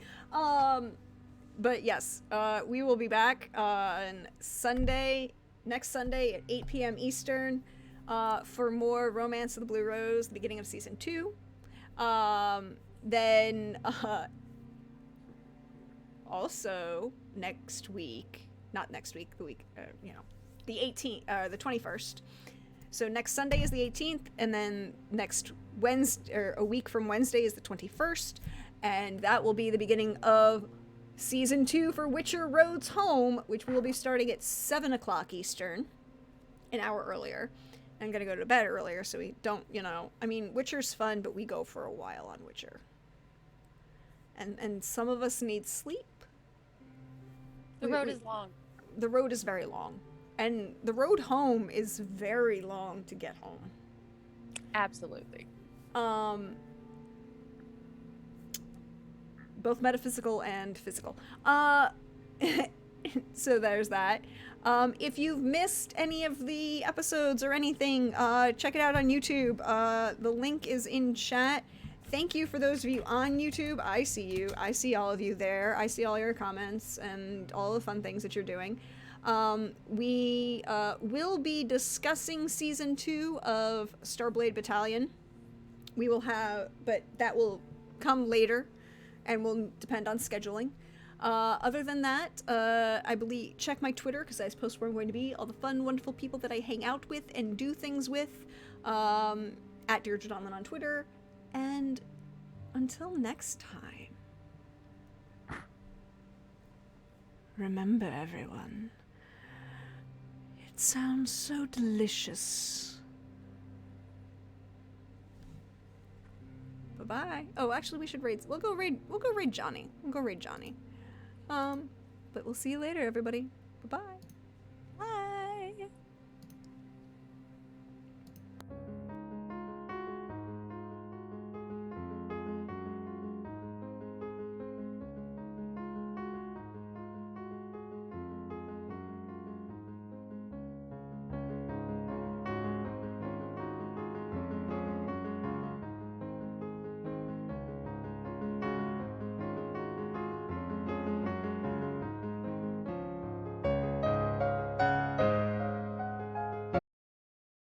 But yes, we will be back on Sunday, next Sunday at 8 p.m. Eastern, for more Romance of the Blue Rose, the beginning of season 2. Then, also next week, not next week, the week, the 18th, the 21st. So next Sunday is the 18th, and then next Wednesday, or a week from Wednesday, is the 21st, and that will be the beginning of season 2 for Witcher Roads Home, which will be starting at 7 o'clock Eastern, an hour earlier. I'm gonna go to bed earlier, so we don't, I mean, Witcher's fun, but we go for a while on Witcher. And some of us need sleep. The road is long. The road is very long. And the road home is very long to get home. Absolutely. Both metaphysical and physical. So there's that. If you've missed any of the episodes or anything, check it out on YouTube. The link is in chat. Thank you for those of you on YouTube. I see you. I see all of you there. I see all your comments and all the fun things that you're doing. We will be discussing season 2 of Starblade Battalion. We will have, but that will come later and will depend on scheduling. Other than that, I believe, check my Twitter because I post where I'm going to be, all the fun, wonderful people that I hang out with and do things with, at Deirdre Donlin on Twitter. And until next time, remember everyone, it sounds so delicious. Bye-bye. Oh, actually, we should raid. We'll go raid Johnny. But we'll see you later, everybody. Bye-bye.